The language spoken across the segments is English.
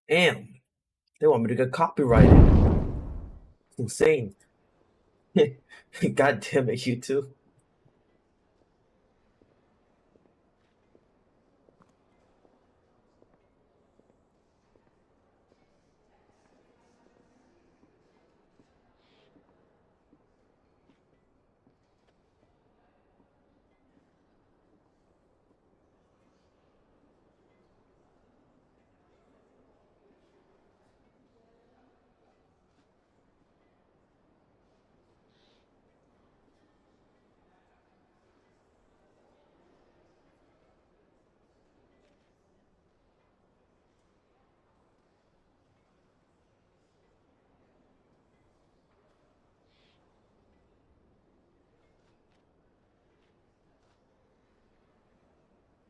Damn, they want me to get copyrighted. It's insane. God damn it, you two.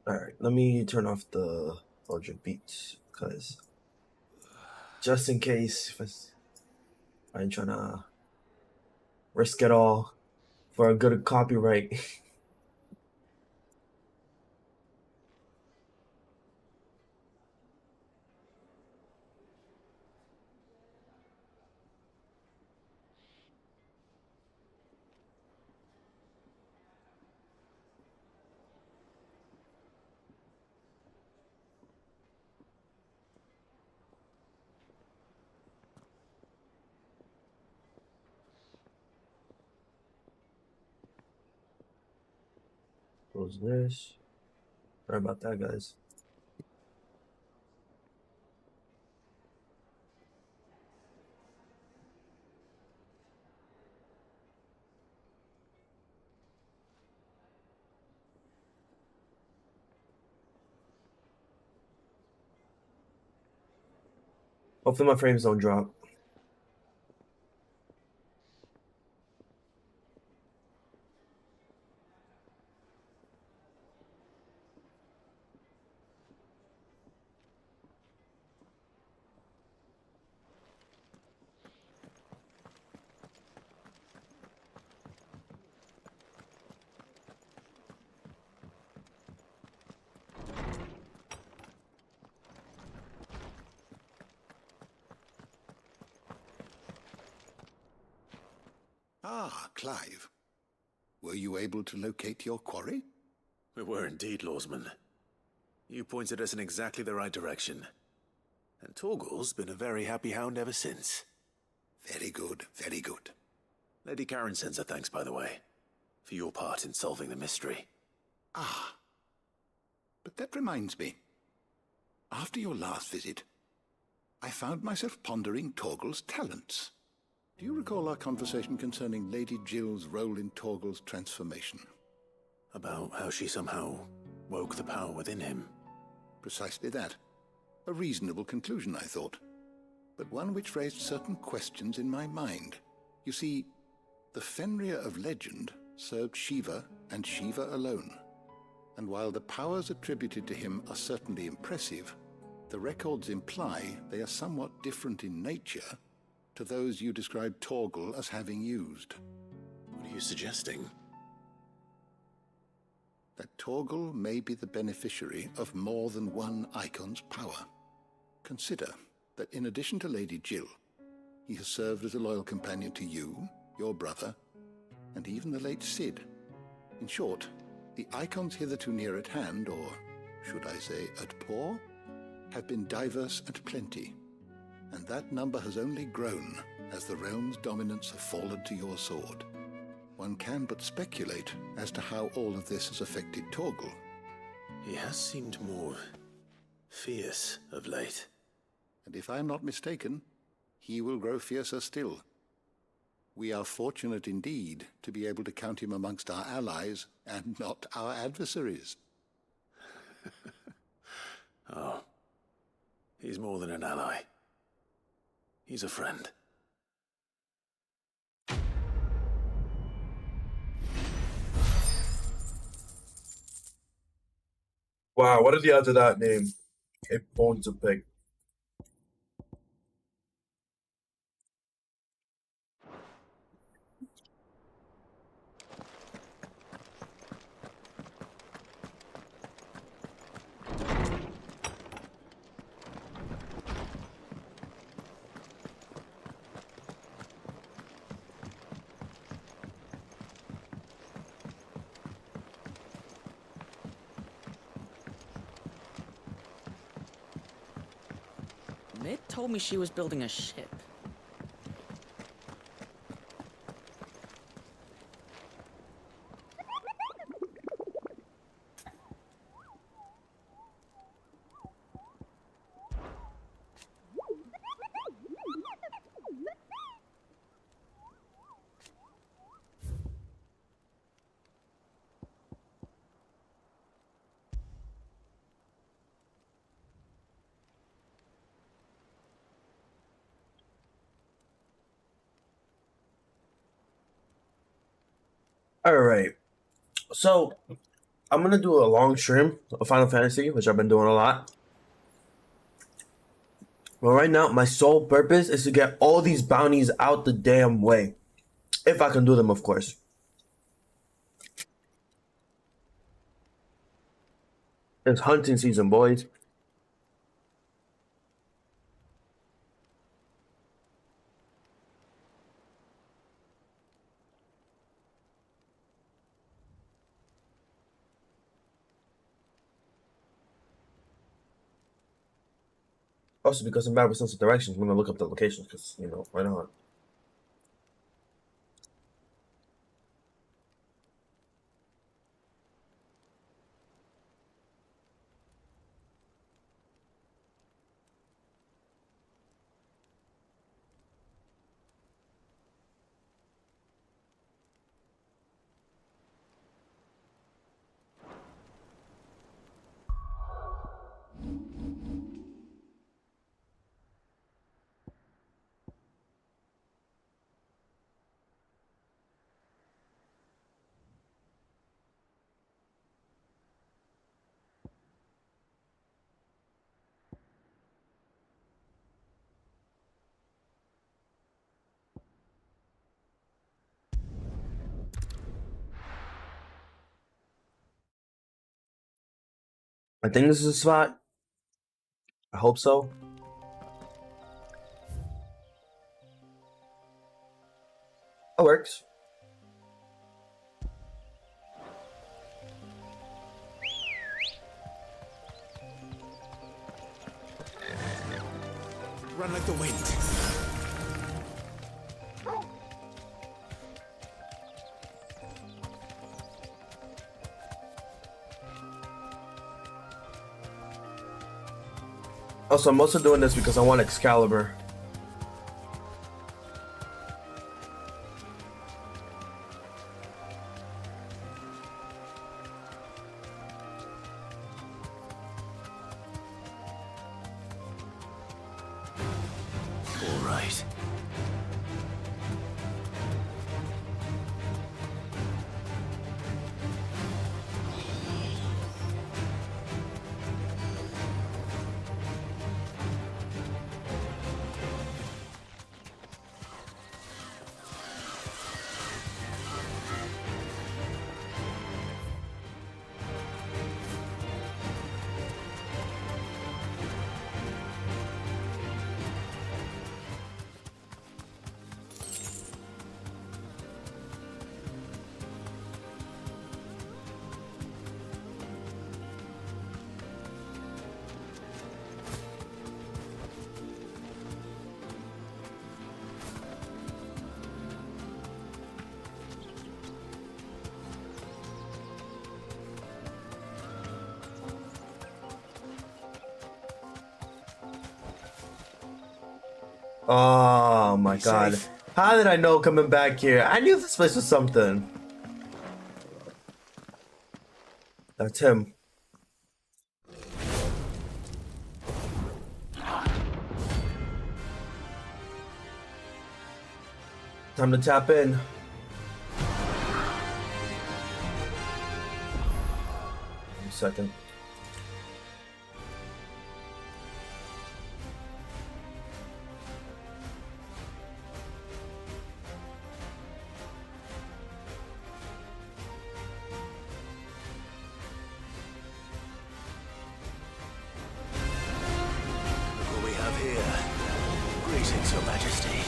Alright, let me turn off the Eldritch Beats, because just in case, I ain't trying to risk it all for a good copyright. Close this. Sorry about that, guys. Hopefully my frames don't drop. Ah, Clive. Were you able to locate your quarry? We were indeed, Lawsman. You pointed us in exactly the right direction. And Torgal's been a very happy hound ever since. Very good, very good. Lady Karen sends her thanks, by the way, for your part in solving the mystery. Ah. But that reminds me. After your last visit, I found myself pondering Torgal's talents. Do you recall our conversation concerning Lady Jill's role in Torgal's transformation? About how she somehow woke the power within him. Precisely that. A reasonable conclusion, I thought, but one which raised certain questions in my mind. You see, the Fenrir of legend served Shiva and Shiva alone. And while the powers attributed to him are certainly impressive, the records imply they are somewhat different in nature to those you described Torgal as having used. What are you suggesting? That Torgal may be the beneficiary of more than one icon's power. Consider that in addition to Lady Jill, he has served as a loyal companion to you, your brother, and even the late Cid. In short, the icons hitherto near at hand, or should I say at paw, have been diverse and plenty, and that number has only grown as the realm's dominance have fallen to your sword. One can but speculate as to how all of this has affected Torgal. He has seemed more fierce of late. And if I am not mistaken, he will grow fiercer still. We are fortunate indeed to be able to count him amongst our allies and not our adversaries. Oh, he's more than an ally. He's a friend. Wow, what are the odds of that name? A bones of pig. It told me she was building a ship. All right. So I'm gonna do a long stream of Final Fantasy, which I've been doing a lot. But right now, my sole purpose is to get all these bounties out the damn way. If I can do them, of course. It's hunting season, boys. Also, because I'm bad with sense of directions, I'm gonna look up the locations because, you know, why not? I think this is a spot. I hope so. It works. Run like the wind. Also, I'm also doing this because I want Excalibur. All right. Oh my god. Safe. How did I know coming back here? I knew this place was something. That's him. Time to tap in. 1 second. Look what we have here. Greetings, Your Majesty.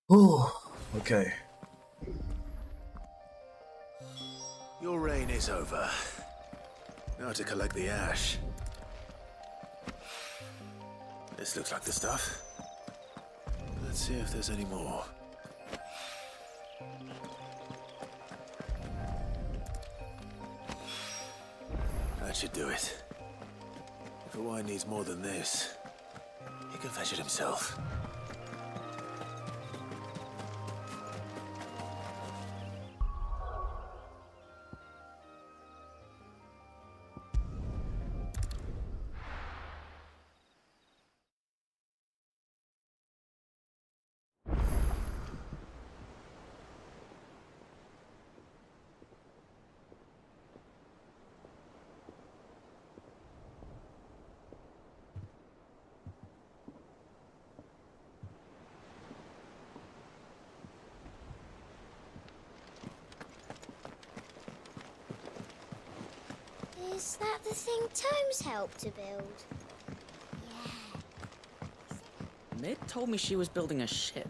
Oh, okay. Your reign is over. Now to collect the ash. This looks like the stuff. Let's see if there's any more. That should do it. If the wine needs more than this, he can fetch it himself. Is that the thing Tomes helped to build? Yeah. Mid told me she was building a ship.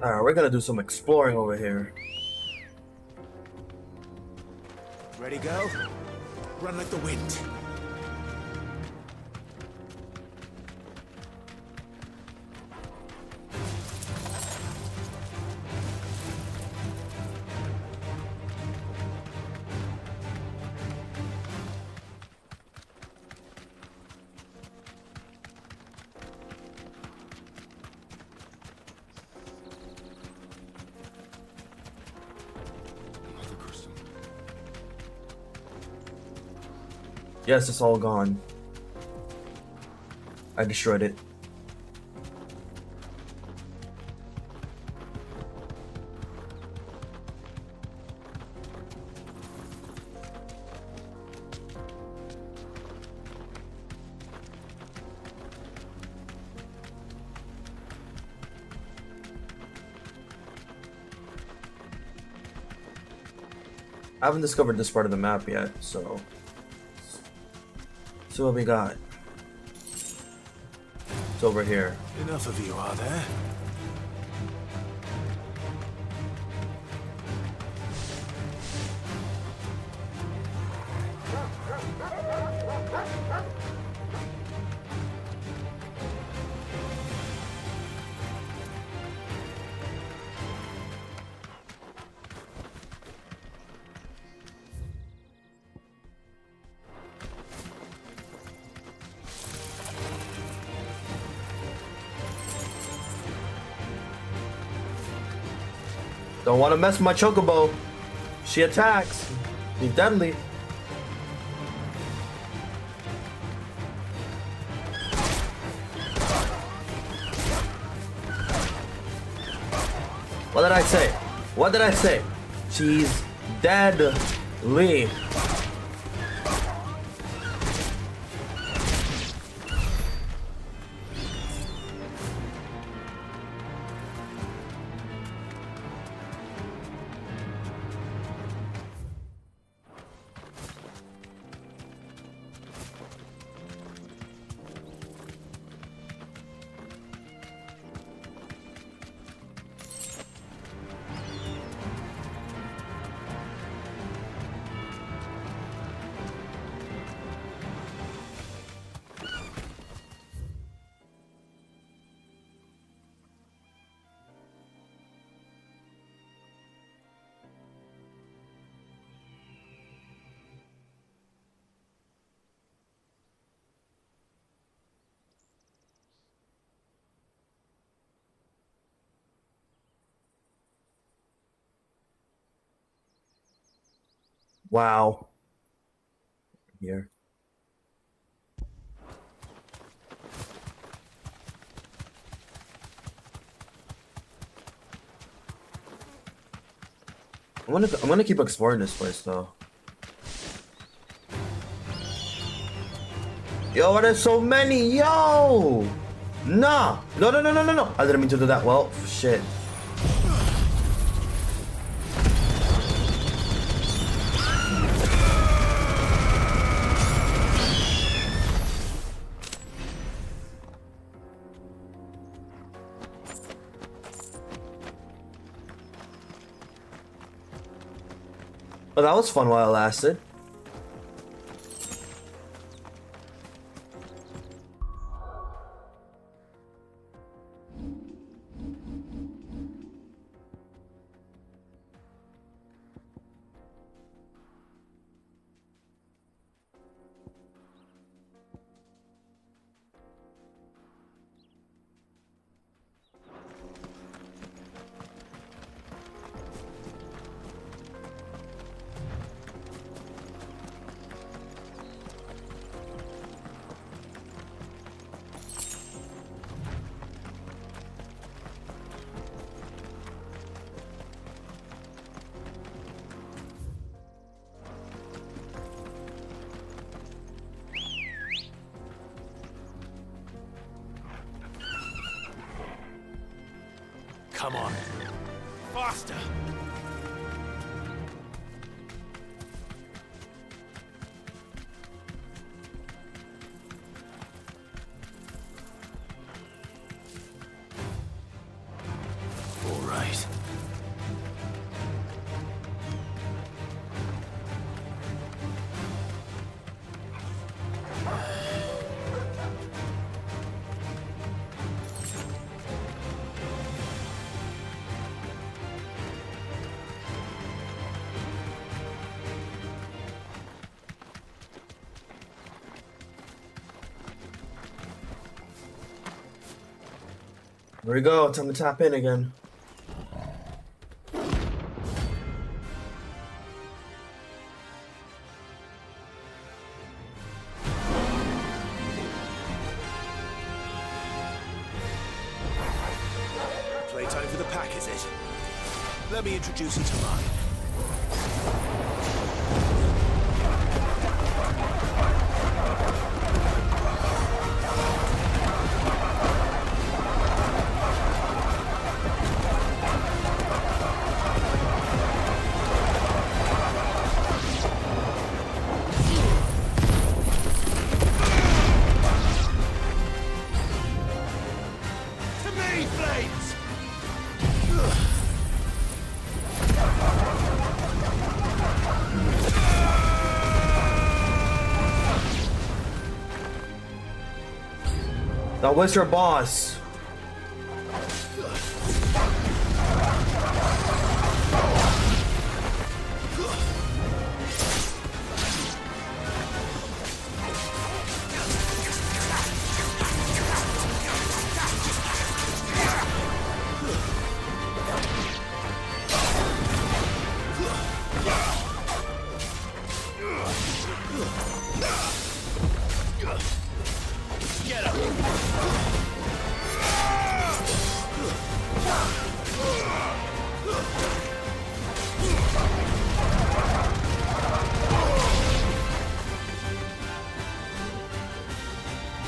Alright, we're gonna do some exploring over here. Ready, go? Run like the wind. Yes, it's all gone. I destroyed it. I haven't discovered this part of the map yet, so see what we got. It's over here. Enough of you, are there? Don't want to mess with my chocobo. She attacks. She's deadly. What did I say? What did I say? She's deadly. Wow. Here. I'm gonna keep exploring this place though. Yo, there's so many, yo! Nah! No, no, no, no, no, no! I didn't mean to do that. Well, shit. Well, that was fun while it lasted. Come on. Faster! All right. Here we go. Time to tap in again. Playtime for the pack, is it? Let me introduce you to mine. To me, Flames! Now, where's your boss? Get up!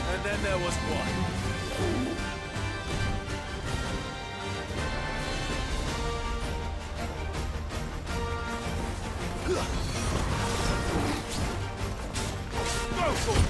And then there was one. Go for it!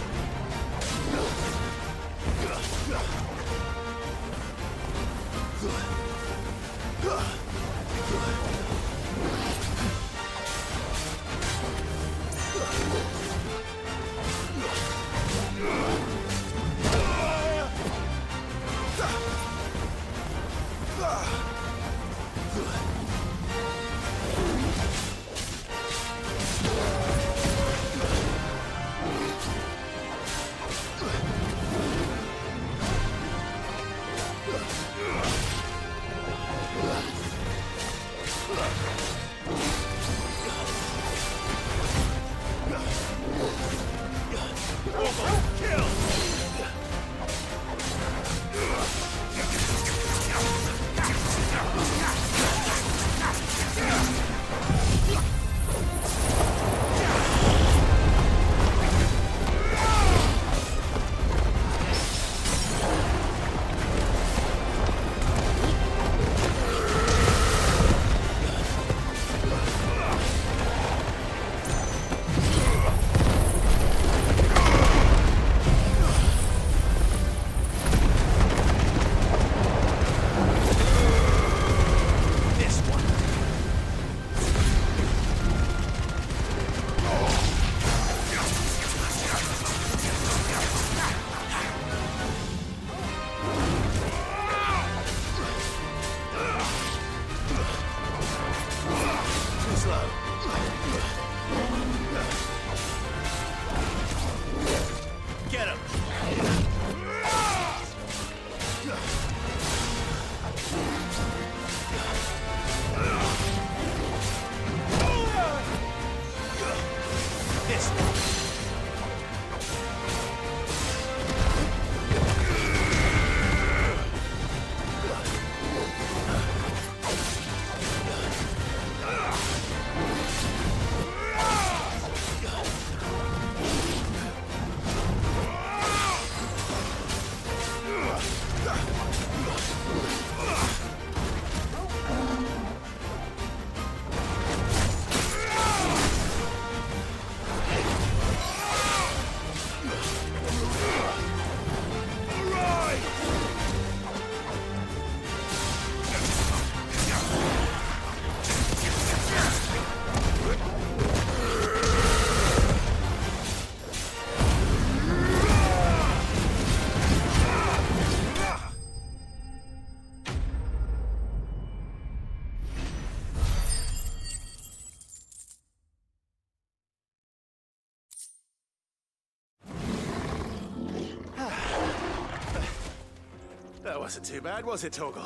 wasn't too bad, was it, Torgal?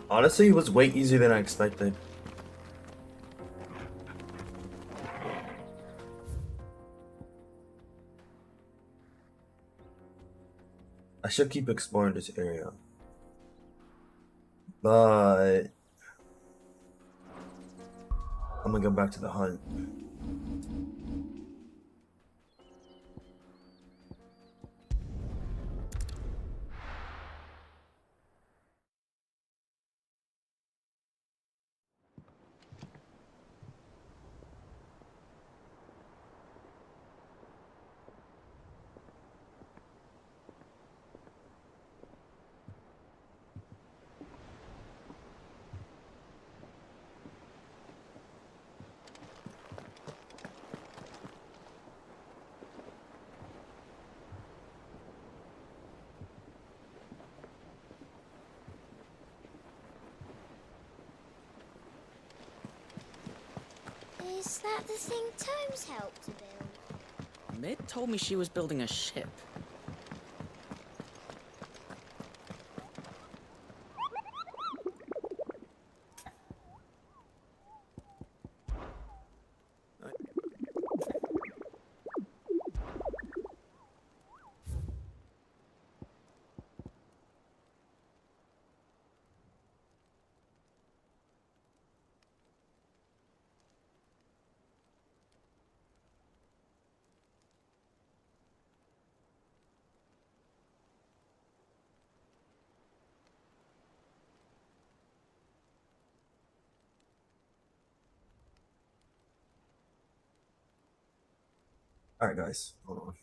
Honestly, it was way easier than I expected. I should keep exploring this area. But I'm gonna go back to the hunt. Is that the thing Tomes helped to build? Mid told me she was building a ship. Alright, guys, hold on.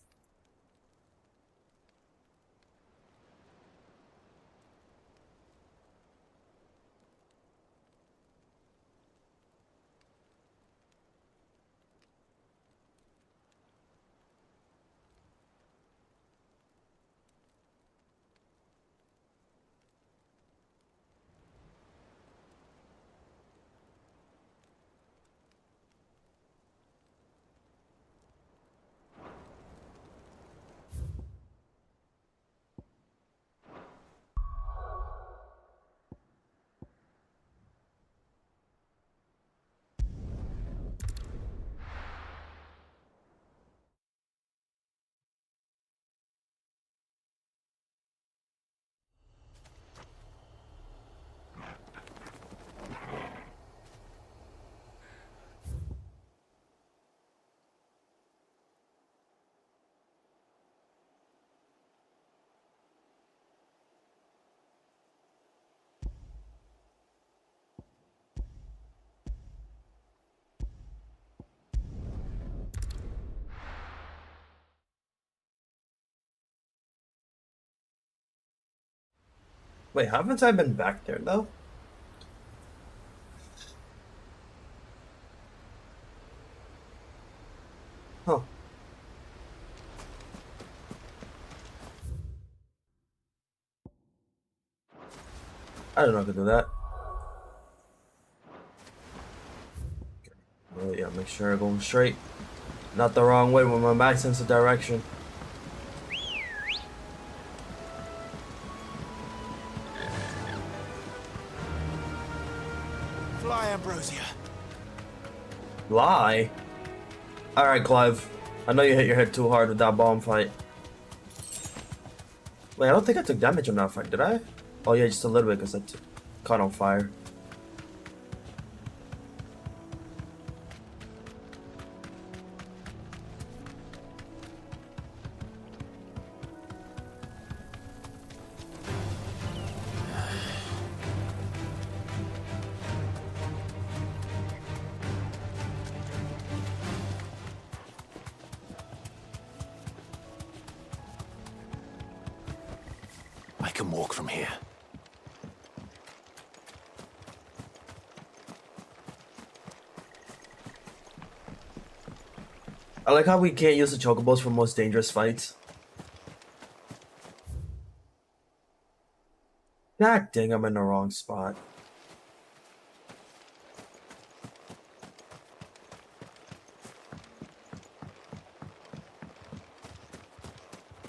Wait, haven't I been back there though? Huh. I don't know how to do that. Oh yeah, make sure I'm going straight. Not the wrong way with my back sense of direction. Fly, Ambrosia. Lie? Alright, Clive. I know you hit your head too hard with that bomb fight. Wait, I don't think I took damage on that fight, did I? Oh yeah, just a little bit because I caught on fire. I can walk from here. I like how we can't use the chocobos for most dangerous fights. God dang, I'm in the wrong spot.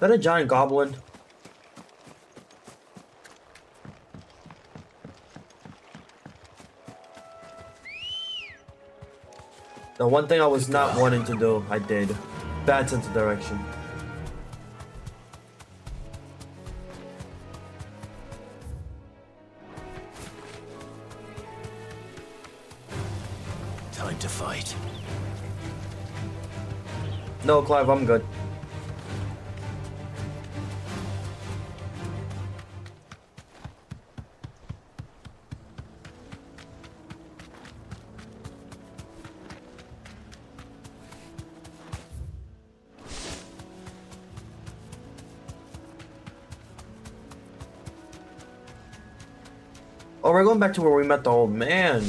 that a giant goblin? The one thing I was not wanting to do, I did. Bad sense of direction. Time to fight. No, Clive, I'm good. Oh, we're going back to where we met the old man.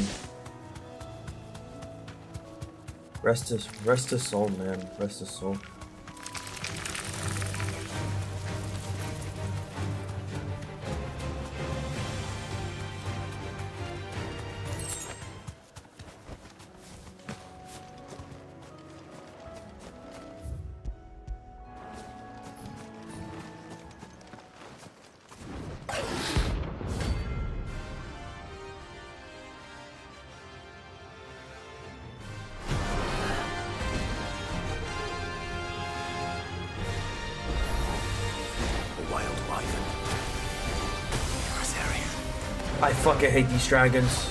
Rest his soul, man. Rest his soul. I fucking hate these dragons.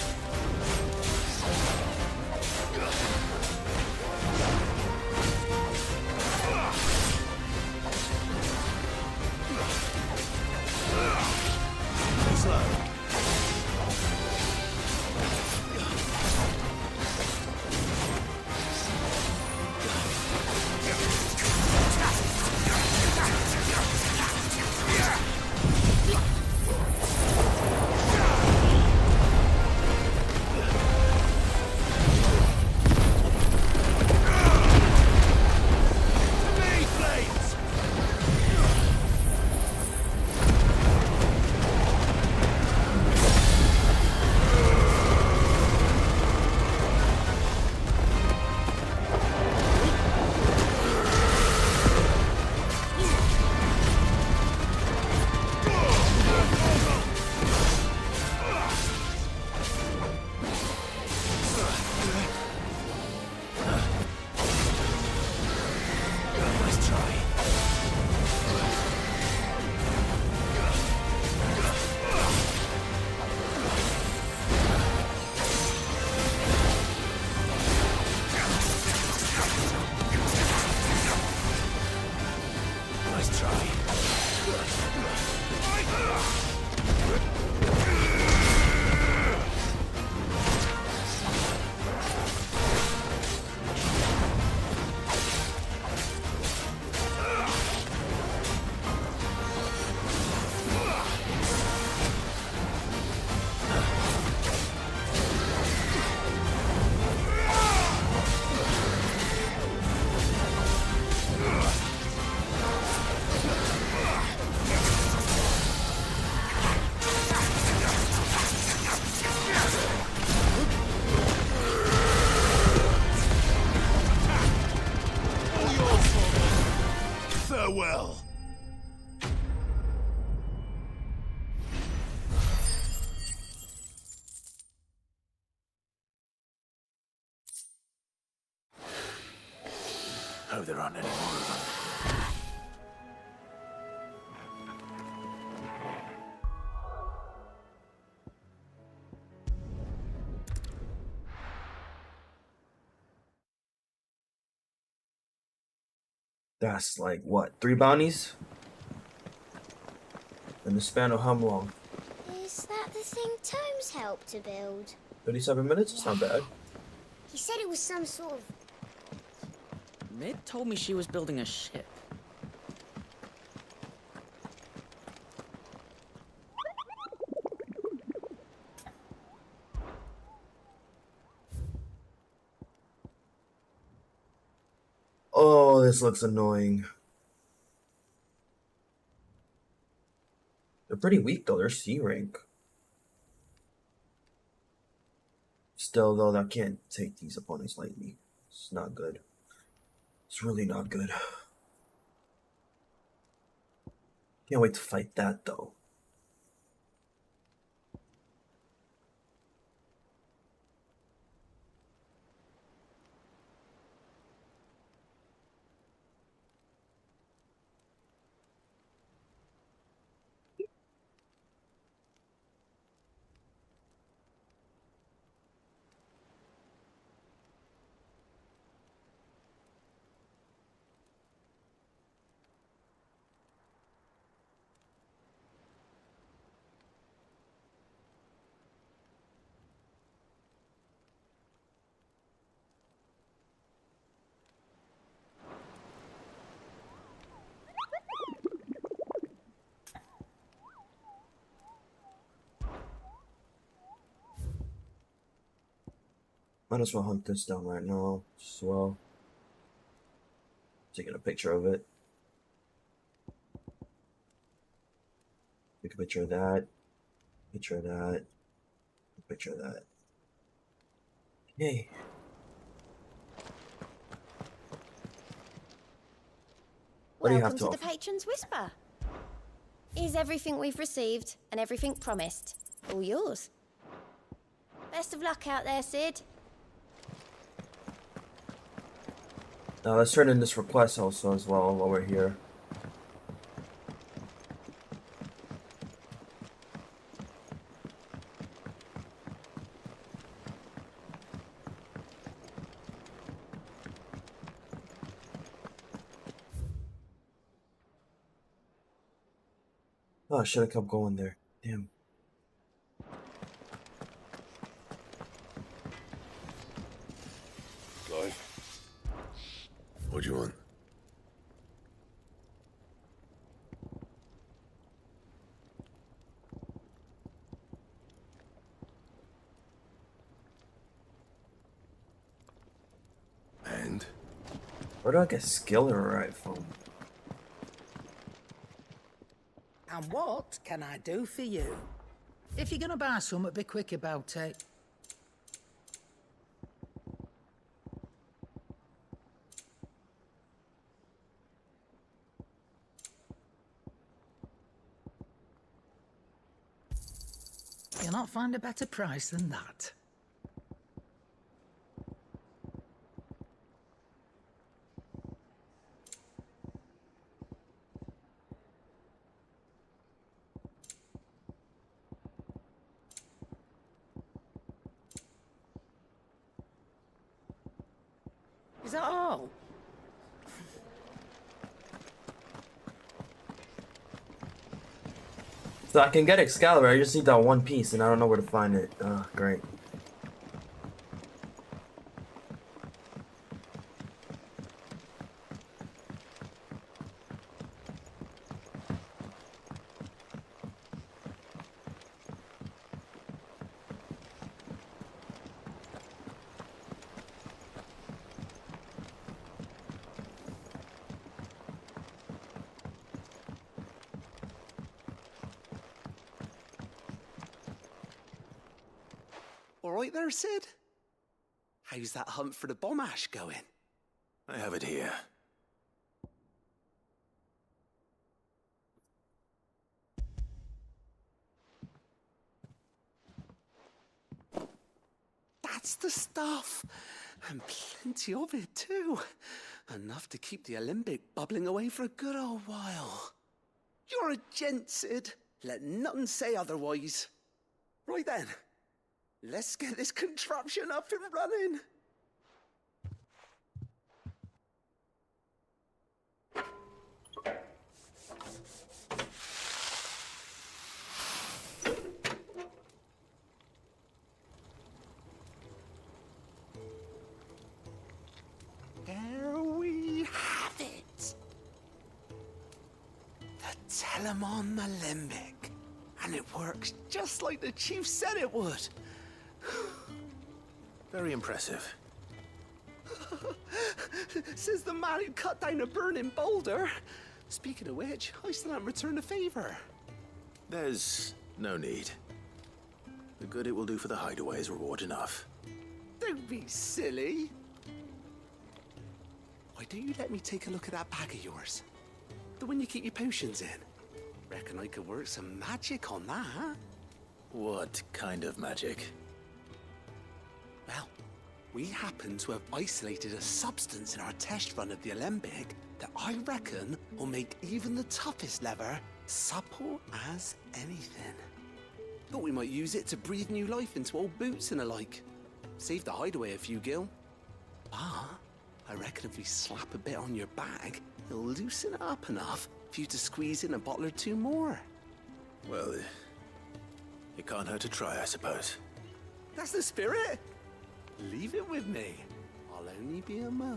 Farewell. Hope there aren't any more of them. That's like, what, 3 bounties? In the span of how long? Is that the thing Tomes helped to build? 37 minutes? It's not bad. He said it was some sort of... Mid told me she was building a ship. Oh, this looks annoying. They're pretty weak though, they're C rank. Still though, I can't take these opponents lightly. It's not good. It's really not good. Can't wait to fight that though. Might as well hunt this down right now as well. Taking a picture of it. Take a picture of that. Picture of that. Picture of that. Yay. What do you have Welcome to to the offer? Patron's Whisper. Is everything we've received and everything promised all yours? Best of luck out there, Sid. Now let's turn in this request also as well while we're here. Oh, I should have kept going there. Damn. Clive? What do you want? And? Where do I get skiller right from? And what can I do for you? If you're gonna buy something, be quick about it. You'll not find a better price than that. Is that all? So I can get Excalibur, I just need that one piece and I don't know where to find it. Great. All right there, Sid? How's that hunt for the bomb ash going? I have it here. That's the stuff. And plenty of it, too. Enough to keep the Olympic bubbling away for a good old while. You're a gent, Sid. Let nothing say otherwise. Right then. Let's get this contraption up and running. There we have it. The Telemon Alembic. And it works just like the chief said it would. Very impressive. Says the man who cut down a burning boulder. Speaking of which, I still haven't returned the favor. There's no need. The good it will do for the hideaway is reward enough. Don't be silly. Why don't you let me take a look at that bag of yours? The one you keep your potions in. reckon I could work some magic on that. What kind of magic? Well, we happen to have isolated a substance in our test run of the Alembic that I reckon will make even the toughest leather supple as anything. Thought we might use it to breathe new life into old boots and the like. Save the hideaway a few gil. Ah, I reckon if we slap a bit on your bag, it'll loosen it up enough for you to squeeze in a bottle or two more. Well, it can't hurt to try, I suppose. That's the spirit. Leave it with me. I'll only be a mo.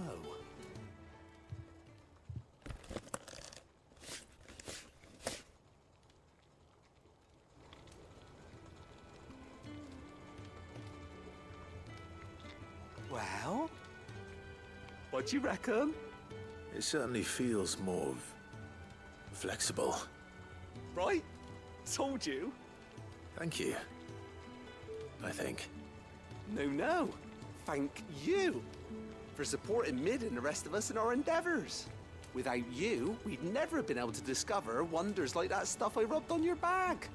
Well, what do you reckon? It certainly feels more flexible. Right? Told you. Thank you. I think. No. Thank you for supporting Mid and the rest of us in our endeavors. Without you, we'd never have been able to discover wonders like that stuff I rubbed on your bag.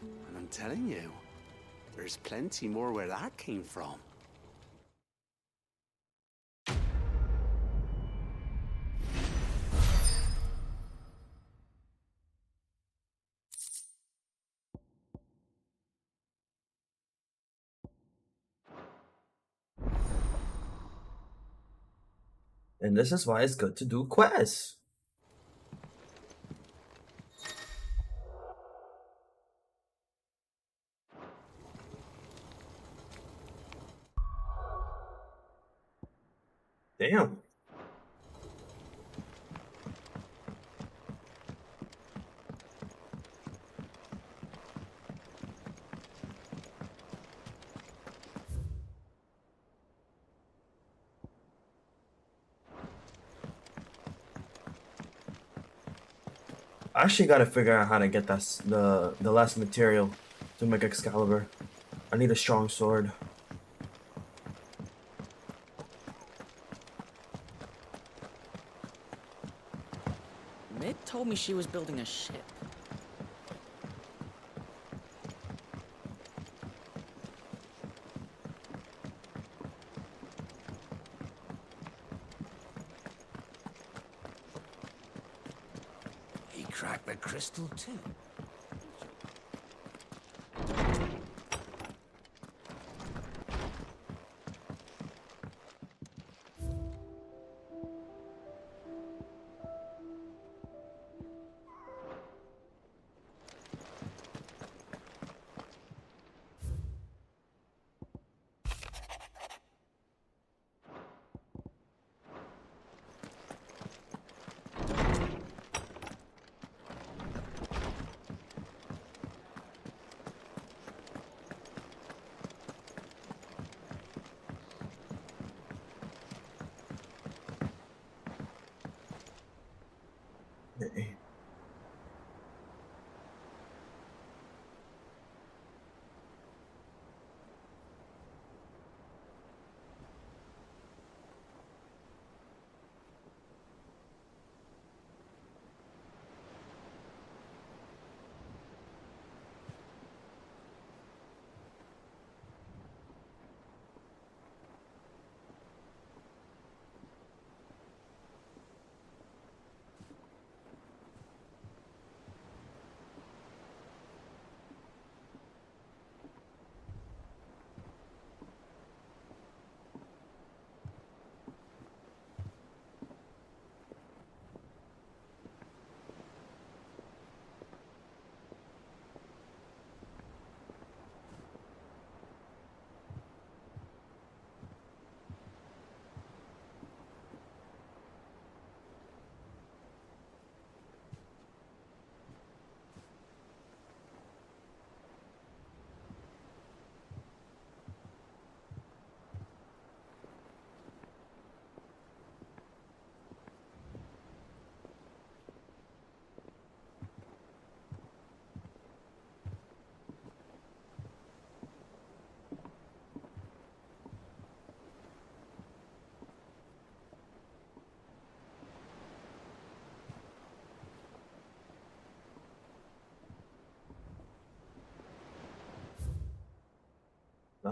And I'm telling you, there's plenty more where that came from. And this is why it's good to do quests. Damn. I actually gotta figure out how to get the last material to make Excalibur. I need a strong sword. Mid told me she was building a ship. He cracked the crystal too.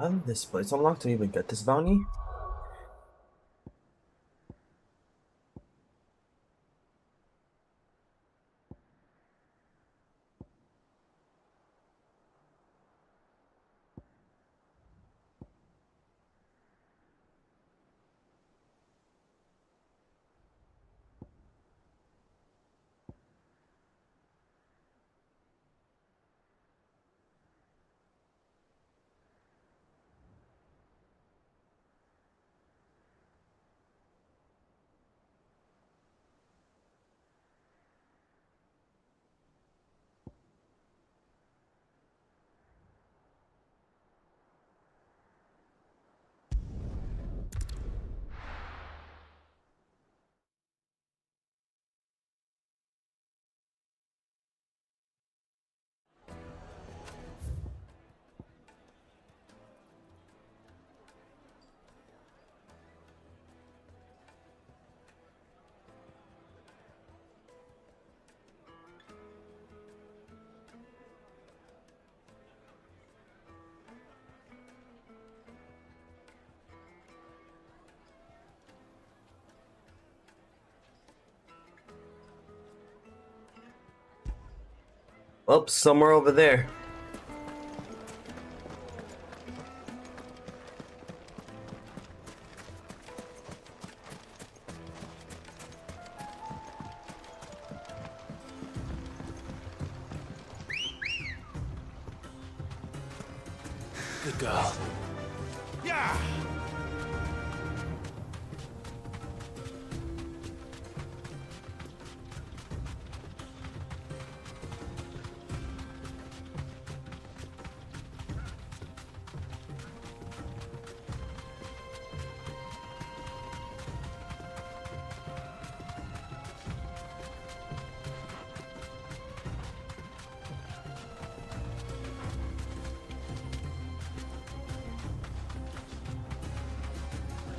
Why is this place unlocked to even get this bounty? Oh, somewhere over there. Good girl. Yeah!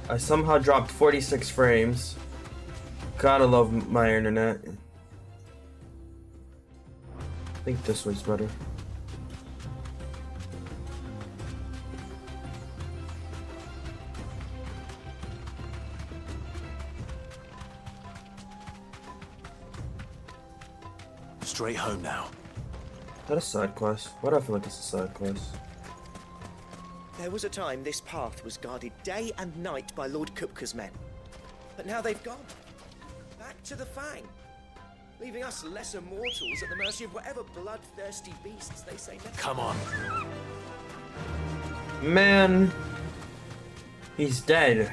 I somehow dropped 46 frames. Gotta love my internet. I think this way's better. Straight home now. Is that a side quest? Why do I feel like it's a side quest? There was a time this path was guarded day and night by Lord Kupka's men. But now they've gone. Back to the Fang. Leaving us lesser mortals at the mercy of whatever bloodthirsty beasts they say next. Come on. Man, he's dead.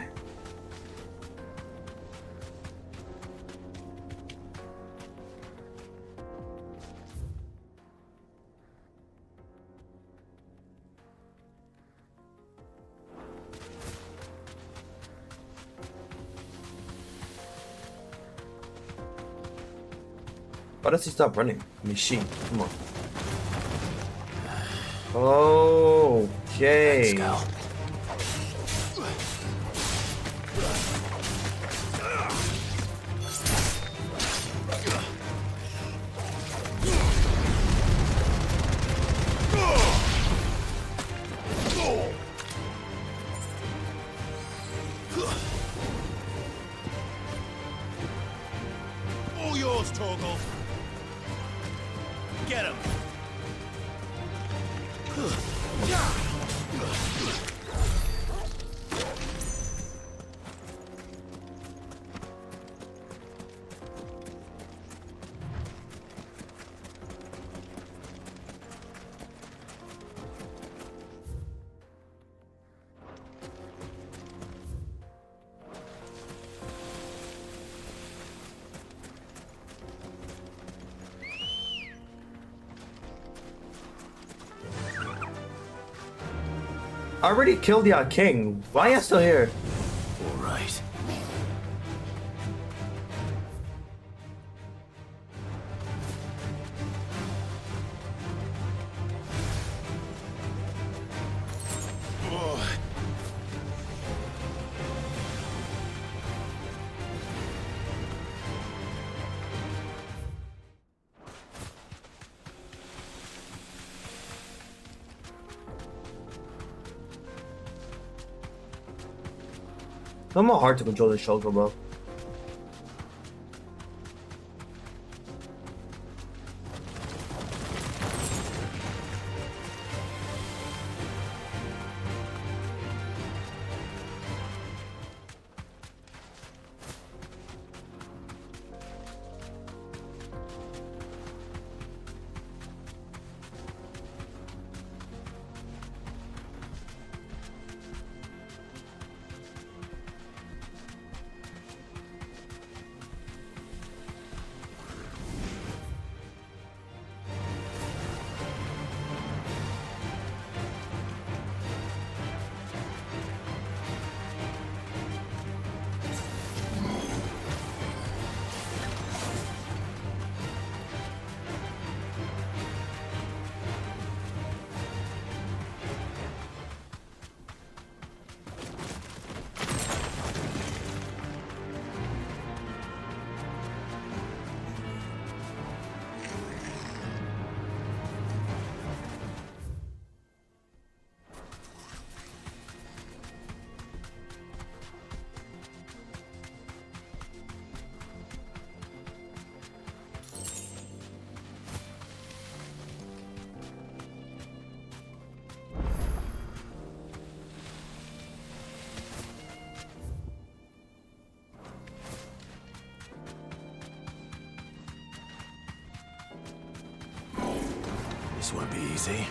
Why does he stop running? Machine, come on. Okay. Let's go. All yours, Torgal. Get him. I already killed the king. Why are you still here? All right. I'm not hard to control this shulker, bro. This won't be easy.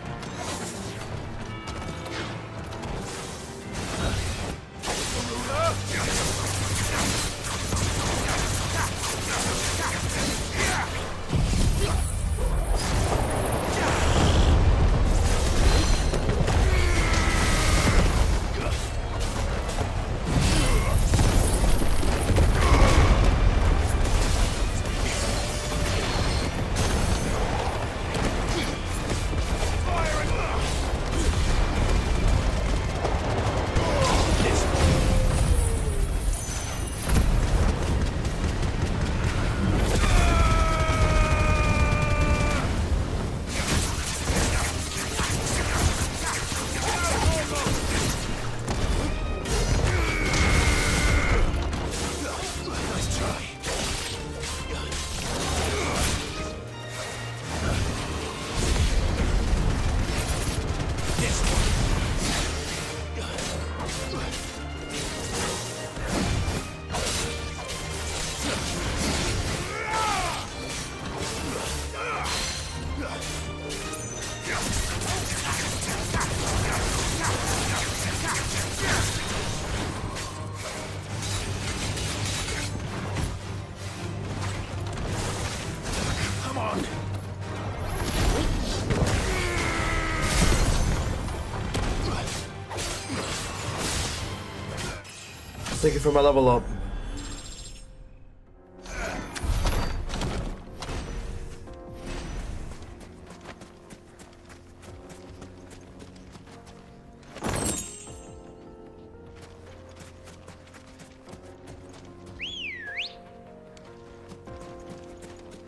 Thank you for my level up.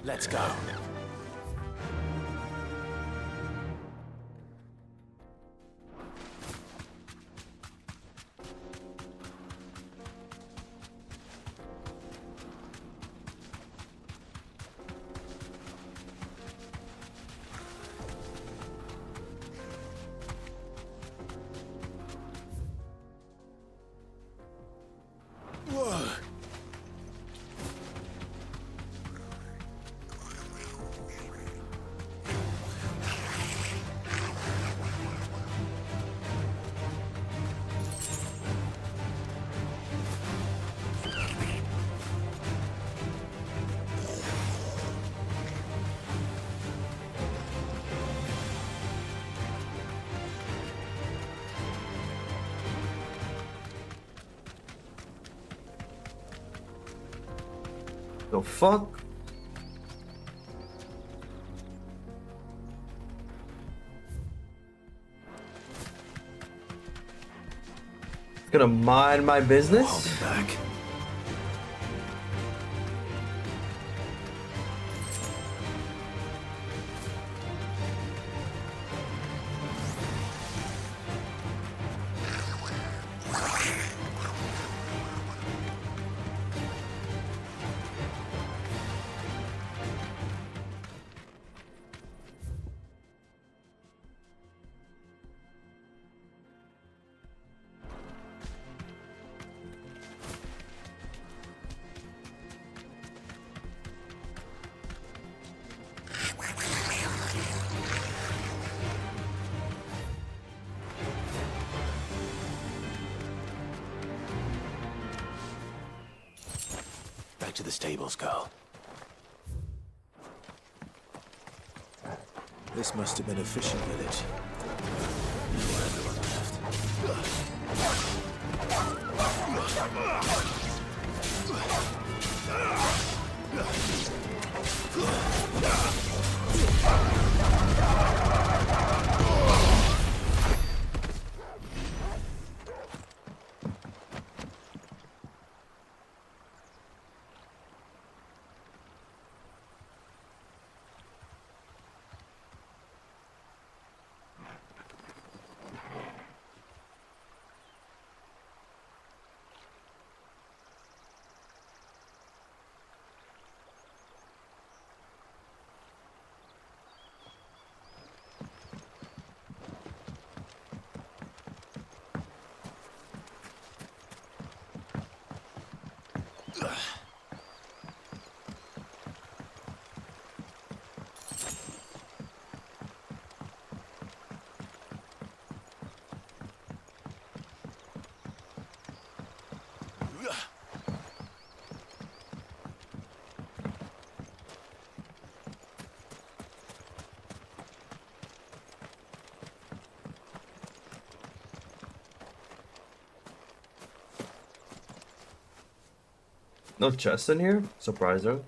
Let's go. The fuck? It's gonna mind my business? Hold him back. back to the stables, girl. This must have been a fishing village. Before everyone No chest in here? Surprising.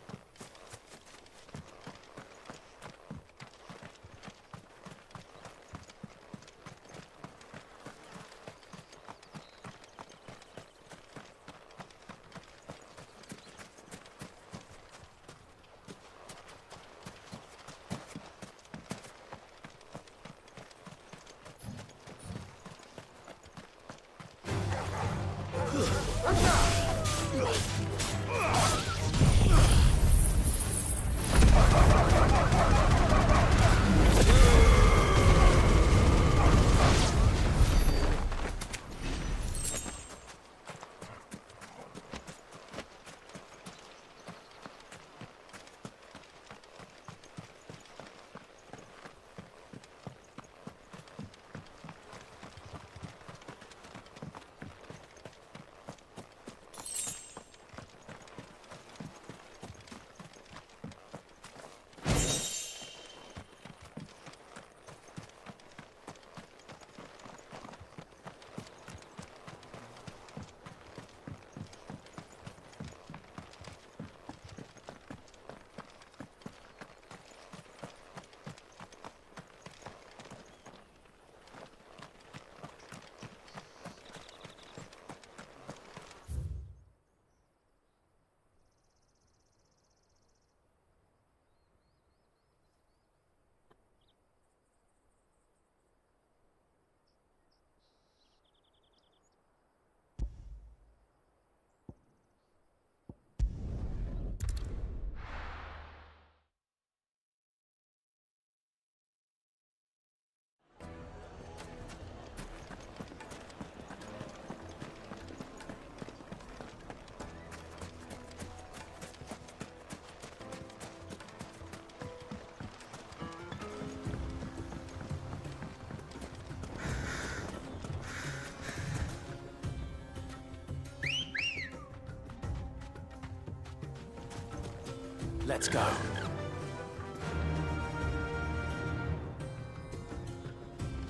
Let's go.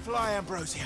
Fly, Ambrosia.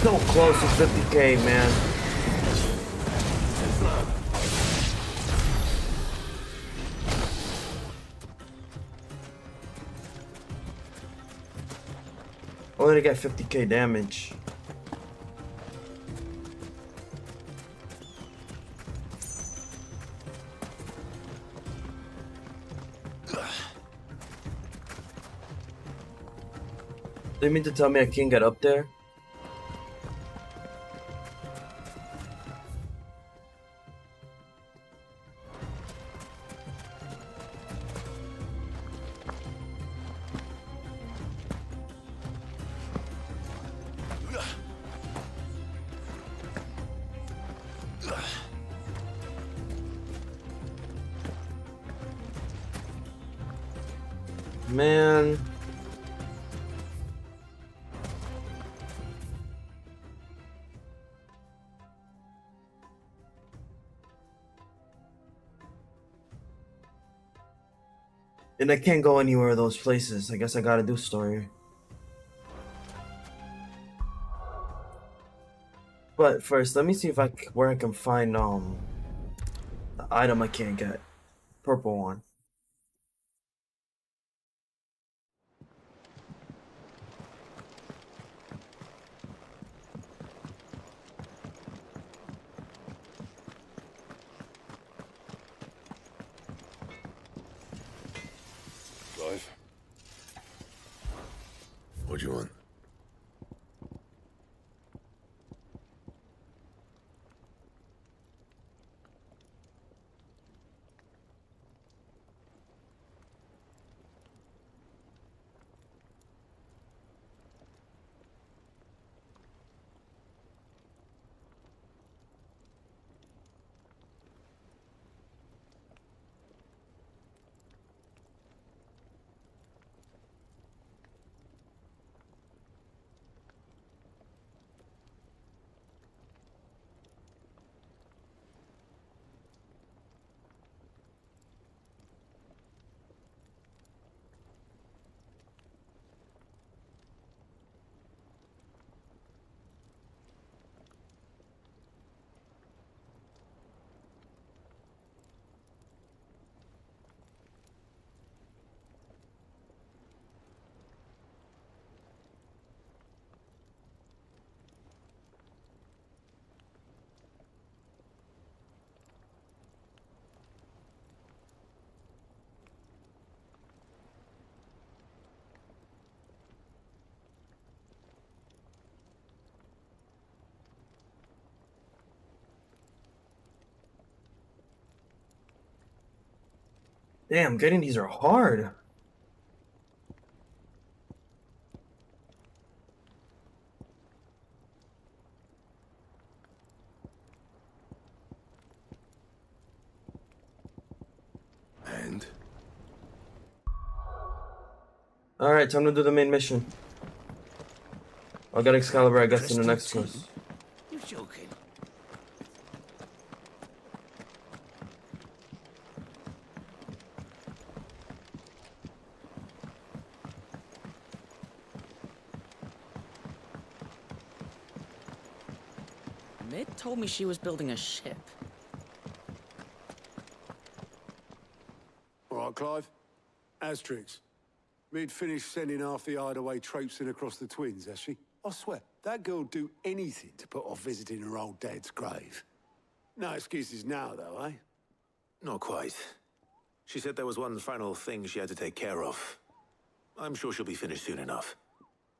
So close to 50k, man. Only to get 50k damage. Do you mean to tell me I can't get up there? Man. And I can't go anywhere of those places. I guess I gotta do story. But first, let me see if where I can find the item I can't get. Purple one. Clive? What do you want? Damn, getting these are hard. And? Alright, time to do the main mission. I'll get Excalibur, I guess, in the next Crystal quest. You're joking. Mid told me she was building a ship. All right, Clive. Asterix. Mid finished sending half the hideaway traipsing across the twins, has she? I swear, that girl'd do anything to put off visiting her old dad's grave. No excuses now, though, eh? Not quite. She said there was one final thing she had to take care of. I'm sure she'll be finished soon enough.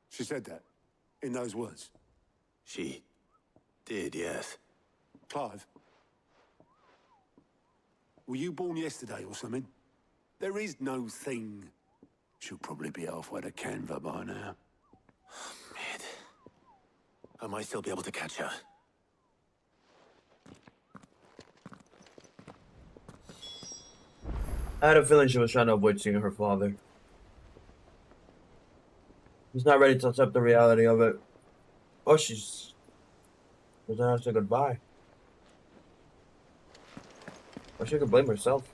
She said that, in those words. She did, yes. Clive, were you born yesterday or something? There is no thing. She'll probably be halfway to Canva by now. Mid. I might still be able to catch her. I had a feeling she was trying to avoid seeing her father. He's not ready to accept the reality of it. Oh, she's doesn't have to say goodbye. Or she could blame herself.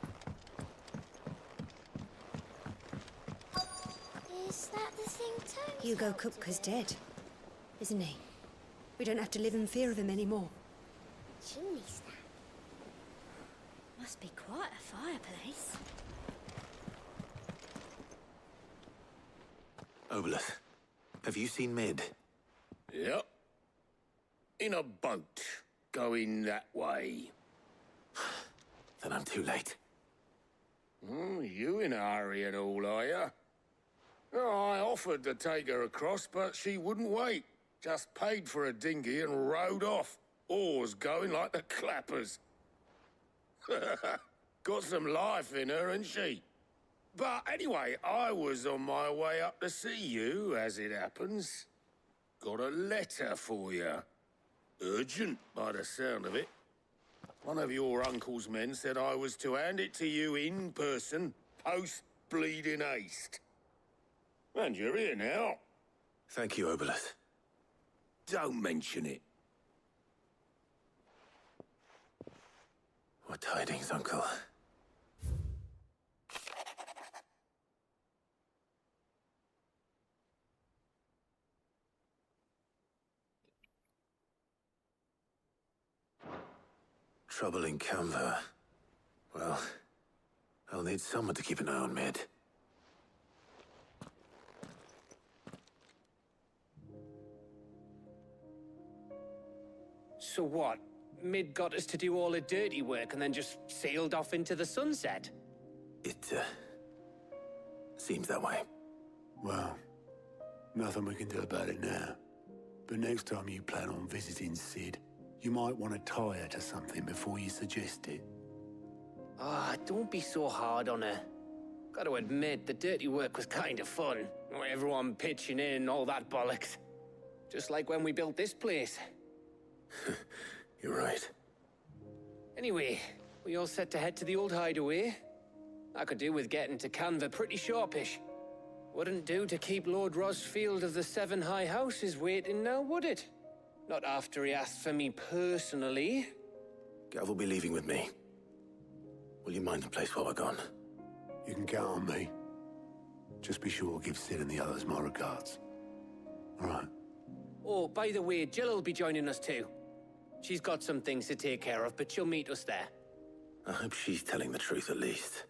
Is that the thing Tony? Hugo Kupka's dead, isn't he? We don't have to live in fear of him anymore. Chimney stack. Must be quite a fireplace. Obolus, have you seen Mid? Yep. In a boat, going that way. Then I'm too late. You in a hurry and all, are you? Oh, I offered to take her across, but she wouldn't wait. Just paid for a dinghy and rowed off. Oars going like the clappers. Got some life in her, ain't she? But anyway, I was on my way up to see you, as it happens. Got a letter for you. Urgent, by the sound of it. One of your uncle's men said I was to hand it to you in person, post-bleeding haste. And you're here now. Thank you, Obolus. Don't mention it. What tidings, Uncle? Trouble in Canva. Well, I'll need someone to keep an eye on Mid. So what? Mid got us to do all the dirty work and then just sailed off into the sunset? It, seems that way. Well, nothing we can do about it now. But next time you plan on visiting Sid, you might want to tie her to something before you suggest it. Ah, don't be so hard on her. Gotta admit, the dirty work was kind of fun. Everyone pitching in, all that bollocks. Just like when we built this place. You're right. Anyway, we all set to head to the old hideaway. I could do with getting to Canva pretty sharpish. Wouldn't do to keep Lord Rosfield of the Seven High Houses waiting now, would it? Not after he asked for me personally. Gav will be leaving with me. Will you mind the place while we're gone? You can count on me. Just be sure to give Sid and the others my regards. All right. Oh, by the way, Jill will be joining us too. She's got some things to take care of, but she'll meet us there. I hope she's telling the truth at least.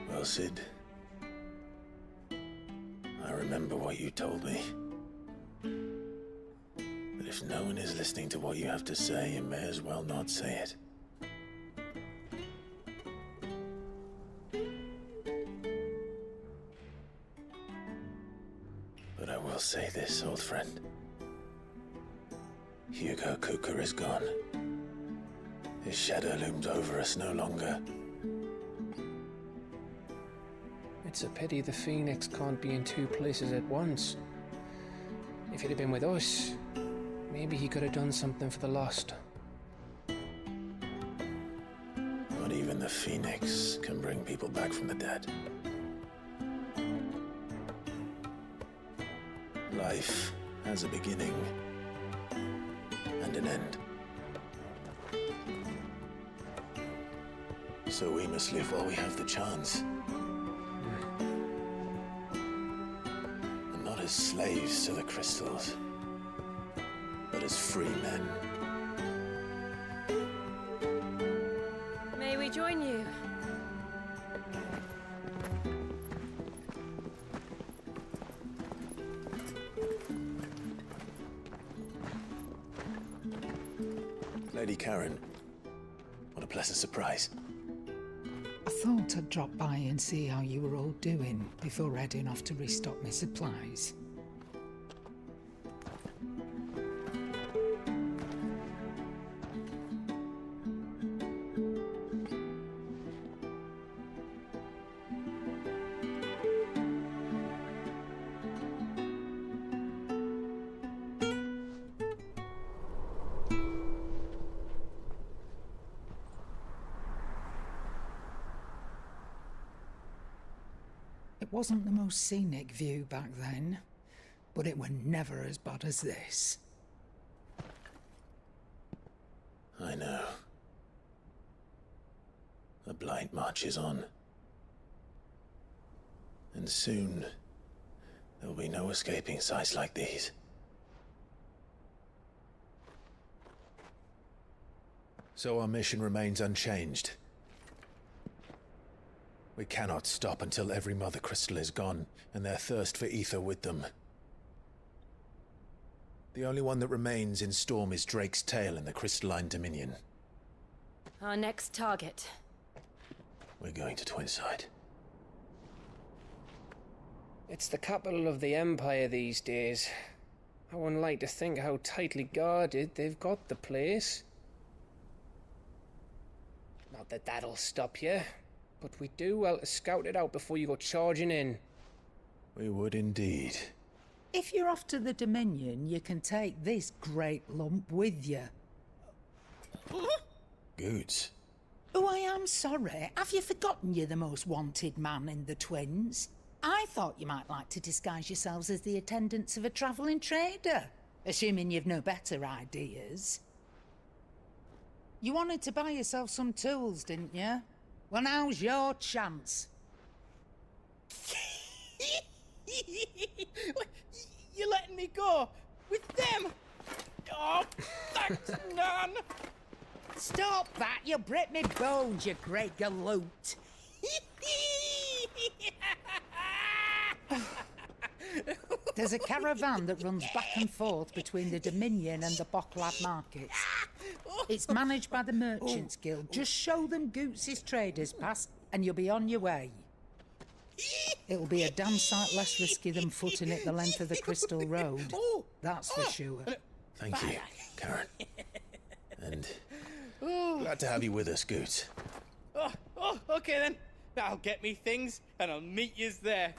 Well, Sid, I remember what you told me. But if no one is listening to what you have to say, you may as well not say it. But I will say this, old friend. Hugo Cooker is gone. His shadow looms over us no longer. It's a pity the Phoenix can't be in two places at once. If he'd have been with us, maybe he could have done something for the lost. Not even the Phoenix can bring people back from the dead. Life has a beginning and an end. So we must live while we have the chance. And not as slaves to the crystals, but as free men. May we join you? Lady Karen, what a pleasant surprise. I thought I'd drop by and see how you were all doing before heading off to restock my supplies. It wasn't the most scenic view back then, but it were never as bad as this. I know. The blight marches on. And soon, there'll be no escaping sights like these. So our mission remains unchanged. We cannot stop until every Mother Crystal is gone, and their thirst for ether with them. The only one that remains in Storm is Drake's Tail in the Crystalline Dominion. Our next target. We're going to Twinside. It's the capital of the Empire these days. I wouldn't like to think how tightly guarded they've got the place. Not that that'll stop you, but we do well to scout it out before you go charging in. We would indeed. If you're off to the Dominion, you can take this great lump with you. Goods. Oh, I am sorry. Have you forgotten you're the most wanted man in the Twins? I thought you might like to disguise yourselves as the attendants of a travelling trader, assuming you've no better ideas. You wanted to buy yourself some tools, didn't you? Well, now's your chance. You're letting me go with them? Oh, thanks, Nan. Stop that! You'll break me bones, you great galoot. There's a caravan that runs back and forth between the Dominion and the Bocklad markets. It's managed by the Merchants Guild. Just show them Goots' traders pass and you'll be on your way. It'll be a damn sight less risky than footing it the length of the Crystal Road. That's for sure. Thank you, Karen. And glad to have you with us, Goots. Okay then. I'll get me things and I'll meet yous there.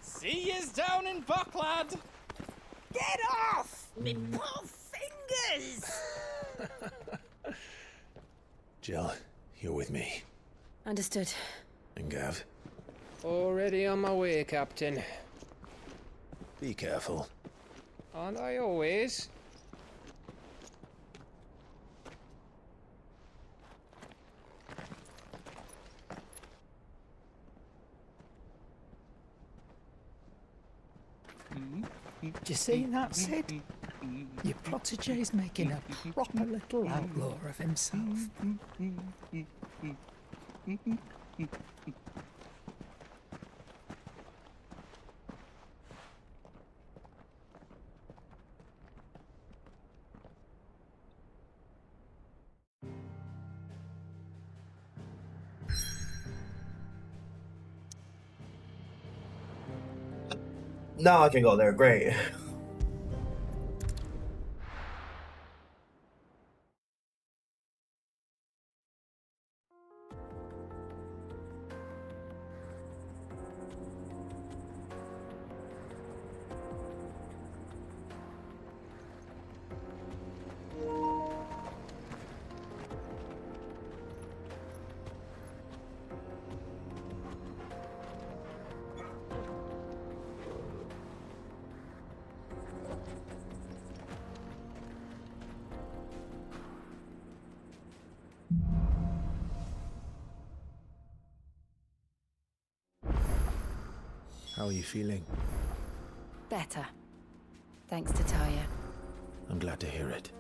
See yous down in Bocklad. Get off! Me poor fingers! Jill, you're with me. Understood. And Gav? Already on my way, Captain. Be careful. Aren't I always? Do you see that, Sid? Your protege's making a proper little outlaw of himself. Now I can go there. Great. How are you feeling? Better. Thanks to Taya. I'm glad to hear it.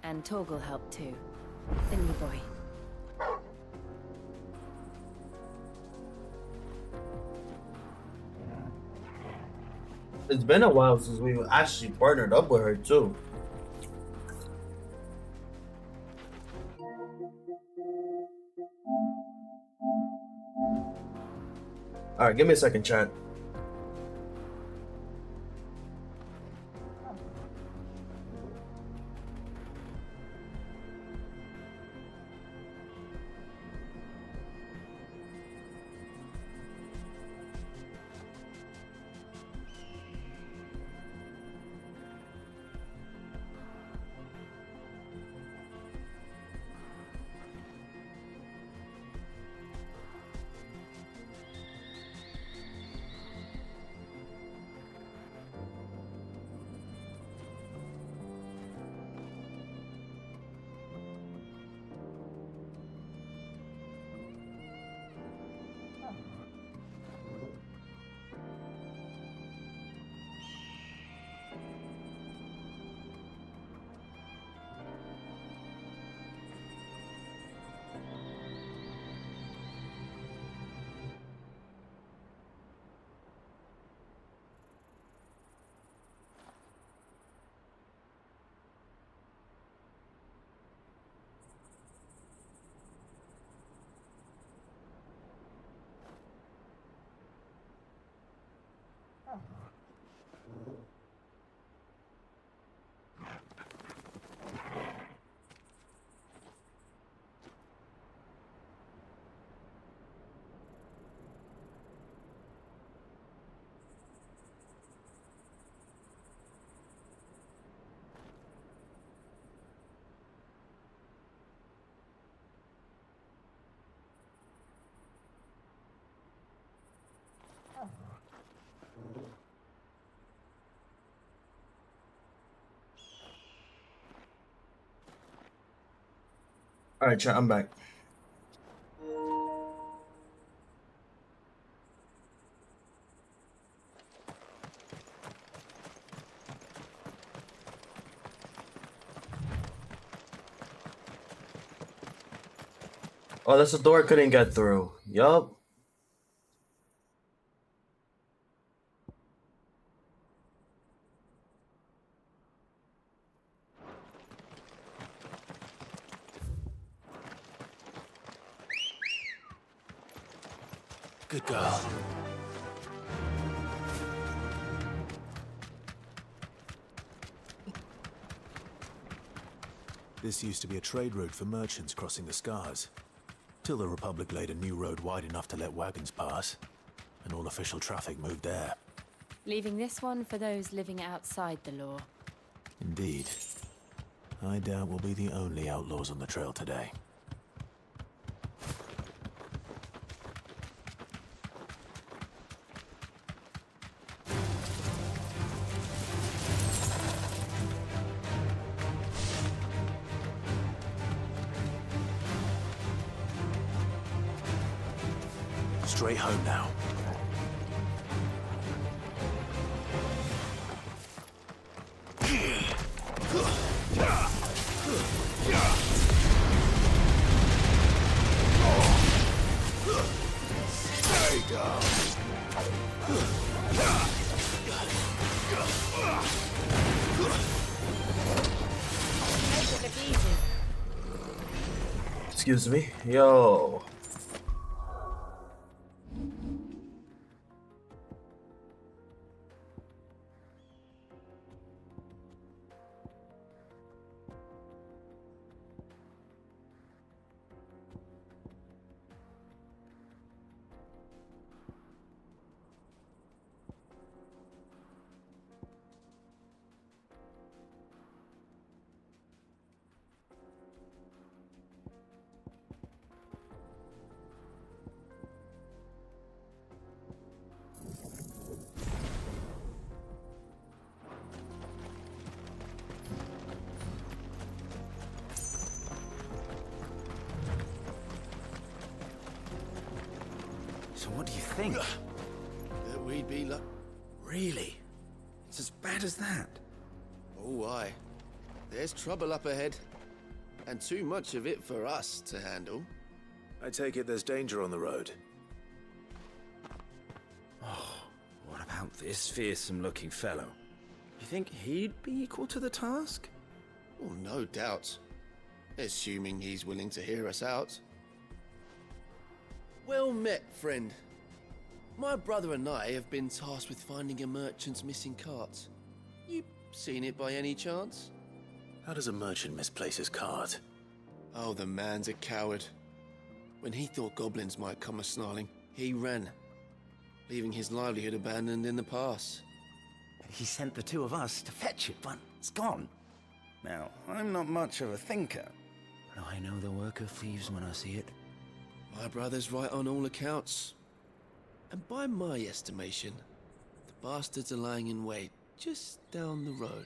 And Torgal helped too. The new boy. It's been a while since we actually partnered up with her too. Alright, give me a second, chat. Alright, chat, I'm back. Oh, that's the door I couldn't get through. Yup. Good girl. This used to be a trade route for merchants crossing the Scars, till the Republic laid a new road wide enough to let wagons pass, and all official traffic moved there. Leaving this one for those living outside the law. Indeed. I doubt we'll be the only outlaws on the trail today. Straight home now. Excuse me. Yo. So what do you think? That we'd be Really? It's as bad as that? Oh, aye. There's trouble up ahead. And too much of it for us to handle. I take it there's danger on the road. Oh, what about this fearsome-looking fellow? You think he'd be equal to the task? Oh, no doubt. Assuming he's willing to hear us out. Well met, friend. My brother and I have been tasked with finding a merchant's missing cart. You seen it by any chance? How does a merchant misplace his cart? Oh, the man's a coward. When he thought goblins might come a-snarling, he ran, leaving his livelihood abandoned in the pass. He sent the two of us to fetch it, but it's gone. Now, I'm not much of a thinker, but I know the work of thieves when I see it. My brother's right on all accounts. And by my estimation, the bastards are lying in wait just down the road.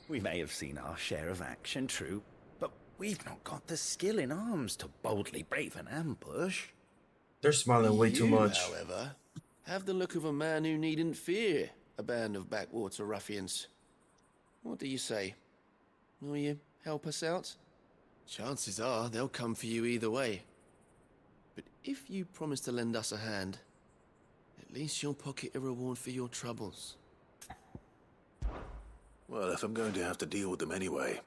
We may have seen our share of action, true, but we've not got the skill in arms to boldly brave an ambush. They're smiling way too much. However, have the look of a man who needn't fear a band of backwater ruffians. What do you say? Will you help us out? Chances are they'll come for you either way. But if you promise to lend us a hand, at least you'll pocket a reward for your troubles. Well, if I'm going to have to deal with them anyway.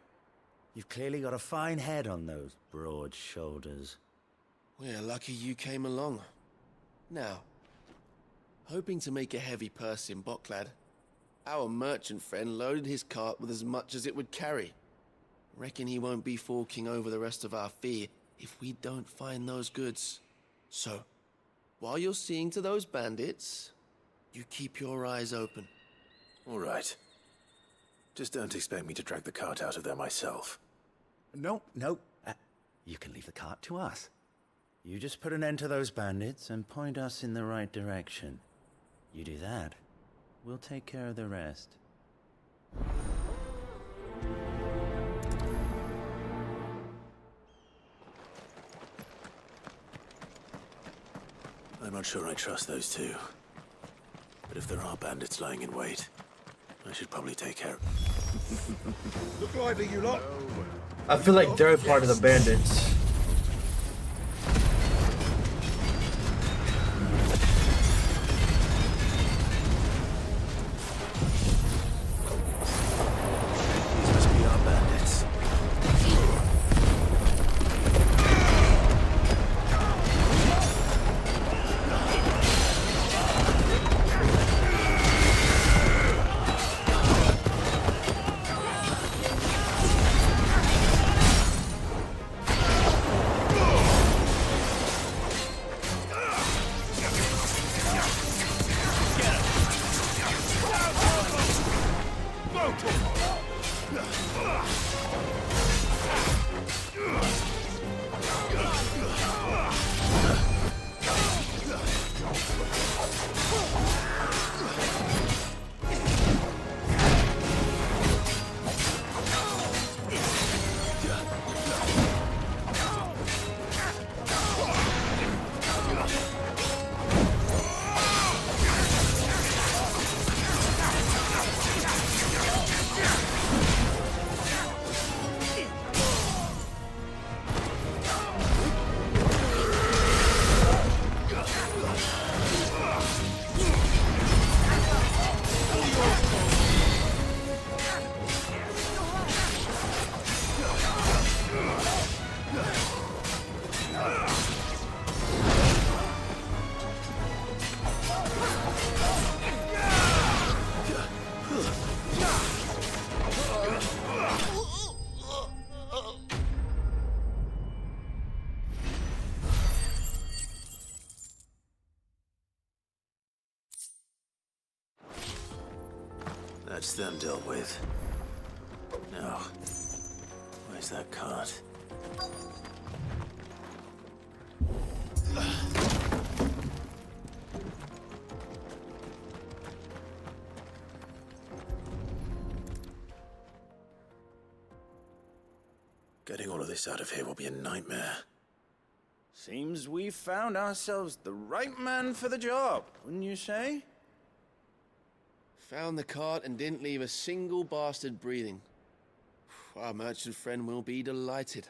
You've clearly got a fine head on those broad shoulders. We're lucky you came along. Now, hoping to make a heavy purse in Boklad, our merchant friend loaded his cart with as much as it would carry. Reckon he won't be forking over the rest of our fee if we don't find those goods. So, while you're seeing to those bandits, you keep your eyes open. All right. Just don't expect me to drag the cart out of there myself. No. You can leave the cart to us. You just put an end to those bandits and point us in the right direction. You do that, we'll take care of the rest. I'm not sure I trust those two. But if there are bandits lying in wait, I should probably take care of Look lively, you lot. I feel like they're part of the bandits. These must be our bandits. That's them dealt with. Now, where's that cart? Getting all of this out of here will be a nightmare. Seems we've found ourselves the right man for the job, wouldn't you say? Found the cart and didn't leave a single bastard breathing. Our merchant friend will be delighted.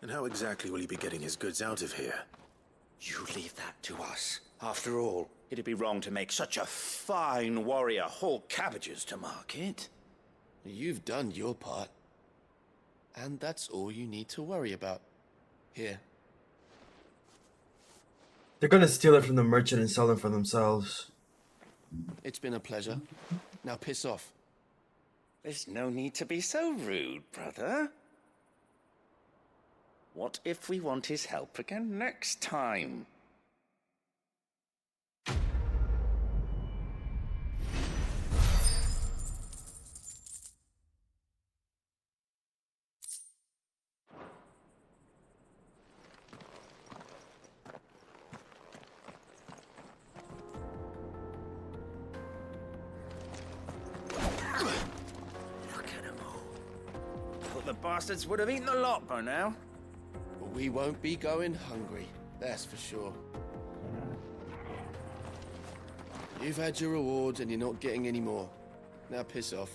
And how exactly will he be getting his goods out of here? You leave that to us. After all, it'd be wrong to make such a fine warrior haul cabbages to market. You've done your part. And that's all you need to worry about. Here. They're gonna steal it from the merchant and sell it for themselves. It's been a pleasure. Now piss off. There's no need to be so rude, brother. What if we want his help again next time? The bastards would have eaten the lot by now. But we won't be going hungry, that's for sure. You've had your rewards and you're not getting any more. Now piss off.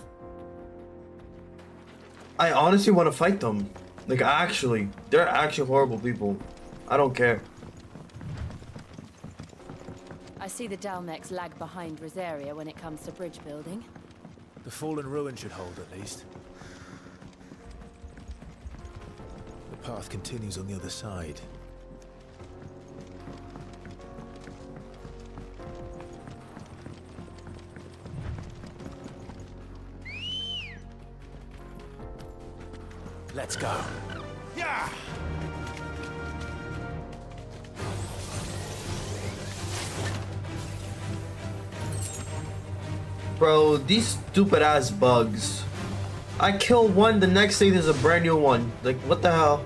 I honestly want to fight them. Like, actually. They're actually horrible people. I don't care. I see the Dalmex lag behind Rosaria when it comes to bridge building. The fallen ruin should hold, at least. The path continues on the other side. Let's go. Yeah! Bro, these stupid ass bugs. I kill one, the next day there's a brand new one. Like, what the hell?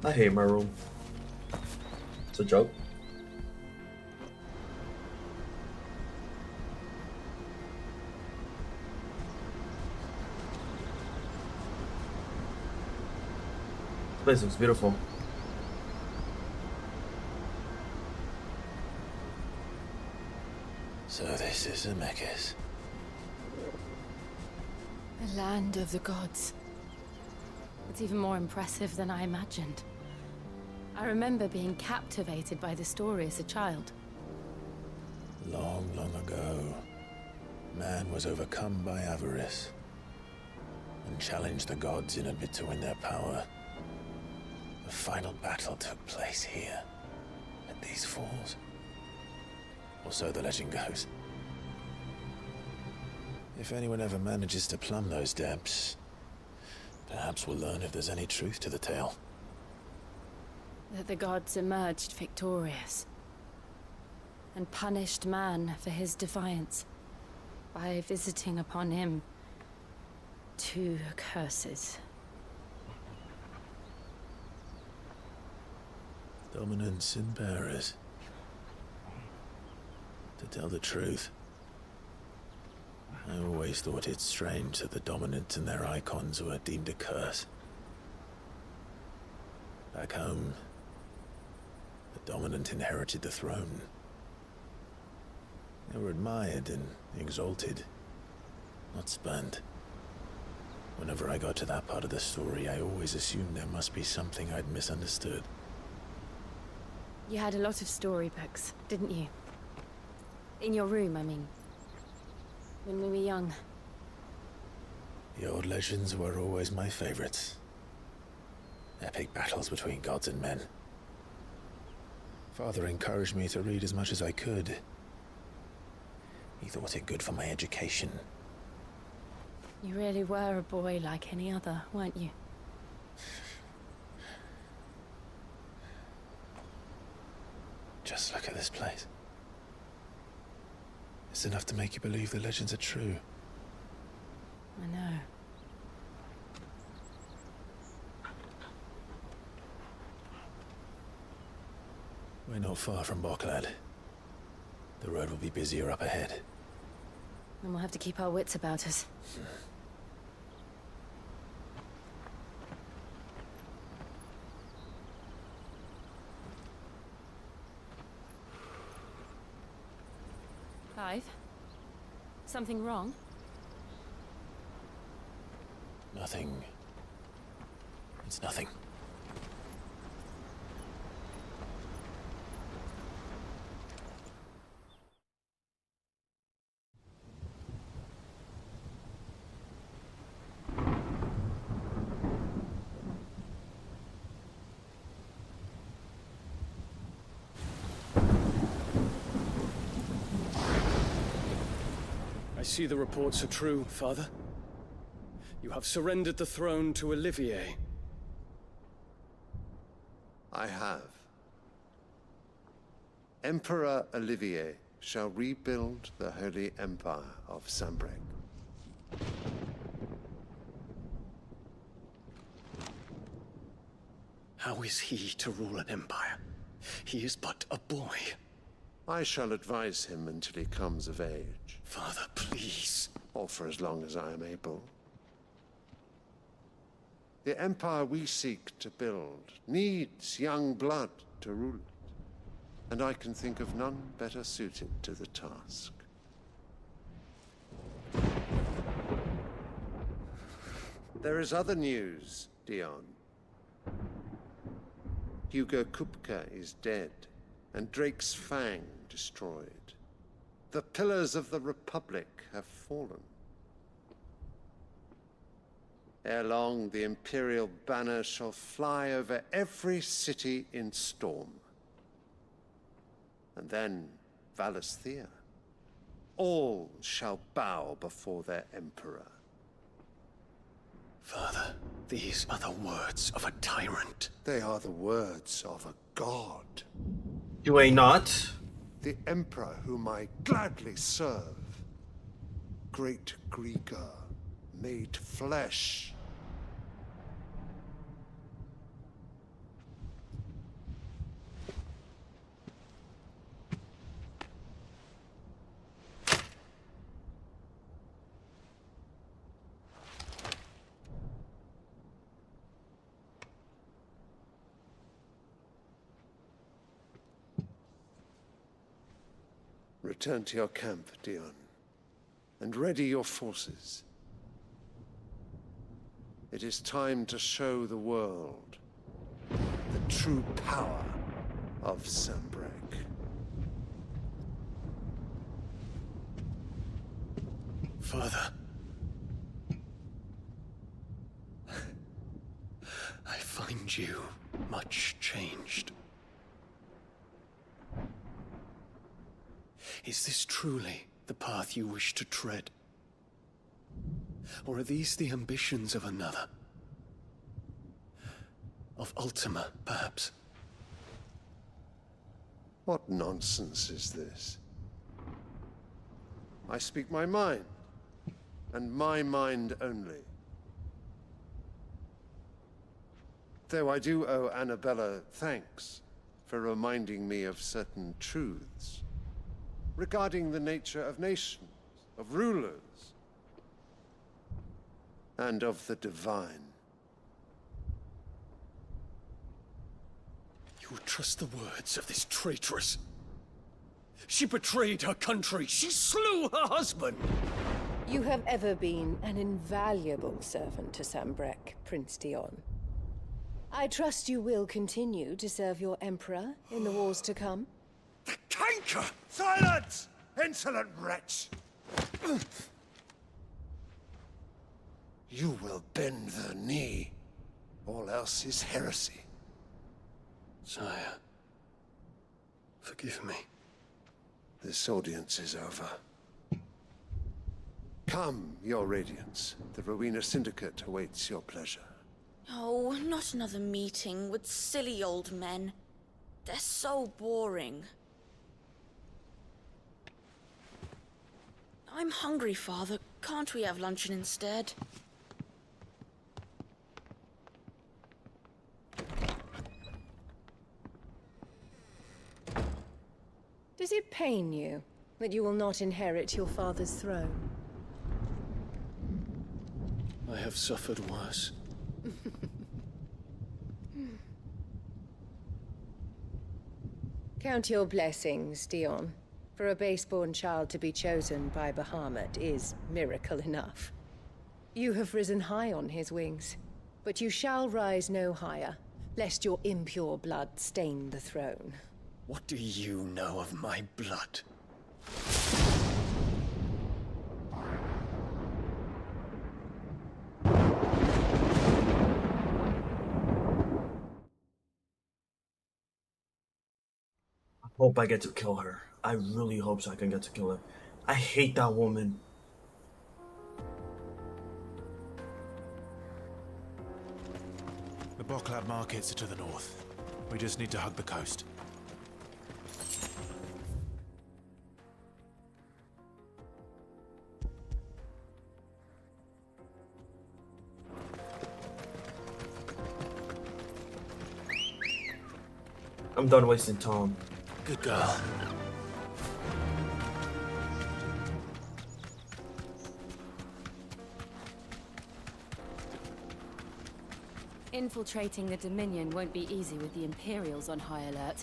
I hate my room. It's a joke. This place looks beautiful. So this is Zemeckis. The land of the gods. It's even more impressive than I imagined. I remember being captivated by the story as a child. Long, long ago, man was overcome by avarice and challenged the gods in a bid to win their power. The final battle took place here, at these falls. Or so the legend goes. If anyone ever manages to plumb those depths, perhaps we'll learn if there's any truth to the tale. That the gods emerged victorious and punished man for his defiance by visiting upon him 2 curses. Dominance and bearers. To tell the truth, I always thought it strange that the dominant and their icons were deemed a curse. Back home, the dominant inherited the throne. They were admired and exalted, not spurned. Whenever I got to that part of the story, I always assumed there must be something I'd misunderstood. You had a lot of storybooks, didn't you? In your room, I mean. When we were young. The old legends were always my favorites. Epic battles between gods and men. Father encouraged me to read as much as I could. He thought it good for my education. You really were a boy like any other, weren't you? Just look at this place. It's enough to make you believe the legends are true. I know. We're not far from Boklad. The road will be busier up ahead. And we'll have to keep our wits about us. Clive? Something wrong? Nothing. It's nothing. see the reports are true, Father. You have surrendered the throne to Olivier. I have. Emperor Olivier shall rebuild the Holy Empire of Sambrec. How is he to rule an empire? He is but a boy. I shall advise him until he comes of age. Father, please. Or for as long as I am able. The empire we seek to build needs young blood to rule it, and I can think of none better suited to the task. There is other news, Dion. Hugo Kupka is dead, and Drake's Fang destroyed. The pillars of the Republic have fallen. Ere long, the Imperial banner shall fly over every city in Storm. And then Valisthea. All shall bow before their Emperor. Father, these are the words of a tyrant. They are the words of a god. You ain't not. The Emperor whom I gladly serve. Great Grieger, made flesh. Return to your camp, Dion, and ready your forces. It is time to show the world the true power of Sambrec. Father. I find you much changed. Is this truly the path you wish to tread? Or are these the ambitions of another? Of Ultima, perhaps? What nonsense is this? I speak my mind, and my mind only. Though I do owe Annabella thanks for reminding me of certain truths regarding the nature of nations, of rulers, and of the divine. You would trust the words of this traitress? She betrayed her country. She slew her husband. You have ever been an invaluable servant to Sambrec, Prince Dion. I trust you will continue to serve your Emperor in the wars to come. The canker! Silence! Insolent wretch! You will bend the knee. All else is heresy. Sire, forgive me. This audience is over. Come, your Radiance. The Rowena Syndicate awaits your pleasure. Oh, not another meeting with silly old men. They're so boring. I'm hungry, Father. Can't we have luncheon instead? Does it pain you that you will not inherit your father's throne? I have suffered worse. Count your blessings, Dion. For a base-born child to be chosen by Bahamut is miracle enough. You have risen high on his wings, but you shall rise no higher, lest your impure blood stain the throne. What do you know of my blood? Hope I get to kill her. I really hope so I can get to kill her. I hate that woman. The Bocklab markets are to the north. We just need to hug the coast. I'm done wasting time. Good girl. Infiltrating the Dominion won't be easy with the Imperials on high alert.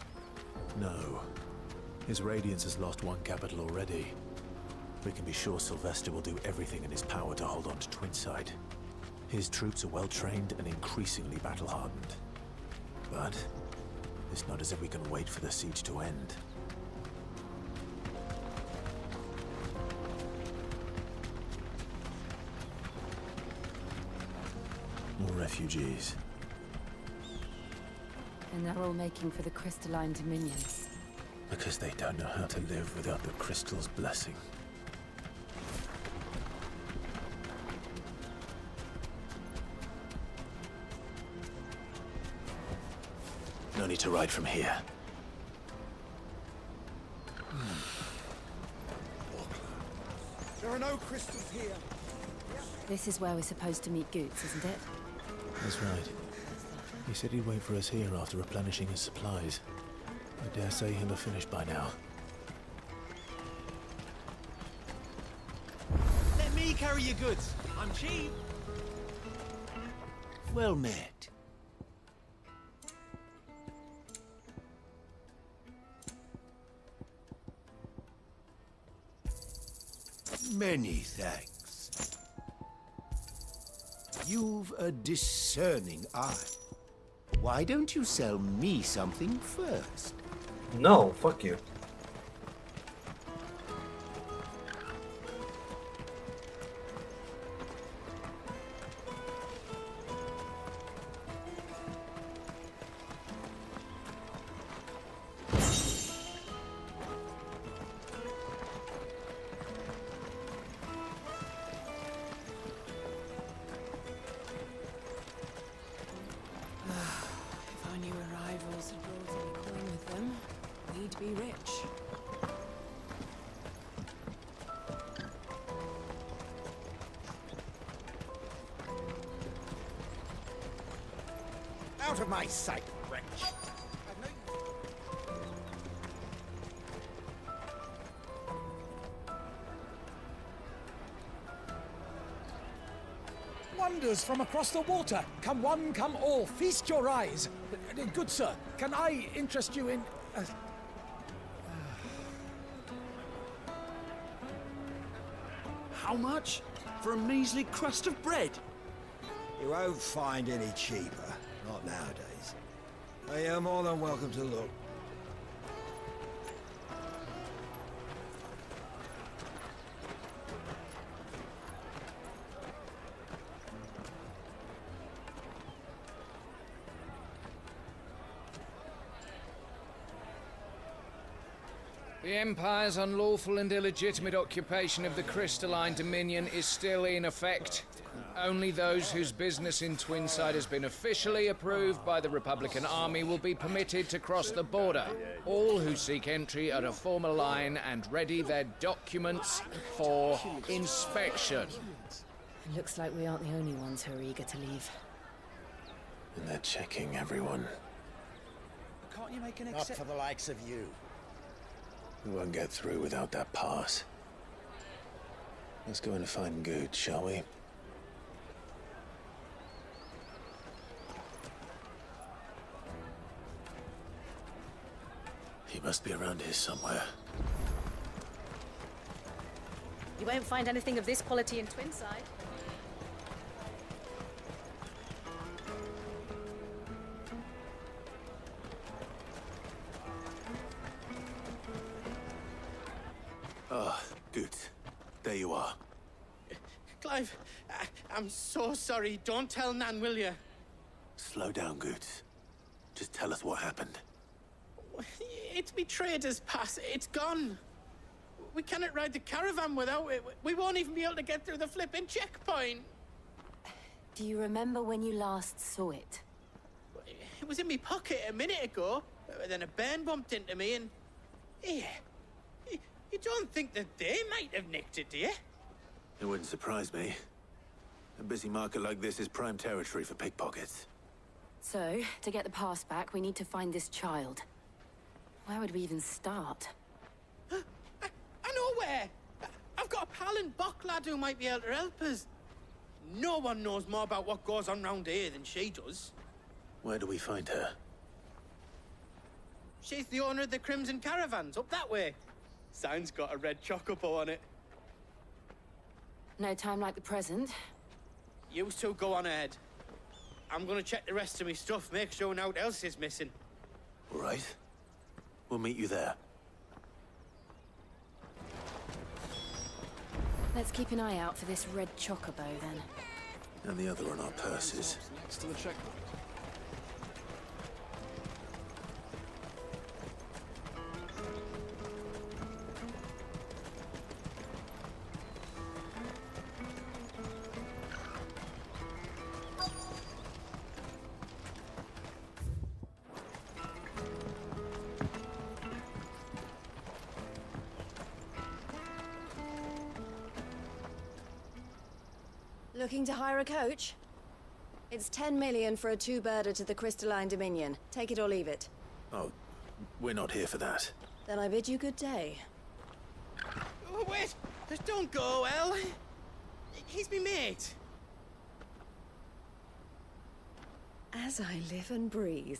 No. His Radiance has lost one capital already. We can be sure Sylvester will do everything in his power to hold on to Twinside. His troops are well trained and increasingly battle-hardened. But it's not as if we can wait for the siege to end. More refugees. And they're all making for the crystalline Dominion. Because they don't know how to live without the crystal's blessing. No need to ride from here. There are no crystals here. This is where we're supposed to meet Goots, isn't it? That's right. He said he'd wait for us here after replenishing his supplies. I dare say he'll have finished by now. Let me carry your goods. I'm cheap. Well met. Many thanks. You've a discerning eye. Why don't you sell me something first? No, fuck you. If our new arrivals had brought any coin with them, we'd be rich. Out of my sight, wretch. Wonders from across the water. Come one, come all. Feast your eyes. Good sir, can I interest you in... How much? For a measly crust of bread? You won't find any cheaper. Not nowadays. But you're more than welcome to look. The Empire's unlawful and illegitimate occupation of the crystalline Dominion is still in effect. Only those whose business in Twinside has been officially approved by the Republican Army will be permitted to cross the border. All who seek entry are to form a line and ready their documents for inspection. It looks like we aren't the only ones who are eager to leave. And they're checking everyone. Can't you make an Not for the likes of you. We won't get through without that pass. Let's go in and find Good, shall we? He must be around here somewhere. You won't find anything of this quality in Twinside. Ah, Good. There you are. Clive, I'm so sorry. Don't tell Nan, will you? Slow down, Good. Just tell us what happened. It's me trader's pass. It's gone. We cannot ride the caravan without it. We won't even be able to get through the flipping checkpoint. Do you remember when you last saw it? It was in my pocket a minute ago, but then a bairn bumped into me and... Here. You don't think that they might have nicked it, do you? It wouldn't surprise me. A busy market like this is prime territory for pickpockets. So, to get the pass back, we need to find this child. Where would we even start? I know where! I've got a pal in Bocklad who might be able to help us. No one knows more about what goes on round here than she does. Where do we find her? She's the owner of the Crimson Caravans, up that way. Sign's got a red chocobo on it. No time like the present. You two go on ahead. I'm gonna check the rest of my stuff, make sure no one else is missing. All right. We'll meet you there. Let's keep an eye out for this red chocobo, then. And the other on our purses. Next to the checkpoint. Looking to hire a coach? It's 10 million for a two-birder to the Crystalline Dominion. Take it or leave it. Oh, we're not here for that. Then I bid you good day. Oh, wait! Just don't go, El. He's me mate. As I live and breathe.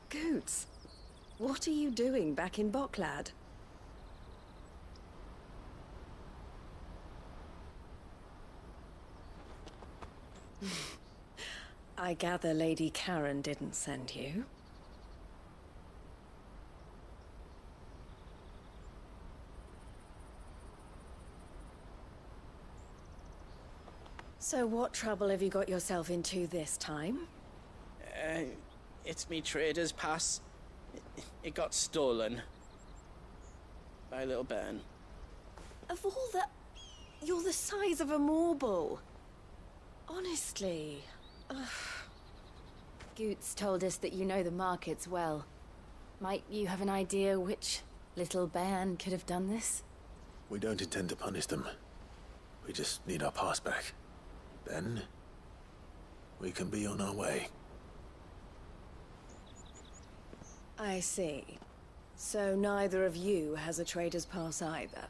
Goots, what are you doing back in Bocklad? I gather Lady Karen didn't send you. So what trouble have you got yourself into this time? It's me trader's pass. It got stolen. By a little bairn. Of all the... You're the size of a marble. Honestly. Ugh. Goots told us that you know the markets well. Might you have an idea which little bairn could have done this? We don't intend to punish them. We just need our pass back. Then, we can be on our way. I see. So neither of you has a trader's pass either.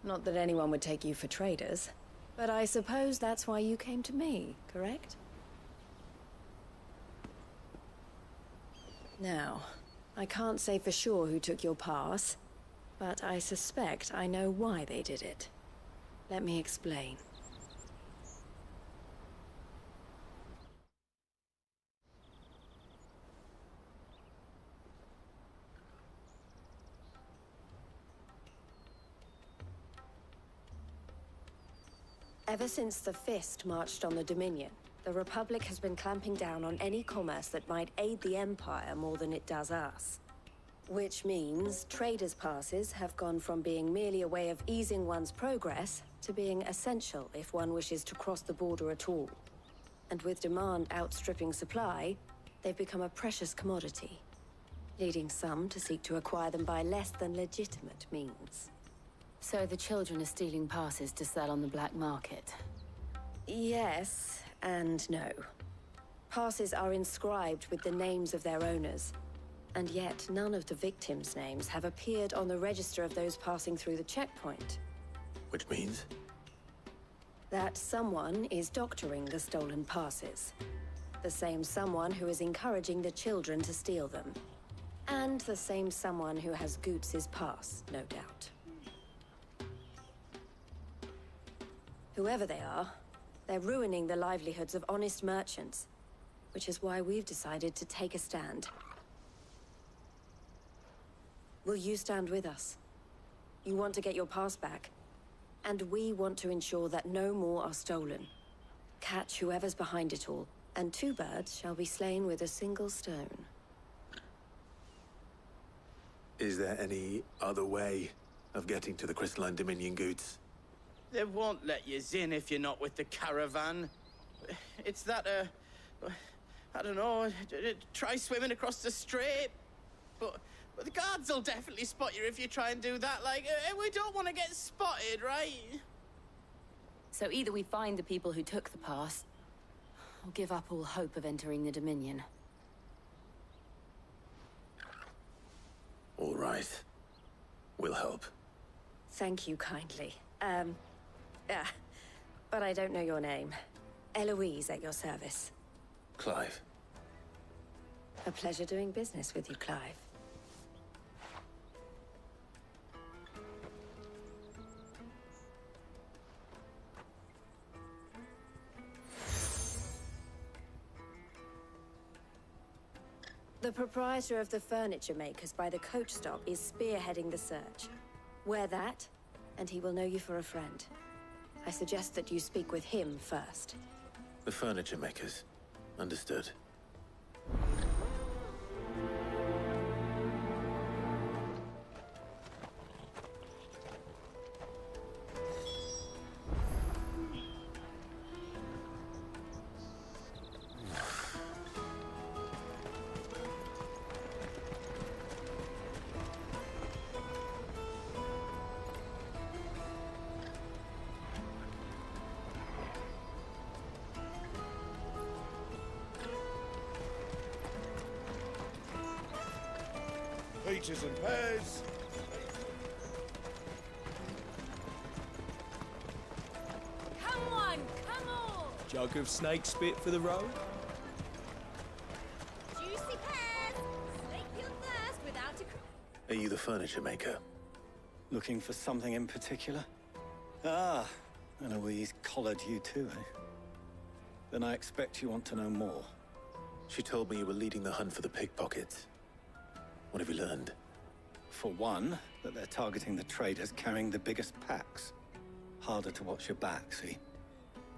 Not that anyone would take you for traders, but I suppose that's why you came to me, correct? Now, I can't say for sure who took your pass, but I suspect I know why they did it. Let me explain. Ever since the Fist marched on the Dominion, the Republic has been clamping down on any commerce that might aid the Empire more than it does us. Which means traders' passes have gone from being merely a way of easing one's progress to being essential if one wishes to cross the border at all. And with demand outstripping supply, they've become a precious commodity, leading some to seek to acquire them by less than legitimate means. So the children are stealing passes to sell on the black market? Yes and no. Passes are inscribed with the names of their owners, and yet none of the victims' names have appeared on the register of those passing through the checkpoint. Which means? That someone is doctoring the stolen passes. The same someone who is encouraging the children to steal them. And the same someone who has Goots' pass, no doubt. Whoever they are, they're ruining the livelihoods of honest merchants, which is why we've decided to take a stand. Will you stand with us? You want to get your pass back, and we want to ensure that no more are stolen. Catch whoever's behind it all, and two birds shall be slain with a single stone. Is there any other way of getting to the Crystalline Dominion, Goots? They won't let you in if you're not with the caravan. It's that, I don't know, try swimming across the strait. But the guards will definitely spot you if you try and do that. Like, we don't want to get spotted, right? So either we find the people who took the pass, or give up all hope of entering the Dominion. All right. We'll help. Thank you kindly. Yeah, but I don't know your name. Eloise at your service. Clive. A pleasure doing business with you, Clive. The proprietor of the furniture makers by the coach stop is spearheading the search. Wear that, and he will know you for a friend. I suggest that you speak with him first. The furniture makers. Understood. Peaches and pears. Come on, come on! Jug of snake spit for the road? Juicy pears! Slake your thirst without a... Are you the furniture maker? Looking for something in particular? Ah, Eloise collared you too, eh? Then I expect you want to know more. She told me you were leading the hunt for the pickpockets. What have you learned? For one, that they're targeting the traders carrying the biggest packs. Harder to watch your back, see?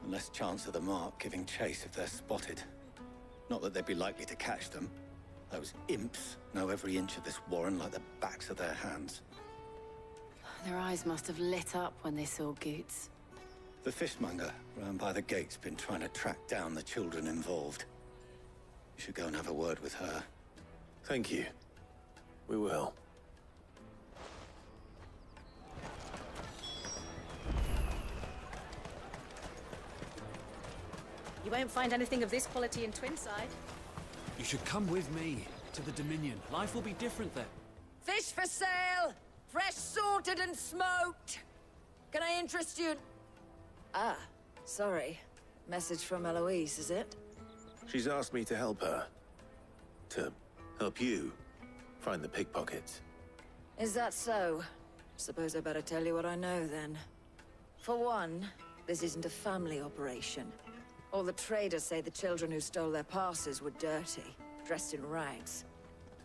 And less chance of the mark giving chase if they're spotted. Not that they'd be likely to catch them. Those imps know every inch of this warren like the backs of their hands. Their eyes must have lit up when they saw Goots. The fishmonger round by the gate's been trying to track down the children involved. You should go and have a word with her. Thank you. We will. You won't find anything of this quality in Twinside. You should come with me to the Dominion. Life will be different there. Fish for sale! Fresh sorted and smoked! Can I interest you in... Ah, sorry. Message from Eloise, is it? She's asked me to help her. To help you find the pickpockets. Is that so? Suppose I better tell you what I know, then. For one, this isn't a family operation. All the traders say the children who stole their passes were dirty, dressed in rags.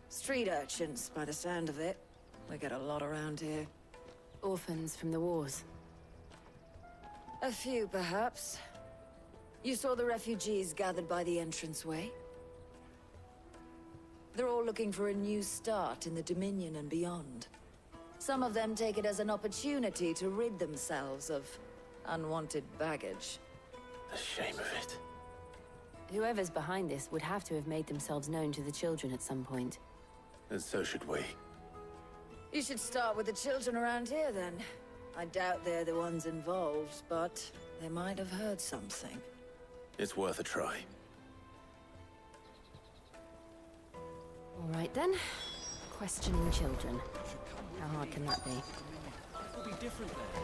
Street urchins, by the sound of it. We get a lot around here. Orphans from the wars. A few, perhaps. You saw the refugees gathered by the entranceway? They're all looking for a new start in the Dominion and beyond. Some of them take it as an opportunity to rid themselves of unwanted baggage. The shame of it. Whoever's behind this would have to have made themselves known to the children at some point. And so should we. You should start with the children around here, then. I doubt they're the ones involved, but they might have heard something. It's worth a try. All right, then. Questioning children. How hard can that be? Life will be different there.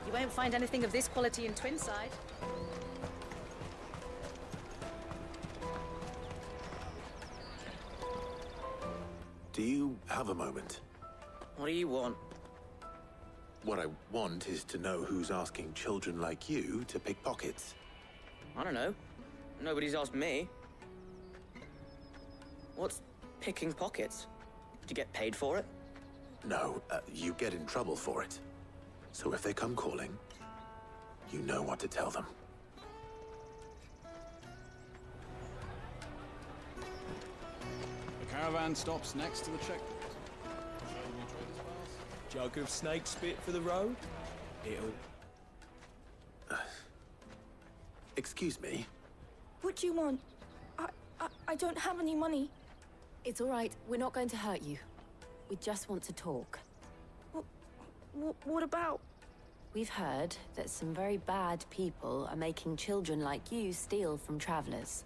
You won't find anything of this quality in Twinside. Do you have a moment? What do you want? What I want is to know who's asking children like you to pick pockets. I don't know. Nobody's asked me. What's picking pockets? Do you get paid for it? No, you get in trouble for it. So if they come calling, you know what to tell them. The caravan stops next to the checkpoint. Show them your trader's pass. Jug of snake spit for the road? Excuse me? What do you want? I don't have any money. It's all right. We're not going to hurt you. We just want to talk. What about? We've heard that some very bad people are making children like you steal from travelers.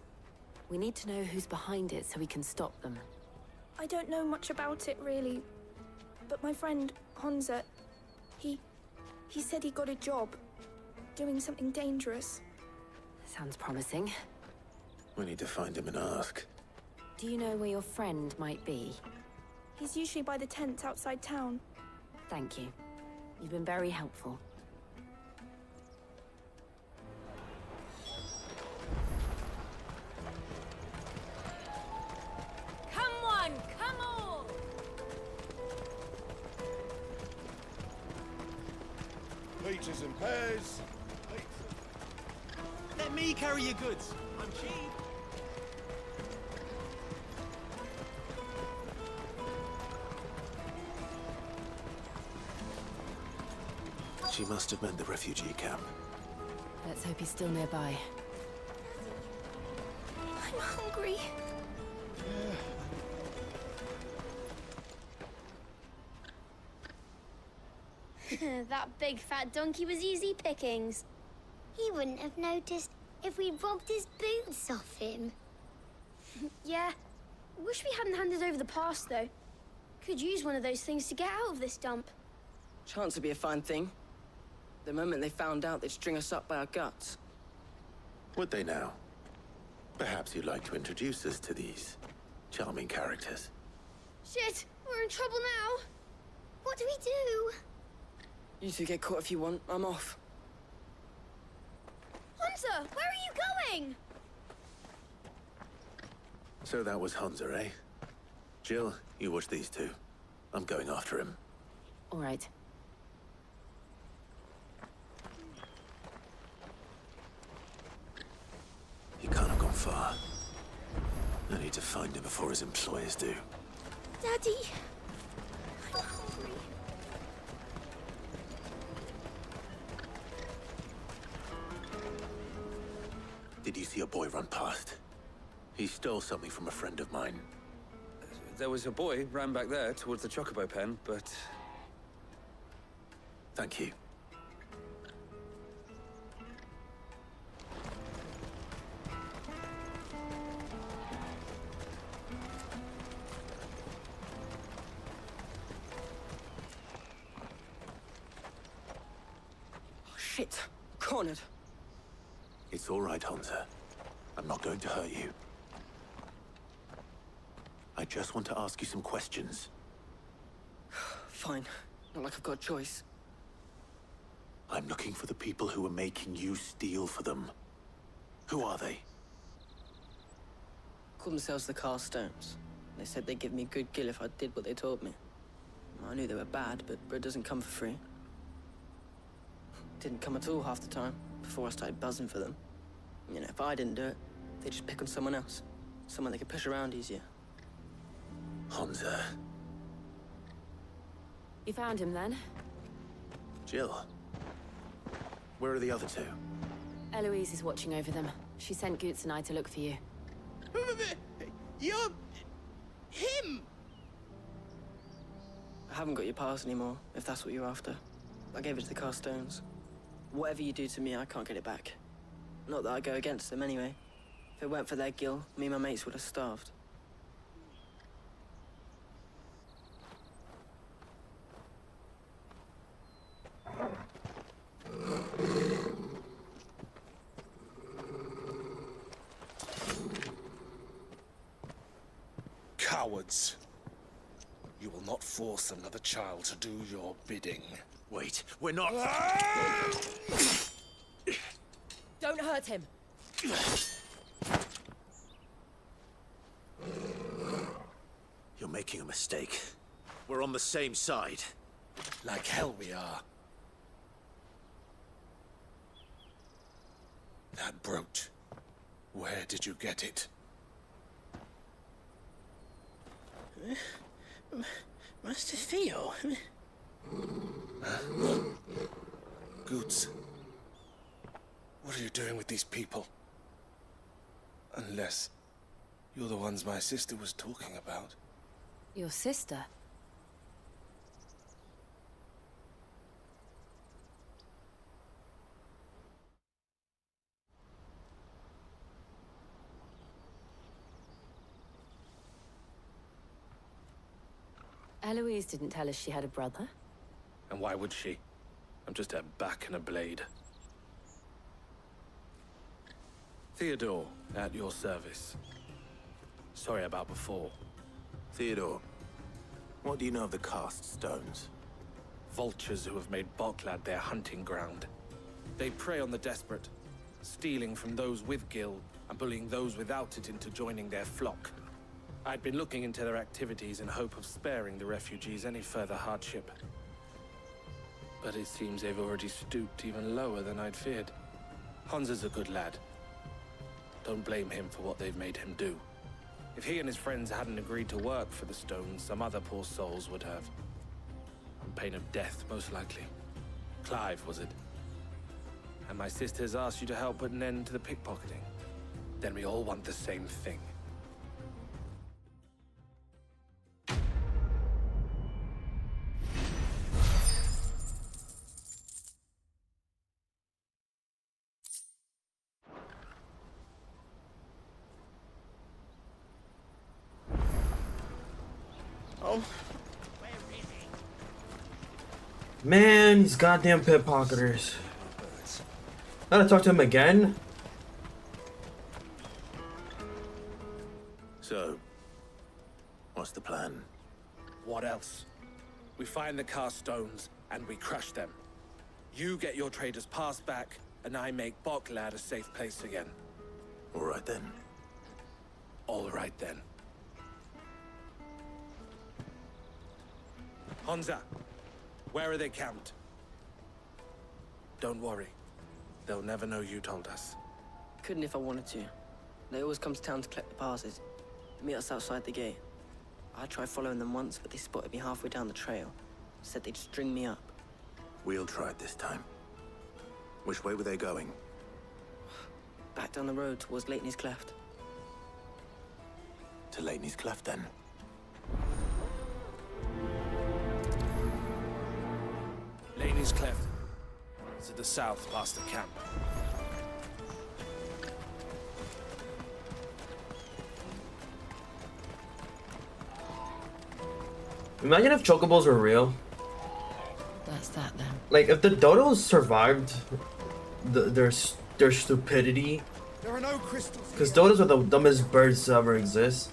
We need to know who's behind it so we can stop them. I don't know much about it, really. But my friend, Honza, he said he got a job. Doing something dangerous. Sounds promising. We need to find him and ask. Do you know where your friend might be? He's usually by the tents outside town. Thank you. You've been very helpful. Come on, come on! Peaches and pears. Let me carry your goods. I'm cheap. She must have meant the refugee camp. Let's hope he's still nearby. I'm hungry. That big fat donkey was easy pickings. He wouldn't have noticed if we robbed his boots off him. Yeah. Wish we hadn't handed over the pass, though. Could use one of those things to get out of this dump. Chance would be a fine thing. The moment they found out, they'd string us up by our guts. Would they now? Perhaps you'd like to introduce us to these charming characters. Shit, we're in trouble now. What do we do? You two get caught if you want. I'm off. Hunter, where are you going? So that was Hunza, eh? Jill, you watch these two. I'm going after him. All right. He can't have gone far. I need to find him before his employers do. Daddy. I'm hungry. Did you see a boy run past? He stole something from a friend of mine. There was a boy ran back there towards the Chocobo pen, but... Thank you. Oh, shit. Cornered. It's all right, Hunter. I'm not going to hurt you. I just want to ask you some questions. Fine. Not like I've got a choice. I'm looking for the people who are making you steal for them. Who are they? Called themselves the Carstones. They said they'd give me a good gill if I did what they told me. I knew they were bad, but bread doesn't come for free. Didn't come at all half the time, before I started buzzing for them. You know, if I didn't do it, they'd just pick on someone else. Someone they could push around easier. Hunza. You found him then? Jill. Where are the other two? Eloise is watching over them. She sent Goots and I to look for you. You're... him! I haven't got your pass anymore, if that's what you're after. I gave it to the Carstones. Whatever you do to me, I can't get it back. Not that I go against them anyway. If it weren't for their gill, me and my mates would have starved. Cowards. You will not force another child to do your bidding. Wait, we're not... Don't hurt him. You're making a mistake. We're on the same side. Like hell we are. That brooch. Where did you get it? Master Theo? Goots. What are you doing with these people? Unless you're the ones my sister was talking about. Your sister? Eloise didn't tell us she had a brother. And why would she? I'm just a back and a blade. Theodore, at your service. Sorry about before. Theodore, what do you know of the cast stones? Vultures who have made Boklad their hunting ground. They prey on the desperate, stealing from those with gil and bullying those without it into joining their flock. I'd been looking into their activities in hope of sparing the refugees any further hardship. But it seems they've already stooped even lower than I'd feared. Hans is a good lad. Don't blame him for what they've made him do. If he and his friends hadn't agreed to work for the stones, some other poor souls would have. On pain of death, most likely. Clive, was it? And my sisters asked you to help put an end to the pickpocketing. Then we all want the same thing. Oh. Man, these goddamn pickpocketers. Gotta talk to him again? So, what's the plan? What else? We find the cast stones and we crush them. You get your traders passed back, and I make Boklad a safe place again. All right then. All right then. Honza, where are they camped? Don't worry. They'll never know you told us. Couldn't if I wanted to. They always come to town to collect the passes. They meet us outside the gate. I tried following them once, but they spotted me halfway down the trail. Said they'd string me up. We'll try it this time. Which way were they going? Back down the road towards Leighton's Cleft. To Leighton's Cleft, then. Leighton's Cleft. To the south, past the camp. Imagine if chocobos were real. That's that then. Like, if the dodos survived their stupidity. There are no crystals. Because dodos are the dumbest birds to ever exist.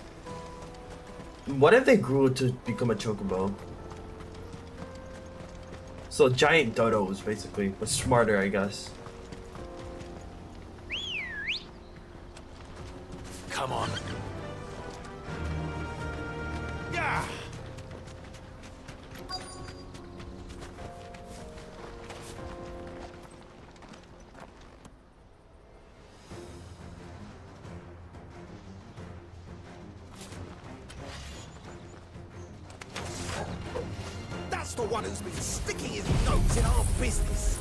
What if they grew to become a chocobo? So giant dodos, basically, but smarter, I guess. Come on. Yeah. That's the one who's been sticking his nose in our business.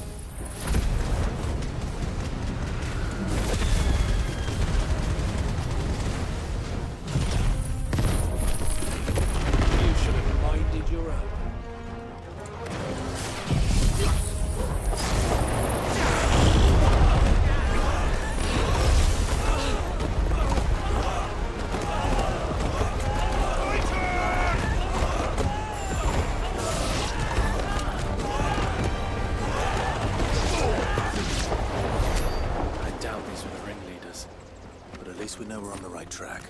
You should have minded your own. We know we're on the right track.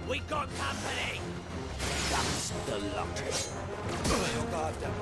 We got company. That's the lot. Your guard down.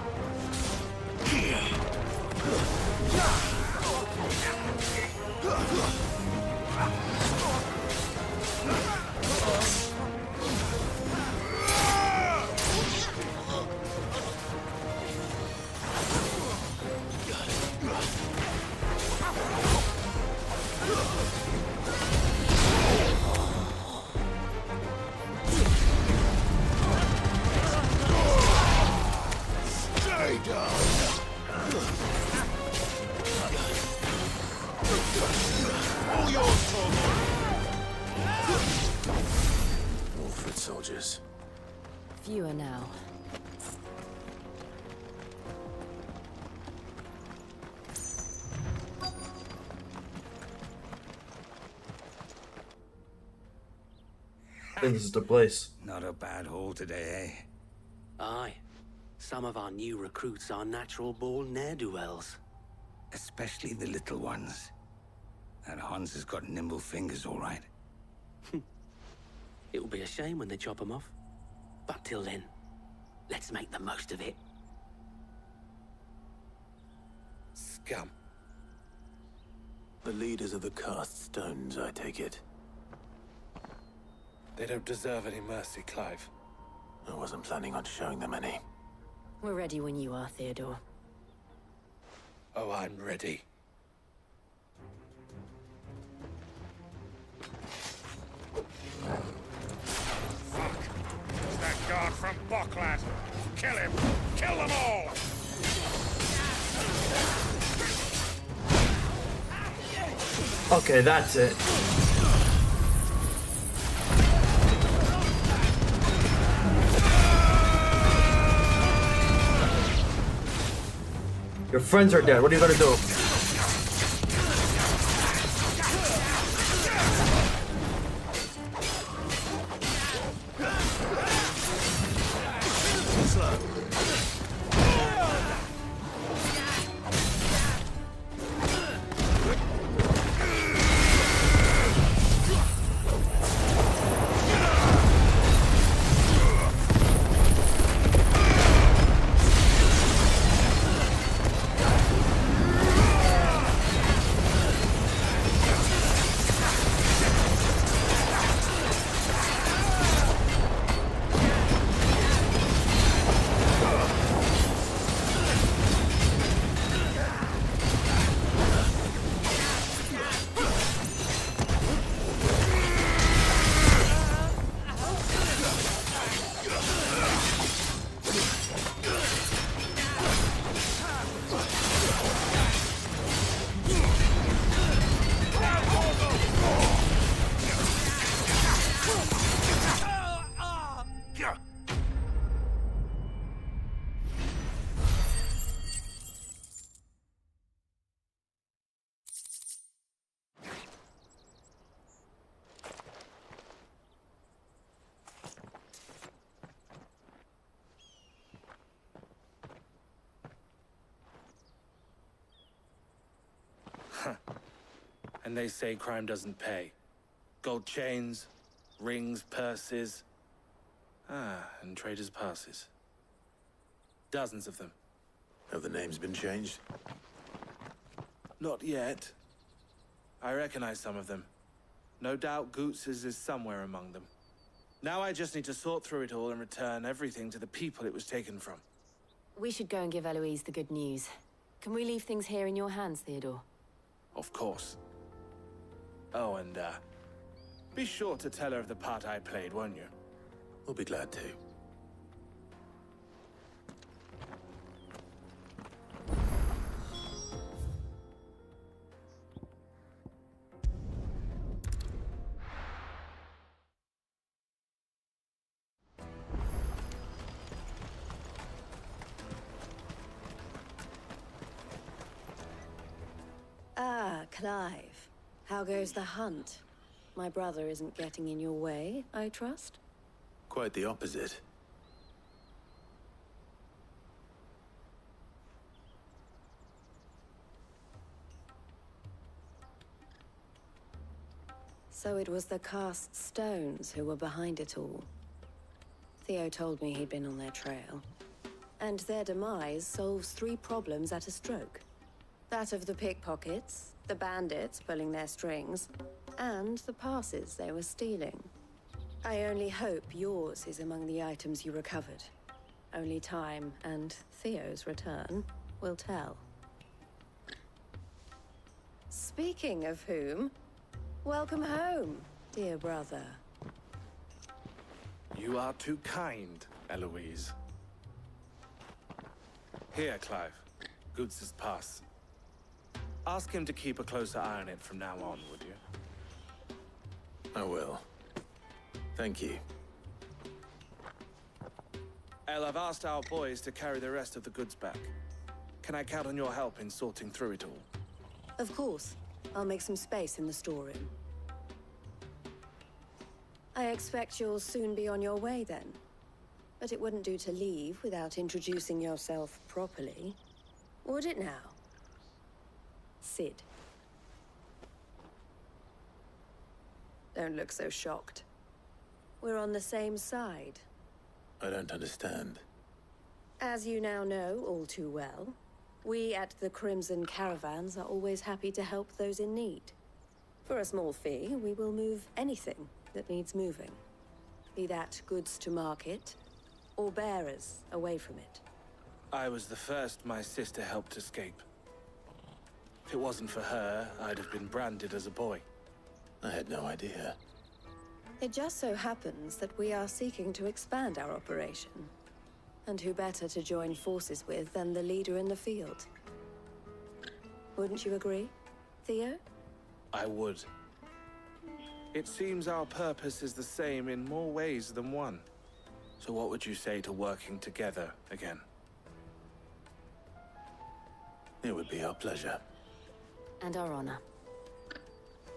fewer now. I think this is the place. Not a bad haul today, eh? Aye. Some of our new recruits are natural-born ne'er-do-wells. Especially the little ones. That Hans has got nimble fingers, all right. It'll be a shame when they chop them off. But till then, let's make the most of it. Scum. The leaders of the cast stones, I take it. They don't deserve any mercy, Clive. I wasn't planning on showing them any. We're ready when you are, Theodore. Oh, I'm ready. Fuck! It's that guard from Bocklad! Kill him! Kill them all! Okay, that's it. Your friends are dead. What are you gonna do? And they say crime doesn't pay. Gold chains, rings, purses. And traders' passes. Dozens of them. Have the names been changed? Not yet. I recognize some of them. No doubt Goots's is somewhere among them. Now I just need to sort through it all and return everything to the people it was taken from. We should go and give Eloise the good news. Can we leave things here in your hands, Theodore? Of course. Oh, and, be sure to tell her of the part I played, won't you? We'll be glad to. Ah, Clive. How goes the hunt? My brother isn't getting in your way, I trust? Quite the opposite. So it was the cast stones who were behind it all. Theo told me he'd been on their trail. And their demise solves 3 problems at a stroke. That of the pickpockets, the bandits pulling their strings, and the passes they were stealing. I only hope yours is among the items you recovered. Only time and Theo's return will tell. Speaking of whom, welcome home, dear brother. You are too kind, Eloise. Here, Clive. Goots's pass. Ask him to keep a closer eye on it from now on, would you? I will. Thank you. El, I've asked our boys to carry the rest of the goods back. Can I count on your help in sorting through it all? Of course. I'll make some space in the storeroom. I expect you'll soon be on your way then. But it wouldn't do to leave without introducing yourself properly. Would it now? Sid. Don't look so shocked. We're on the same side. I don't understand. As you now know all too well, we at the Crimson Caravans are always happy to help those in need. For a small fee, we will move anything that needs moving. Be that goods to market, or bearers away from it. I was the first my sister helped escape. If it wasn't for her, I'd have been branded as a boy. I had no idea. It just so happens that we are seeking to expand our operation. And who better to join forces with than the leader in the field? Wouldn't you agree, Theo? I would. It seems our purpose is the same in more ways than one. So what would you say to working together again? It would be our pleasure. And our honor.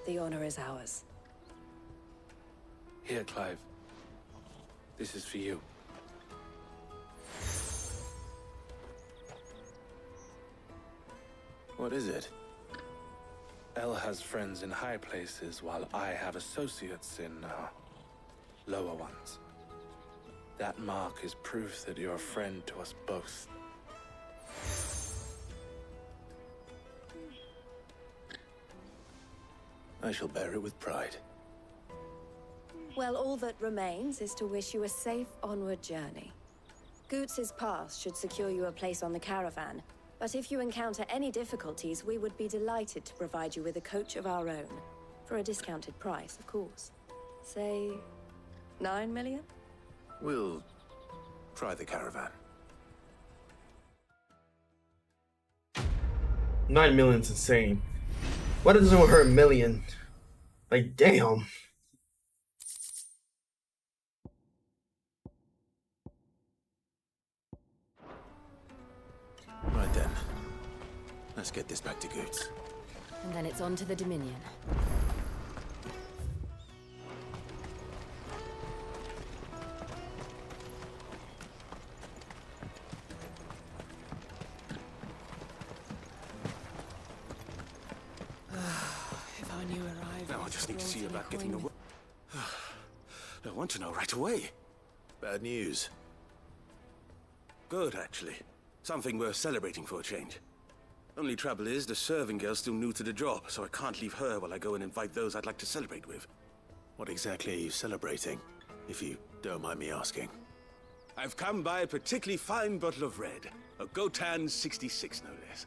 The honor is ours. Here, Clive. This is for you. What is it? El has friends in high places, while I have associates in, lower ones. That mark is proof that you're a friend to us both. I shall bear it with pride. Well, all that remains is to wish you a safe onward journey. Goots's pass should secure you a place on the caravan, but if you encounter any difficulties, we would be delighted to provide you with a coach of our own. For a discounted price, of course. Say, 9 million? We'll try the caravan. 9 million's insane. Why doesn't it hurt a million? Like, damn. Right then. Let's get this back to Goots. And then it's on to the Dominion. If I knew arriving. Now I just need to see about getting away. I want to know right away. Bad news. Good, actually. Something worth celebrating for a change. Only trouble is, the serving girl's still new to the job, so I can't leave her while I go and invite those I'd like to celebrate with. What exactly are you celebrating, if you don't mind me asking? I've come by a particularly fine bottle of red. A Gotan 66, no less.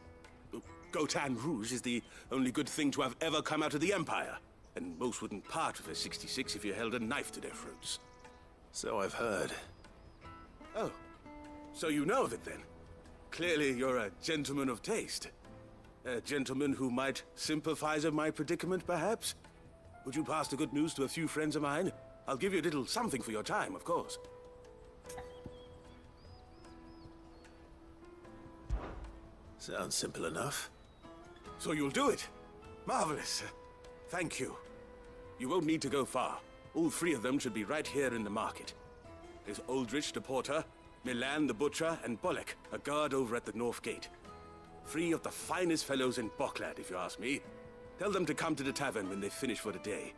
Gotan Rouge is the only good thing to have ever come out of the Empire. And most wouldn't part with a 66 if you held a knife to their throats. So I've heard. Oh, so you know of it then? Clearly you're a gentleman of taste. A gentleman who might sympathize with my predicament, perhaps? Would you pass the good news to a few friends of mine? I'll give you a little something for your time, of course. Sounds simple enough. So you'll do it? Marvelous. Thank you. You won't need to go far. All three of them should be right here in the market. There's Aldrich the porter, Milan the butcher, and Bolek, a guard over at the north gate. Three of the finest fellows in Boklad, if you ask me. Tell them to come to the tavern when they finish for the day.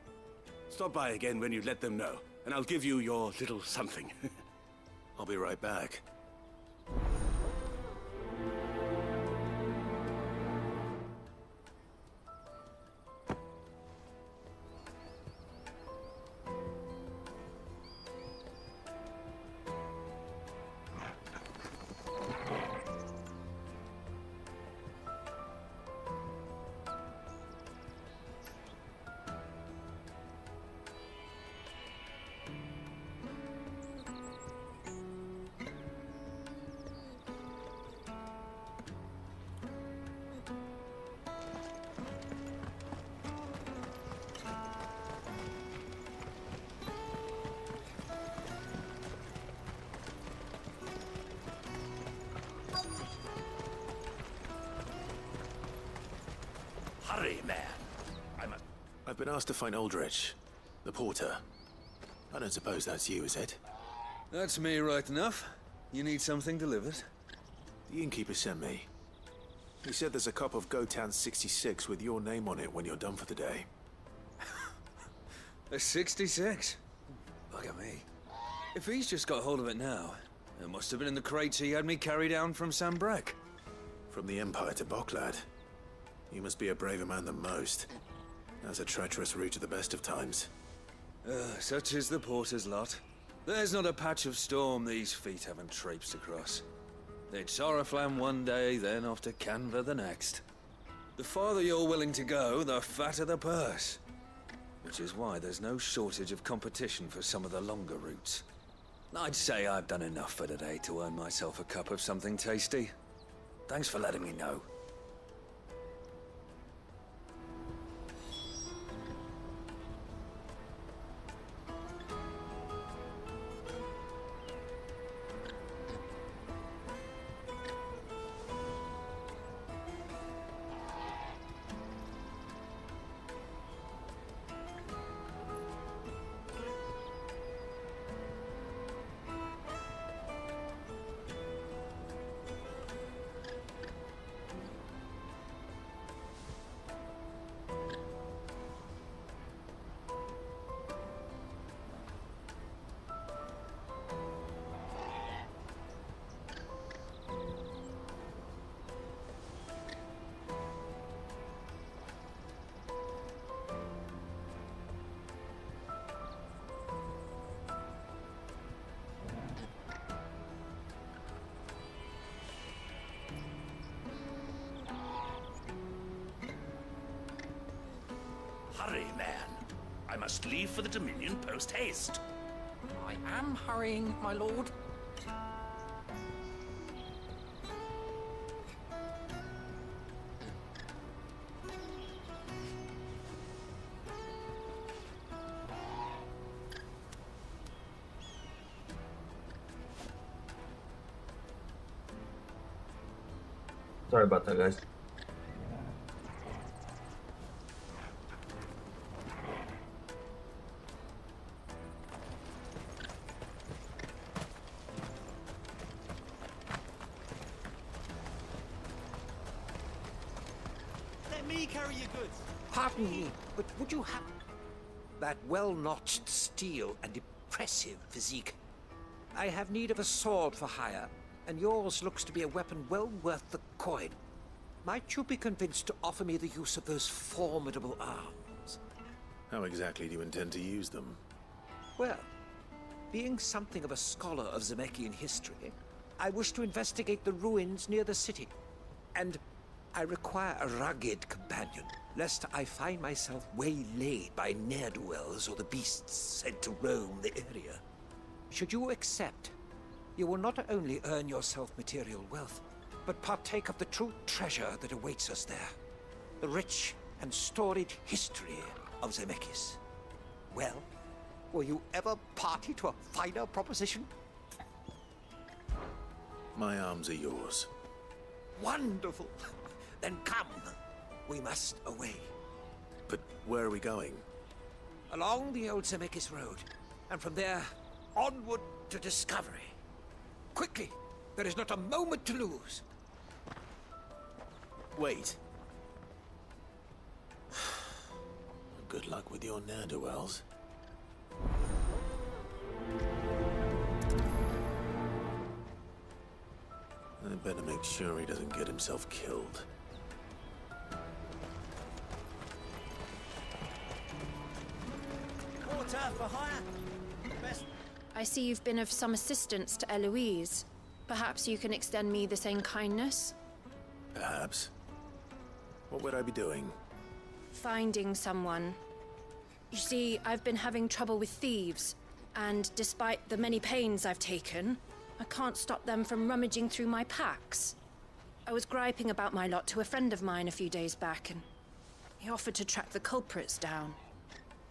Stop by again when you let them know, and I'll give you your little something. I'll be right back. Hurry, man. I've been asked to find Aldrich, the porter. I don't suppose that's you, is it? That's me right enough. You need something delivered? The innkeeper sent me. He said there's a cup of Gotan 66 with your name on it when you're done for the day. A 66? Bugger me. If he's just got hold of it now, it must have been in the crates he had me carry down from Sambrek. From the Empire to Boklad. You must be a braver man than most. That's a treacherous route at the best of times. Such is the porter's lot. There's not a patch of storm these feet haven't traipsed across. It's Oriflamme one day, then off to Canva the next. The farther you're willing to go, the fatter the purse. Which is why there's no shortage of competition for some of the longer routes. I'd say I've done enough for today to earn myself a cup of something tasty. Thanks for letting me know. Hurry, man. I must leave for the Dominion post-haste. I am hurrying, my lord. Sorry about that, guys. Let me carry your goods. Pardon me, but would you have that well-notched steel and impressive physique? I have need of a sword for hire, and yours looks to be a weapon well worth the coin. Might you be convinced to offer me the use of those formidable arms? How exactly do you intend to use them? Well, being something of a scholar of Zemeckis history, I wish to investigate the ruins near the city. And I require a rugged companion, lest I find myself waylaid by ne'er-do-wells or the beasts sent to roam the area. Should you accept, you will not only earn yourself material wealth, but partake of the true treasure that awaits us there. The rich and storied history of Zemeckis. Well, will you ever party to a finer proposition? My arms are yours. Wonderful! Then come. We must away. But where are we going? Along the old Zemeckis Road, and from there, onward to discovery. Quickly! There is not a moment to lose. Wait. Good luck with your ne'er-do-wells. I better make sure he doesn't get himself killed. Water for hire. Best. I see you've been of some assistance to Eloise. Perhaps you can extend me the same kindness? Perhaps. What would I be doing? Finding someone. You see, I've been having trouble with thieves, and despite the many pains I've taken, I can't stop them from rummaging through my packs. I was griping about my lot to a friend of mine a few days back, and he offered to track the culprits down.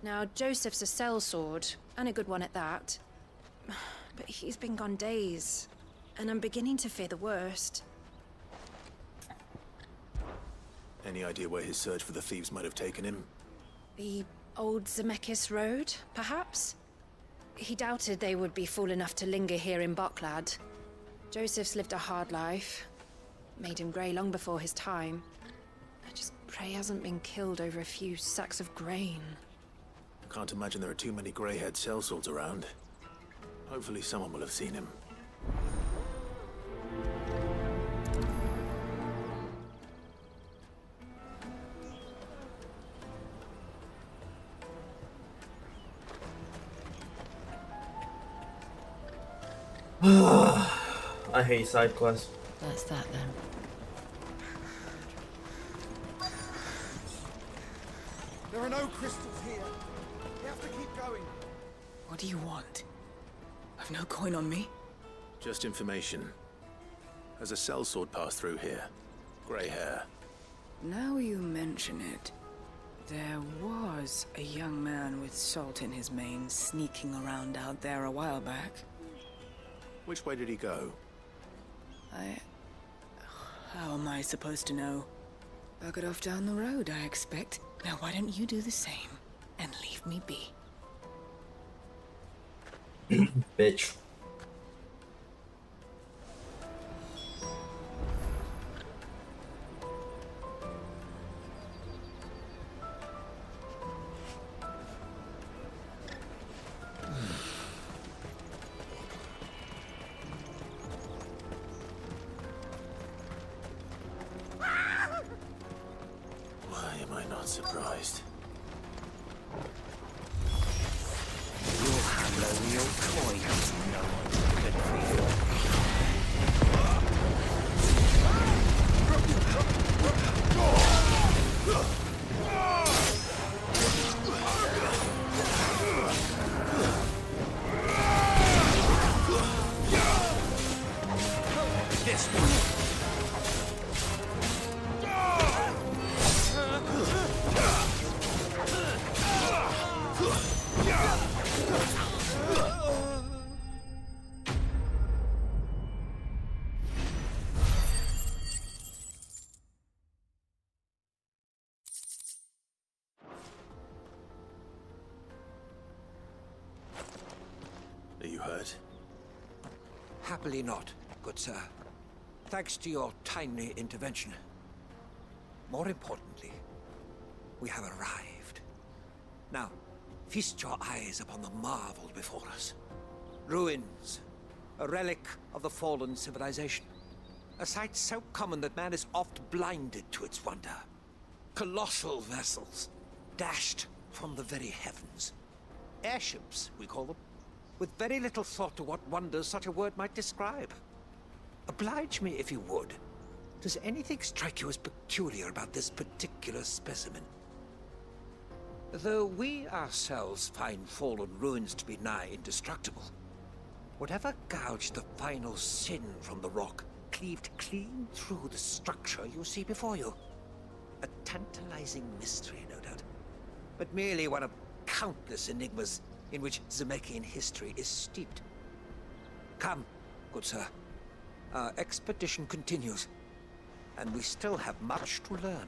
Now, Joseph's a sellsword, and a good one at that. But he's been gone days, and I'm beginning to fear the worst. Any idea where his search for the thieves might have taken him? The old Zemeckis Road, perhaps? He doubted they would be fool enough to linger here in Boklad. Joseph's lived a hard life. Made him grey long before his time. I just pray he hasn't been killed over a few sacks of grain. Can't imagine there are too many grey-haired sellswords around. Hopefully someone will have seen him. I hate side quests. That's that then. There are no crystals here. We have to keep going. What do you want? I've no coin on me. Just information. Has a sellsword passed through here? Grey hair. Now you mention it, there was a young man with salt in his mane sneaking around out there a while back. Which way did he go? How am I supposed to know? Buggered off down the road, I expect. Now why don't you do the same and leave me be? Bitch. Why am I not surprised? You'll have a real coin. No one's good for you. This Are you hurt? Happily not, good sir. Thanks to your timely intervention. More importantly, we have arrived. Now, feast your eyes upon the marvel before us. Ruins, a relic of the fallen civilization. A sight so common that man is oft blinded to its wonder. Colossal vessels, dashed from the very heavens. Airships, we call them, with very little thought to what wonders such a word might describe. Oblige me if you would. Does anything strike you as peculiar about this particular specimen? Though we ourselves find fallen ruins to be nigh indestructible, whatever gouged the final sin from the rock cleaved clean through the structure you see before you. A tantalizing mystery, no doubt, but merely one of countless enigmas in which Zemeckis history is steeped. Come, good sir. Our expedition continues, and we still have much to learn.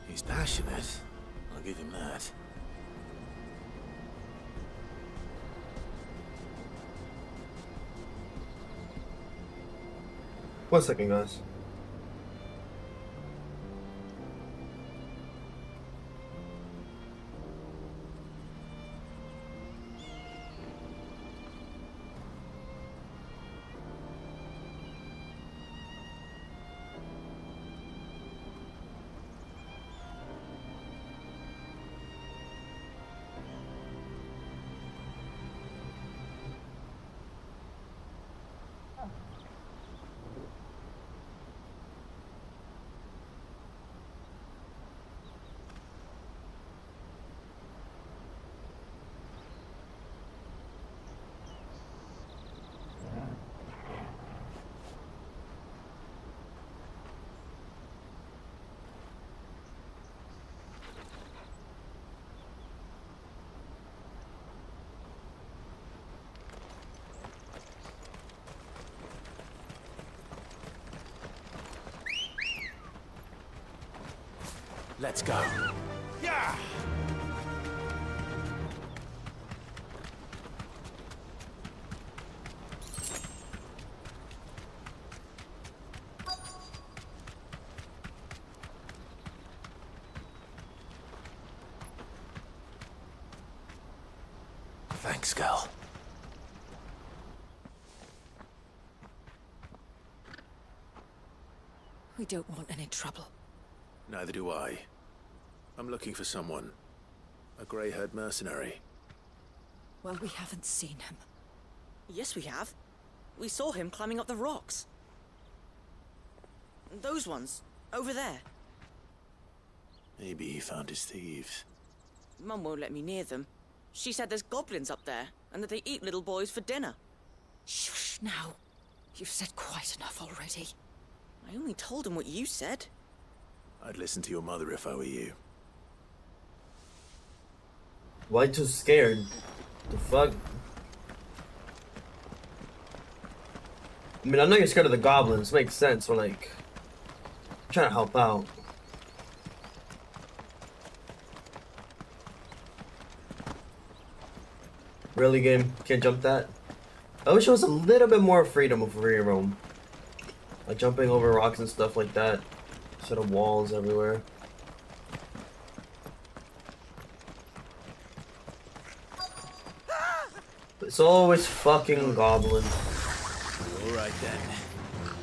He's passionate. I'll give him that. One second, guys. Let's go. Yeah! Thanks, girl. We don't want any trouble. Neither do I. I'm looking for someone. A grey-haired mercenary. Well, we haven't seen him. Yes, we have. We saw him climbing up the rocks. Those ones, over there. Maybe he found his thieves. Mum won't let me near them. She said there's goblins up there, and that they eat little boys for dinner. Shush now. You've said quite enough already. I only told him what you said. I'd listen to your mother if I were you. Why too scared? The fuck? I mean, I know you're scared of the goblins. Makes sense, but like, I'm trying to help out. Really, game? Can't jump that? I wish there was a little bit more freedom of free roam. Like jumping over rocks and stuff like that. Instead of walls everywhere. It's always fucking goblins. Alright then.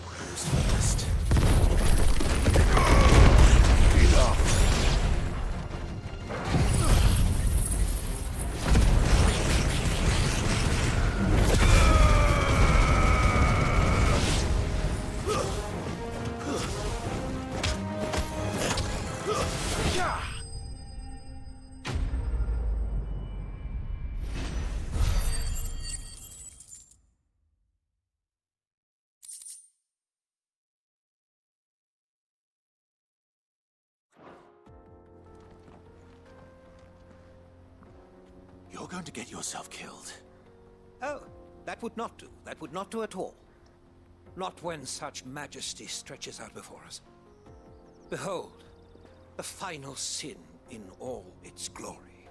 Who's first? Get up. You're going to get yourself killed. Oh, that would not do. That would not do at all. Not when such majesty stretches out before us. Behold, the final sin in all its glory.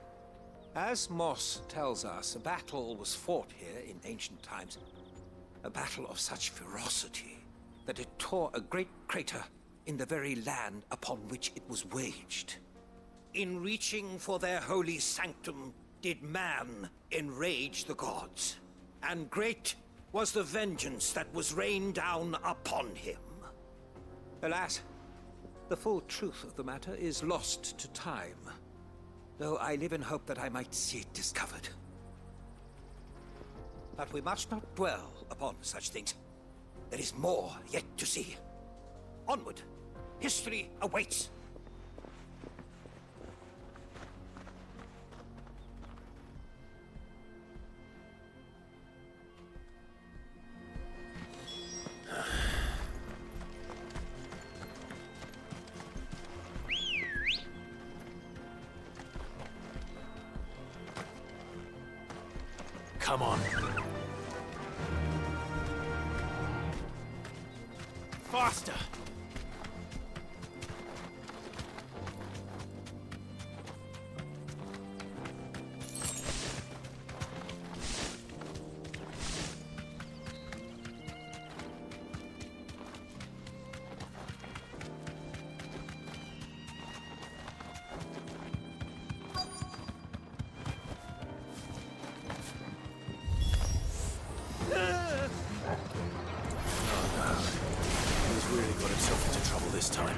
As Moss tells us, a battle was fought here in ancient times. A battle of such ferocity that it tore a great crater in the very land upon which it was waged. In reaching for their holy sanctum, did man enrage the gods, and great was the vengeance that was rained down upon him. Alas, the full truth of the matter is lost to time, though I live in hope that I might see it discovered. But we must not dwell upon such things. There is more yet to see. Onward! History awaits! Come on. Faster! Time.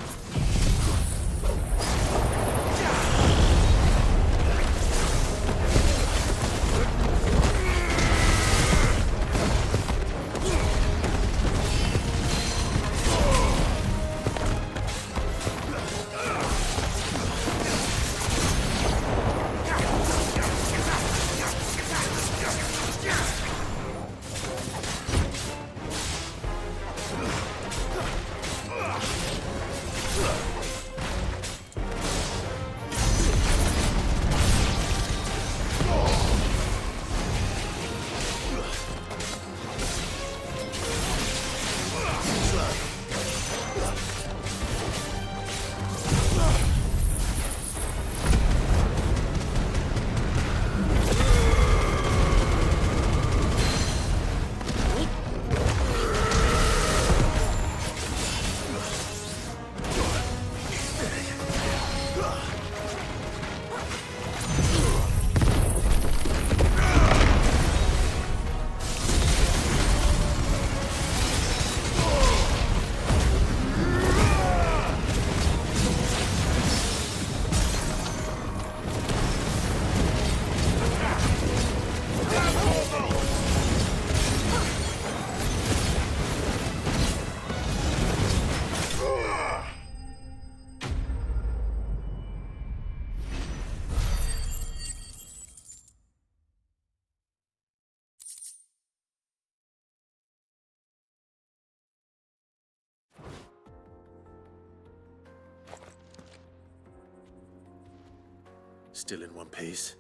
Still in one piece?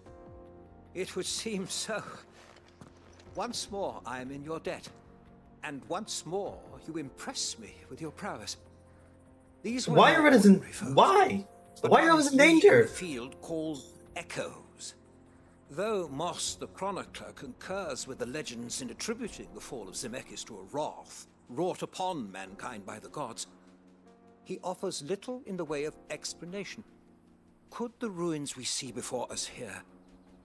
It would seem so. Once more, I am in your debt. And once more, you impress me with your prowess. These were Why are it in why? Why are in danger? A field called Echoes. Though Moss the Chronicler concurs with the legends in attributing the fall of Zemeckis to a wrath wrought upon mankind by the gods, he offers little in the way of explanation. Could the ruins we see before us here,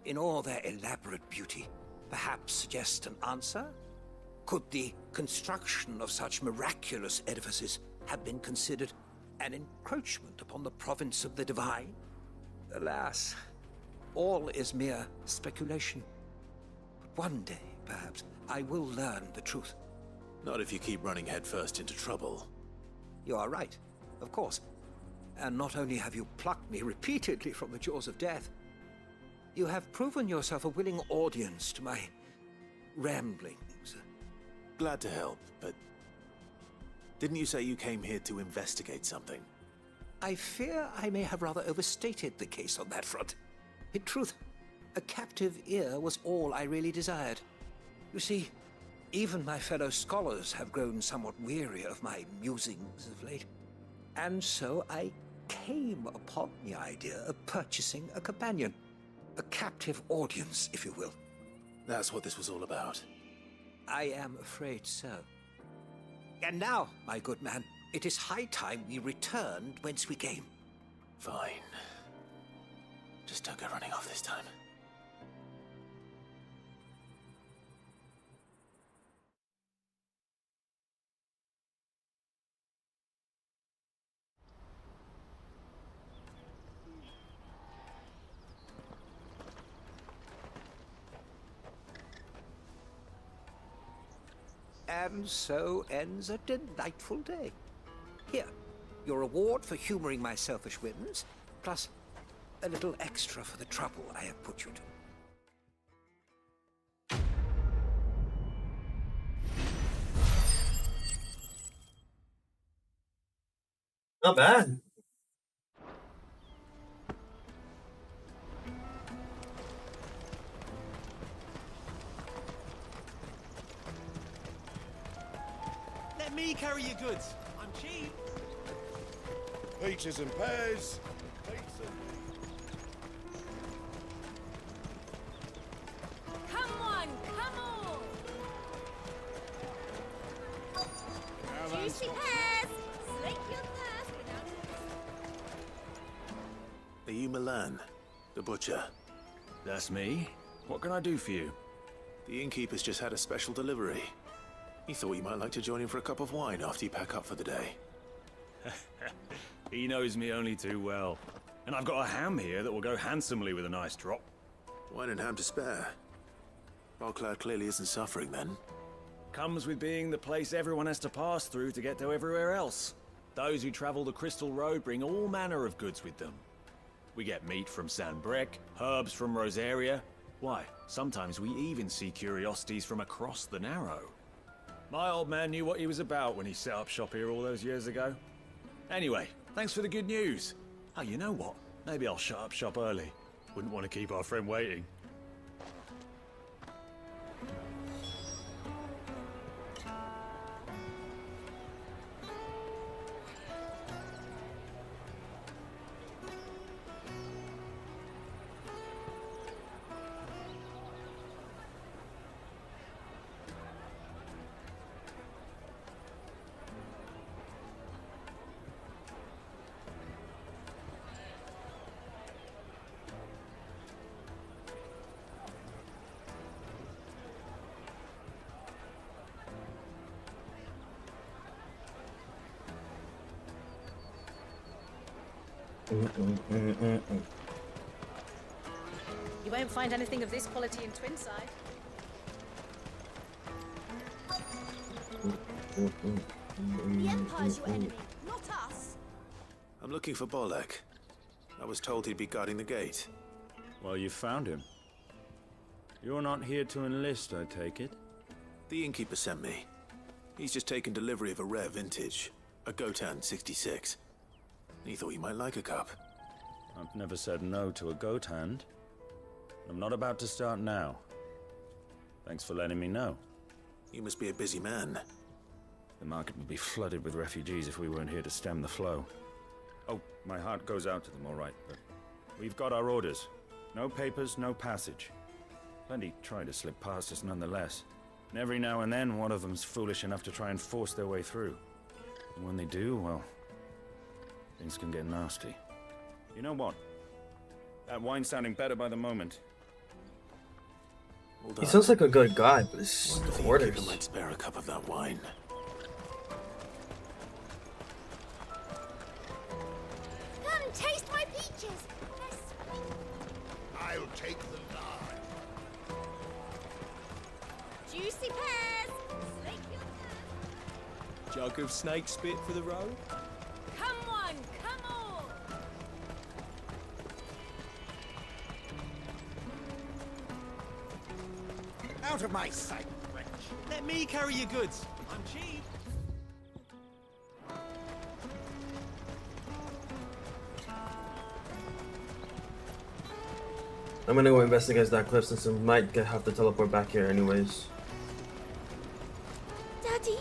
in all their elaborate beauty, perhaps suggest an answer? Could the construction of such miraculous edifices have been considered an encroachment upon the province of the divine? Alas, all is mere speculation. But one day, perhaps, I will learn the truth. Not if you keep running headfirst into trouble. You are right, of course. And not only have you plucked me repeatedly from the jaws of death, you have proven yourself a willing audience to my ramblings. Glad to help, but didn't you say you came here to investigate something? I fear I may have rather overstated the case on that front. In truth, a captive ear was all I really desired. You see, even my fellow scholars have grown somewhat weary of my musings of late. And so I came upon the idea of purchasing a companion. A captive audience, if you will. That's what this was all about. I am afraid so. And now, my good man, it is high time we returned whence we came. Fine. Just don't go running off this time. And so ends a delightful day. Here, your reward for humoring my selfish whims, plus a little extra for the trouble I have put you to. Not bad. Let me carry your goods. I'm cheap. Peaches and pears. Pizza. Come on, come on! Juicy pears! Slake your thirst without... Are you Milan, the butcher? That's me. What can I do for you? The innkeeper's just had a special delivery. He thought you might like to join him for a cup of wine after you pack up for the day. He knows me only too well. And I've got a ham here that will go handsomely with a nice drop. Wine and ham to spare. Bocklad clearly isn't suffering then. Comes with being the place everyone has to pass through to get to everywhere else. Those who travel the Crystal Road bring all manner of goods with them. We get meat from San Brec, herbs from Rosaria. Why, sometimes we even see curiosities from across the Narrow. My old man knew what he was about when he set up shop here all those years ago. Anyway, thanks for the good news. Oh, you know what? Maybe I'll shut up shop early. Wouldn't want to keep our friend waiting. You won't find anything of this quality in Twinside. The Empire's your enemy, not us. I'm looking for Bolek. I was told he'd be guarding the gate. Well, you found him. You're not here to enlist, I take it? The innkeeper sent me. He's just taken delivery of a rare vintage, a Gotan 66. He thought you might like a cup. I've never said no to a goat hand. I'm not about to start now. Thanks for letting me know. You must be a busy man. The market would be flooded with refugees if we weren't here to stem the flow. Oh, my heart goes out to them, all right, but we've got our orders. No papers, no passage. Plenty try to slip past us nonetheless. And every now and then, one of them's foolish enough to try and force their way through. And when they do, well, things can get nasty. You know what? That wine's sounding better by the moment. He sounds like a good guy, but his Wonder if orders. you might spare a cup of that wine. Come, taste my peaches. I'll take the large. Juicy pears. Slake your Jug of snake spit for the road? Come on, come on. Out of my sight, wretch. Let me carry your goods. I'm cheap. I'm gonna go investigate that cliff since we might have to teleport back here anyways. Daddy.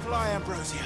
Fly, Ambrosia.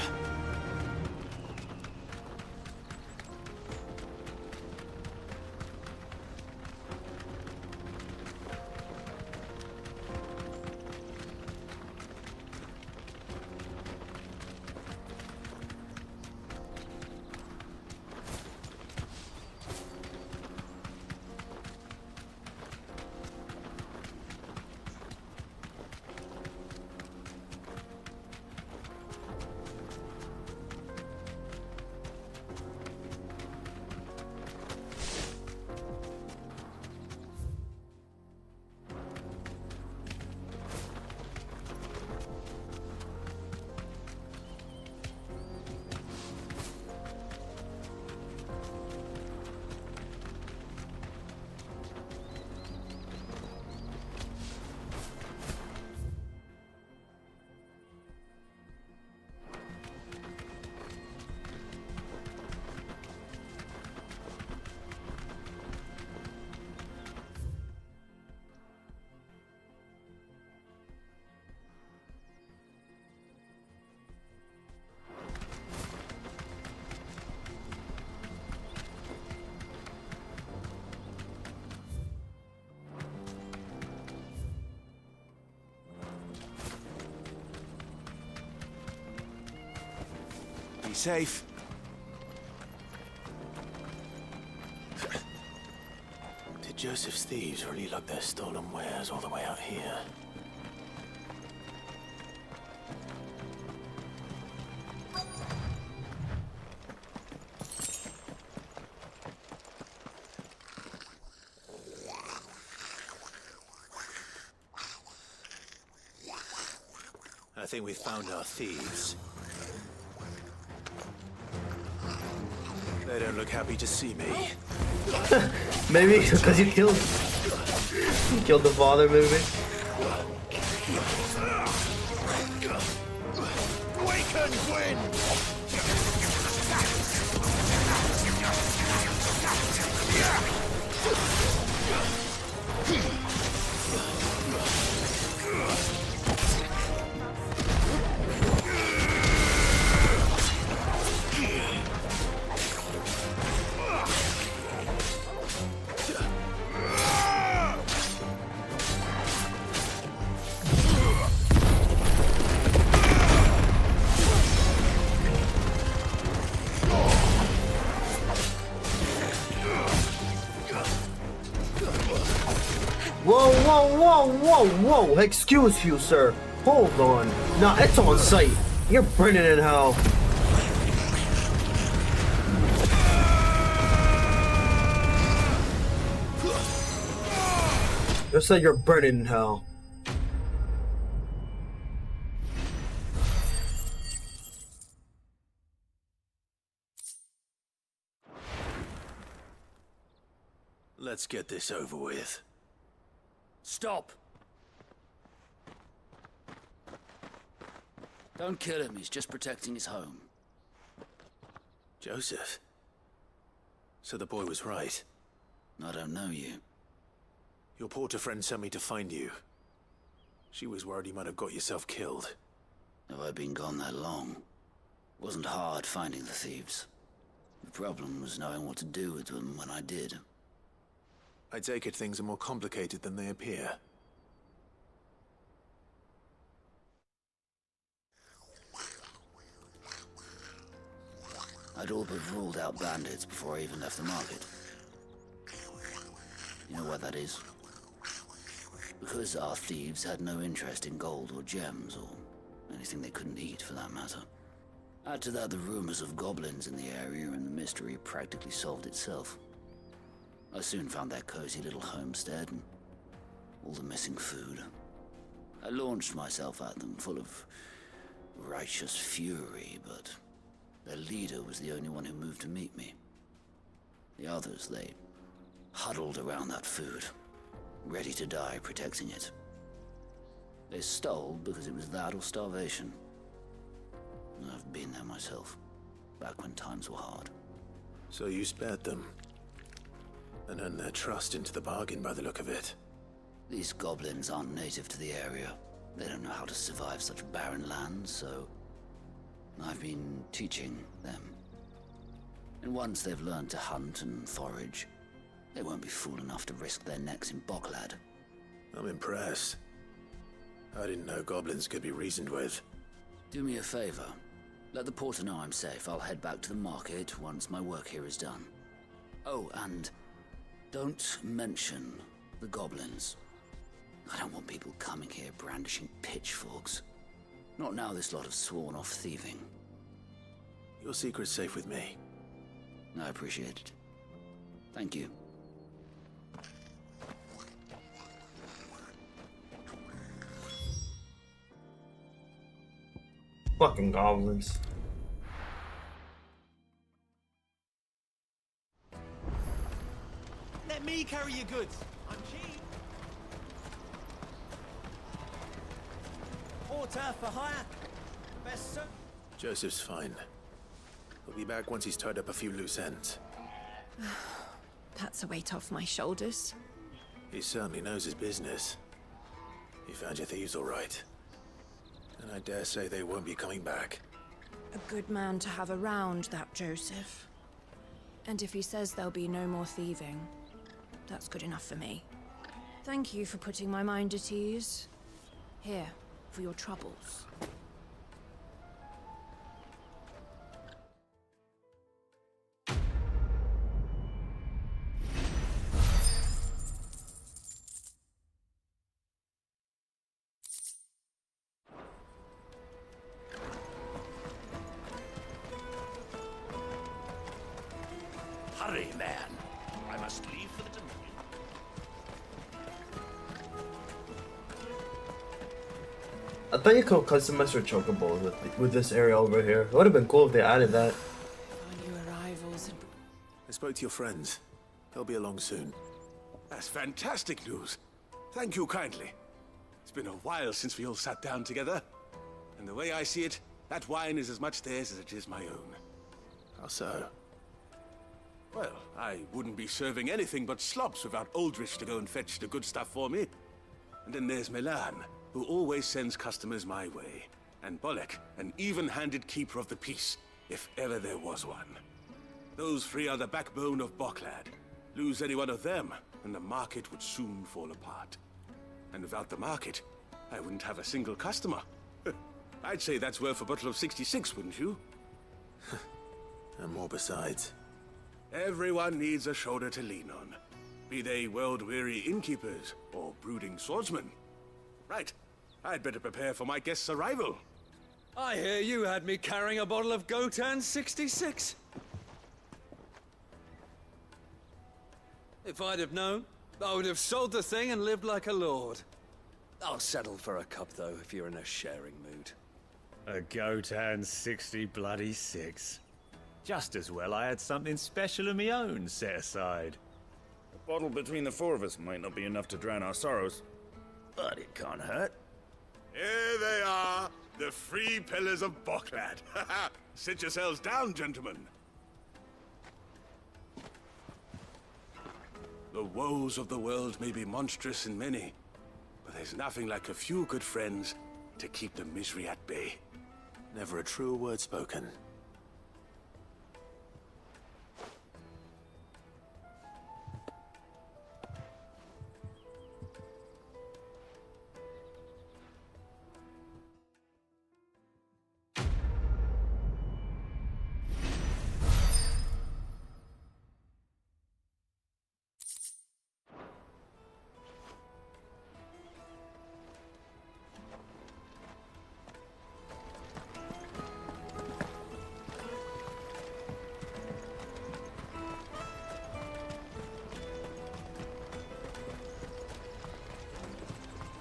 Be safe. Did Joseph's thieves really lug their stolen wares all the way out here? I think we've found our thieves. They don't look happy to see me. Maybe because you killed the father, maybe. Awaken, Gwyn! Whoa, whoa, whoa, whoa, whoa! Excuse you, sir. Hold on. Nah, it's on sight. You're burning in hell. Just said you're burning in hell. Let's get this over with. Stop! Don't kill him, he's just protecting his home. Joseph? So the boy was right. I don't know you. Your porter friend sent me to find you. She was worried you might have got yourself killed. Have I been gone that long? It wasn't hard finding the thieves. The problem was knowing what to do with them when I did. I take it things are more complicated than they appear. I'd all but ruled out bandits before I even left the market. You know why that is? Because our thieves had no interest in gold or gems, or anything they couldn't eat for that matter. Add to that the rumors of goblins in the area, and the mystery practically solved itself. I soon found their cozy little homestead, and all the missing food. I launched myself at them, full of righteous fury, but their leader was the only one who moved to meet me. The others, they huddled around that food, ready to die protecting it. They stole because it was that or starvation. I've been there myself, back when times were hard. So you spared them, and earned their trust into the bargain by the look of it. These goblins aren't native to the area. They don't know how to survive such barren lands, so I've been teaching them. And once they've learned to hunt and forage, they won't be fool enough to risk their necks in Bocklad. I'm impressed. I didn't know goblins could be reasoned with. Do me a favor. Let the porter know I'm safe. I'll head back to the market once my work here is done. Oh, and don't mention the goblins. I don't want people coming here brandishing pitchforks. Not now this lot have sworn off thieving. Your secret's safe with me. I appreciate it. Thank you. Fucking goblins. Let me carry your goods. I'm cheap. Porter for hire. Best sir. Joseph's fine. He'll be back once he's tied up a few loose ends. That's a weight off my shoulders. He certainly knows his business. He found your thieves all right. And I dare say they won't be coming back. A good man to have around, that Joseph. And if he says there'll be no more thieving, that's good enough for me. Thank you for putting my mind at ease. Here, for your troubles. Hurry, man. I must leave for the Dominion. I thought you could customize your chocobos with this area over here. It would have been cool if they added that. New arrivals. I spoke to your friends. They'll be along soon. That's fantastic news. Thank you kindly. It's been a while since we all sat down together. And the way I see it, that wine is as much theirs as it is my own. How so? Well, I wouldn't be serving anything but slops without Aldrich to go and fetch the good stuff for me. And then there's Milan, who always sends customers my way. And Bolek, an even-handed keeper of the peace, if ever there was one. Those three are the backbone of Bocklad. Lose any one of them, and the market would soon fall apart. And without the market, I wouldn't have a single customer. I'd say that's worth a bottle of 66, wouldn't you? And more besides. Everyone needs a shoulder to lean on. Be they world-weary innkeepers or brooding swordsmen. Right. I'd better prepare for my guest's arrival. I hear you had me carrying a bottle of Gotan 66. If I'd have known, I would have sold the thing and lived like a lord. I'll settle for a cup, though, if you're in a sharing mood. A Gotan 60 bloody 6. Just as well I had something special of my own set aside. Bottle between the four of us might not be enough to drown our sorrows, but it can't hurt. Here they are, the three pillars of Bocklad. Sit yourselves down, gentlemen. The woes of the world may be monstrous and many, but there's nothing like a few good friends to keep the misery at bay. Never a truer word spoken.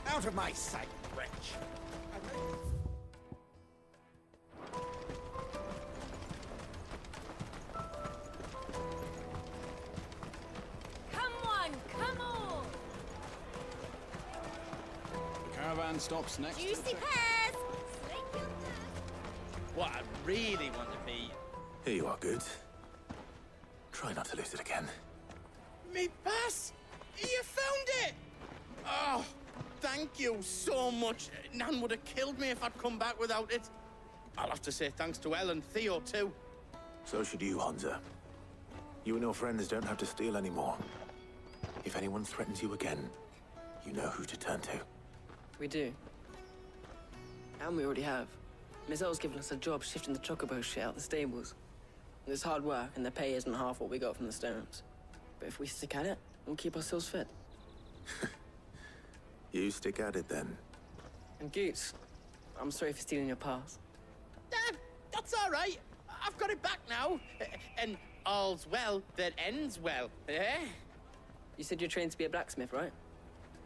Out of my sight, wretch! Come on, come on! The caravan stops next to the Juicy check- pears! What I really want to be... Here you are, Goods. Try not to lose it again. Me pass! You found it! Oh, thank you so much. Nan would have killed me if I'd come back without it. I'll have to say thanks to Elle and Theo, too. So should you, Hansa. You and your friends don't have to steal anymore. If anyone threatens you again, you know who to turn to. We do. And we already have. Miss L's given us a job shifting the chocobo shit out the stables. It's hard work, and the pay isn't half what we got from the Stones. But if we stick at it, we'll keep ourselves fit. You stick at it, then. And Goots, I'm sorry for stealing your pass. That's all right. I've got it back now. And all's well that ends well, eh? You said you're trained to be a blacksmith, right?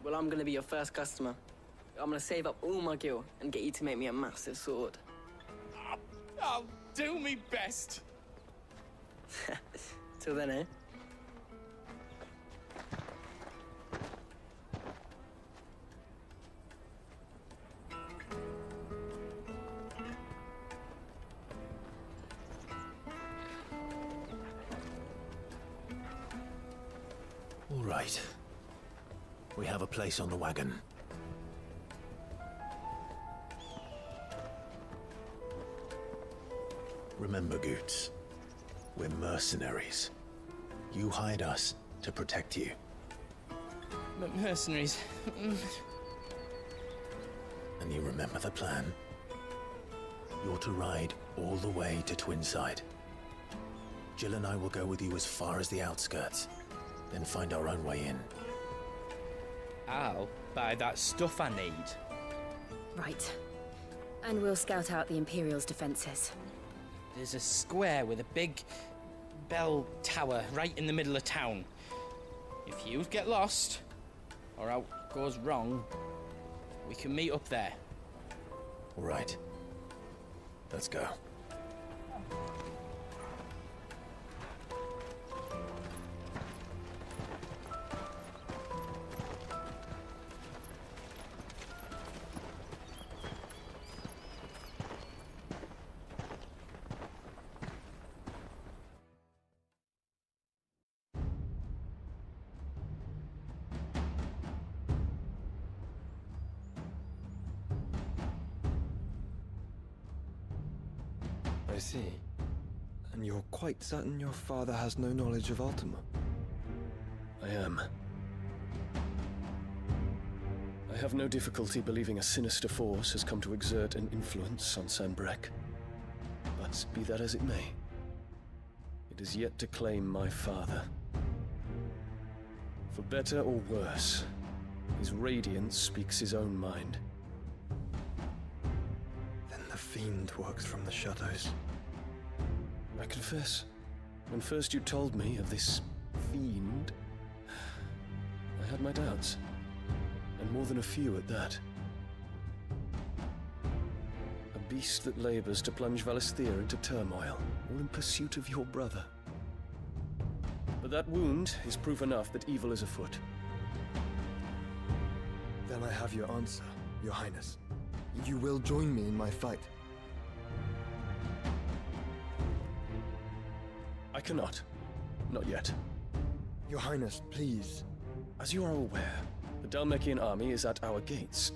Well, I'm gonna be your first customer. I'm gonna save up all my gil and get you to make me a massive sword. I'll do me best. Till then, eh? All right. We have a place on the wagon. Remember, Goots, we're mercenaries. You hired us to protect you. But mercenaries... And you remember the plan? You're to ride all the way to Twinside. Jill and I will go with you as far as the outskirts, then find our own way in. I'll buy that stuff I need. Right. And we'll scout out the Imperial's defenses. There's a square with a big bell tower right in the middle of town. If you get lost, or out goes wrong, we can meet up there. All right. Let's go. I see. And you're quite certain your father has no knowledge of Ultima? I am. I have no difficulty believing a sinister force has come to exert an influence on Sanbreque. But be that as it may, it is yet to claim my father. For better or worse, his radiance speaks his own mind. Then the fiend works from the shadows. I confess, when first you told me of this fiend, I had my doubts. And more than a few at that. A beast that labors to plunge Valisthea into turmoil, all in pursuit of your brother. But That wound is proof enough that evil is afoot. Then I have your answer, Your Highness. You will join me in my fight. I cannot. Not yet. Your Highness, please. As you are aware, the Dhalmekian army is at our gates.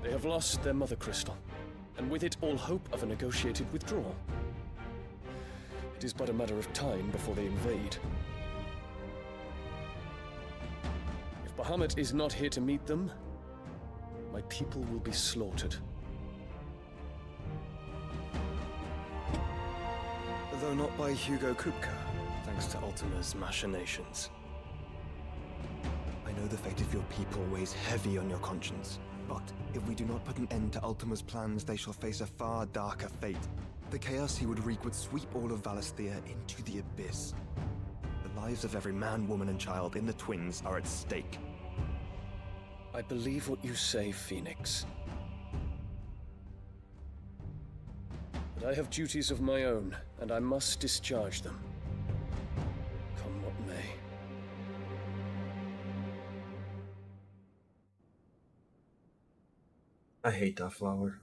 They have lost their mother crystal, and with it all hope of a negotiated withdrawal. It is but a matter of time before they invade. If Bahamut is not here to meet them, my people will be slaughtered. Though not by Hugo Kupka, thanks to Ultima's machinations. I know the fate of your people weighs heavy on your conscience, but if we do not put an end to Ultima's plans, they shall face a far darker fate. The chaos he would wreak would sweep all of Valisthea into the abyss. The lives of every man, woman, and child in the Twins are at stake. I believe what you say, Phoenix. But I have duties of my own, and I must discharge them. Come what may. I hate that flower.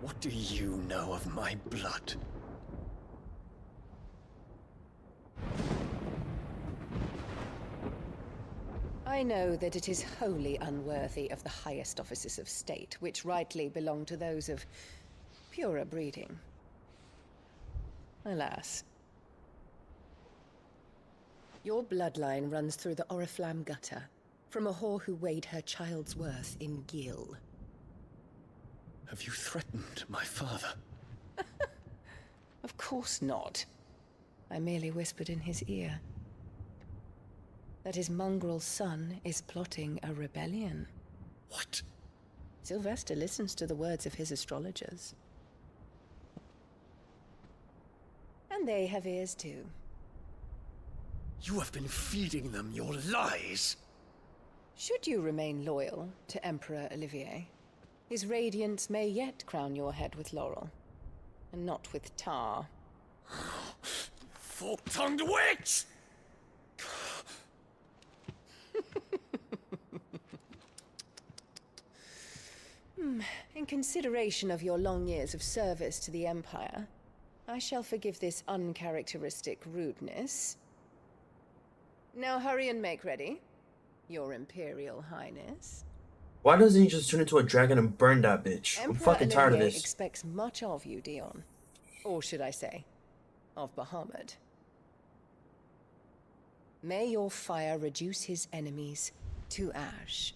What do you know of my blood? I know that it is wholly unworthy of the highest offices of state, which rightly belong to those of purer breeding. Alas. Your bloodline runs through the Oriflamme gutter, from a whore who weighed her child's worth in gil. Have you threatened my father? Of course not. I merely whispered in his ear that his mongrel son is plotting a rebellion. What? Sylvester listens to the words of his astrologers. And they have ears too. You have been feeding them your lies! Should you remain loyal to Emperor Olivier, his radiance may yet crown your head with laurel, and not with tar. Fork-tongued witch! In consideration of your long years of service to the Empire, I shall forgive this uncharacteristic rudeness. Now hurry and make ready, Your Imperial Highness. Why doesn't he just turn into a dragon and burn that bitch? I'm Emperor fucking tired of Olivier this. expects much of you, Dion. Or should I say, of Bahamut. May your fire reduce his enemies to ash,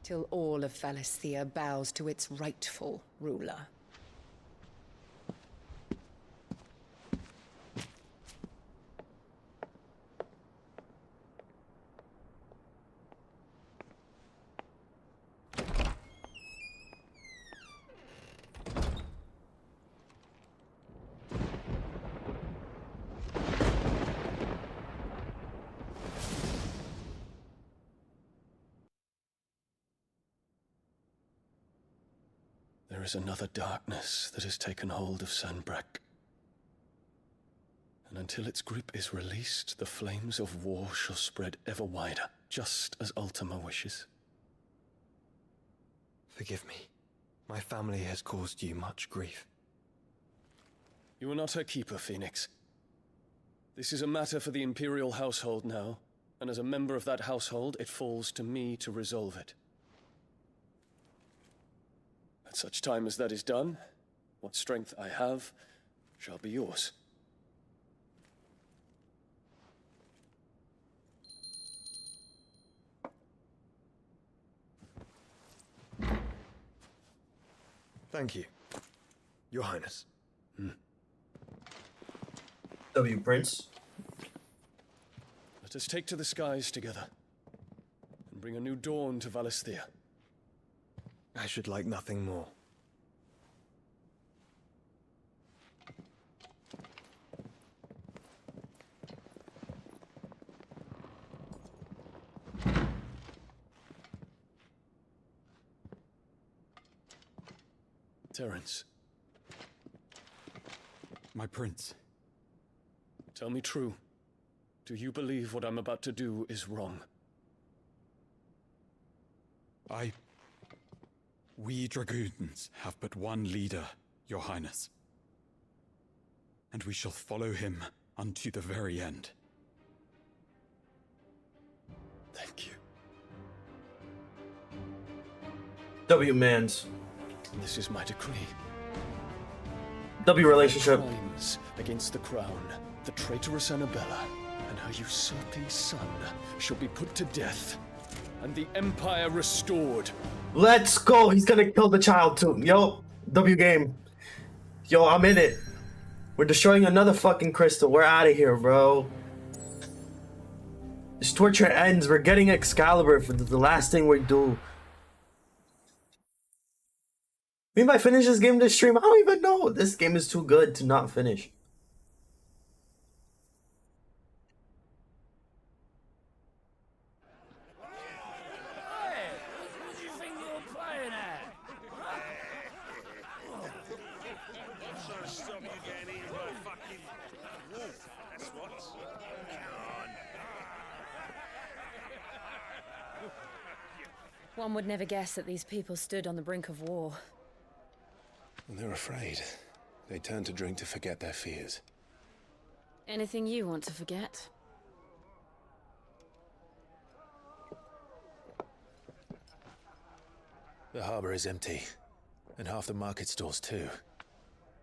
till all of Valisthea bows to its rightful ruler. There is another darkness that has taken hold of Sanbreque. And until its grip is released, the flames of war shall spread ever wider, just as Ultima wishes. Forgive me. My family has caused you much grief. You are not her keeper, Phoenix. This is a matter for the Imperial household now, and as a member of that household, it falls to me to resolve it. At such time as that is done, what strength I have shall be yours. Thank you, Your Highness. W. Prince. Let us take to the skies together, and bring a new dawn to Valisthea. I should like nothing more. Terence, My prince. tell me true. Do you believe what I'm about to do is wrong? We dragoons have but one leader, your highness. And we shall follow him unto the very end. Thank you. W Mans. This is my decree. W relationship. Crimes against the crown, the traitorous Annabella, and her usurping son shall be put to death, and the Empire restored. Let's go! He's gonna kill the child too. Yo, W game. Yo, I'm in it. We're destroying another fucking crystal. We're out of here, bro. This torture ends. We're getting Excalibur for the last thing we do. We might finish this game this stream. I don't even know. This game is too good to not finish. One would never guess that these people stood on the brink of war. And they're afraid. They turn to drink to forget their fears. Anything you want to forget? The harbor is empty, and half the market stalls too.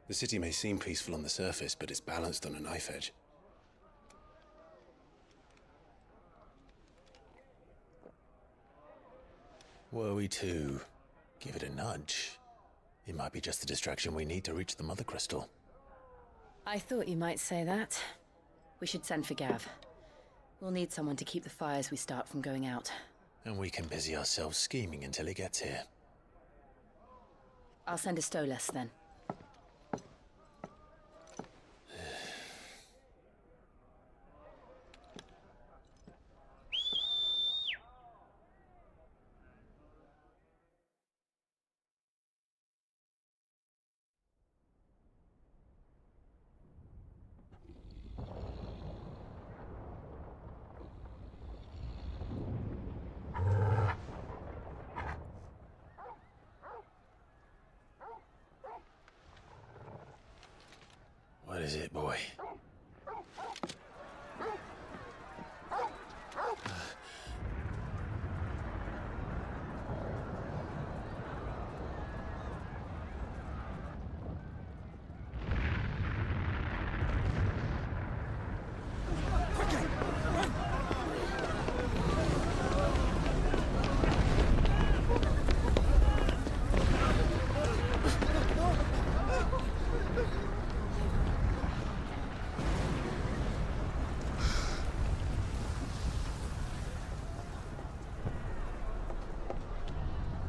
The city may seem peaceful on the surface, but it's balanced on a knife edge. Were we to give it a nudge, it might be just the distraction we need to reach the Mother Crystal. I thought you might say that. We should send for Gav. We'll need someone to keep the fires we start from going out. And we can busy ourselves scheming until he gets here. I'll send a Stolas then. What is it, boy?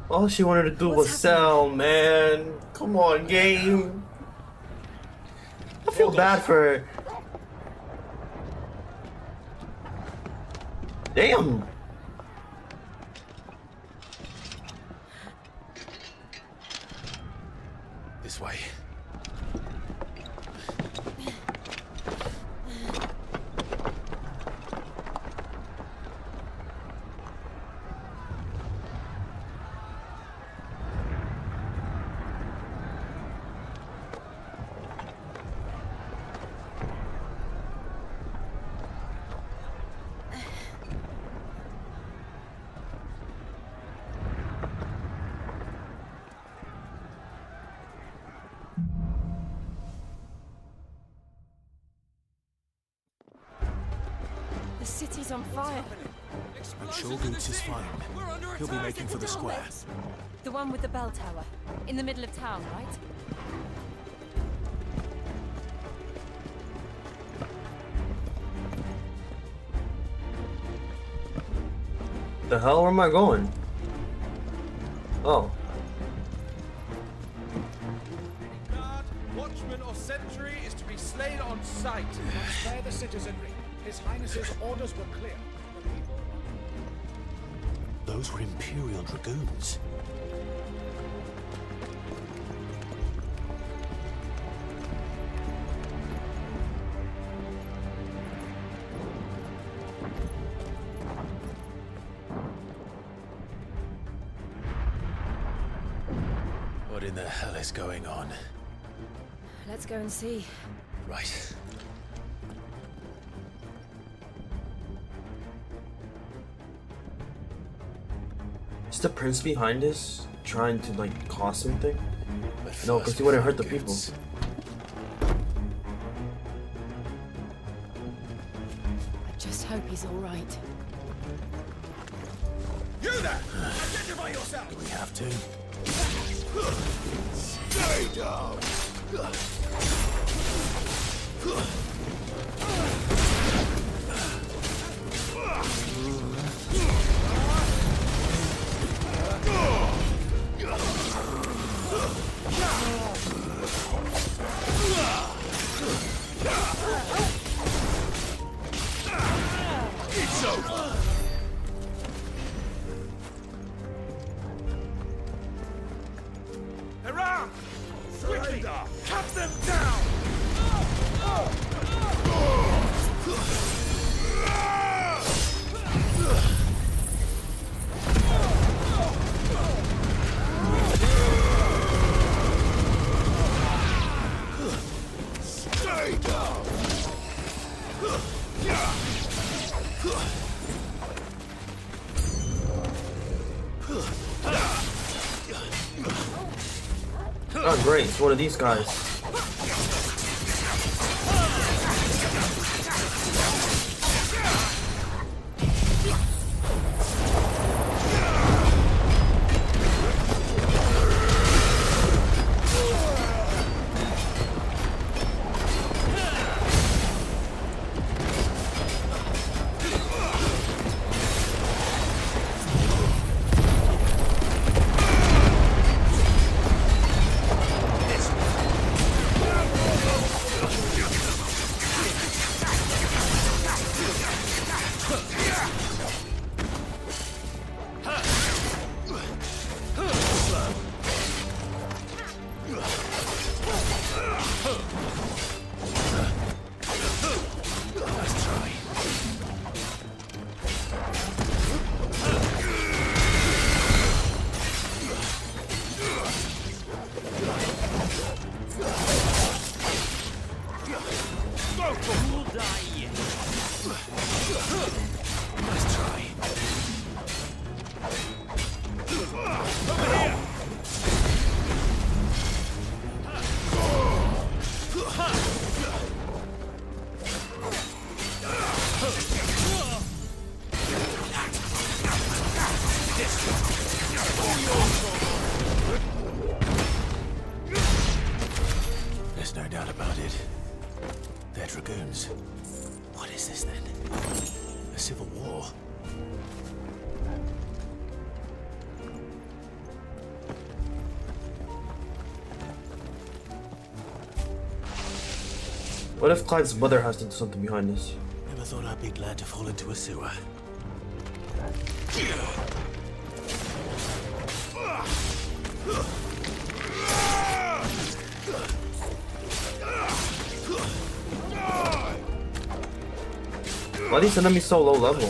All she wanted to do was sell, man. Come on, game. I feel bad for her. Damn. This way. The city's on fire. And sure Boots is fine. He'll be making for the square. The one with the bell tower. In the middle of town, right? The hell? Where am I going? Oh. Guard, watchman, or sentry is to be slain on sight. Spare the citizenry. His Highness's orders were clear. Those were Imperial dragoons. in the hell is going on? Let's go and see. Right. Is the prince behind this trying to like cause something? But No, because he wouldn't hurt the people. I just hope he's all right. You there! Identify yourself! Do we have to? Stay down! It's over! Around! Quickly! Cut them down! Stay down! Oh great, it's one of these guys. There's no doubt about it. They're dragoons. What is this then? A civil war? What if Clyde's mother has to do something behind this? Never thought I'd be glad to fall into a sewer. Why are these enemies so low level?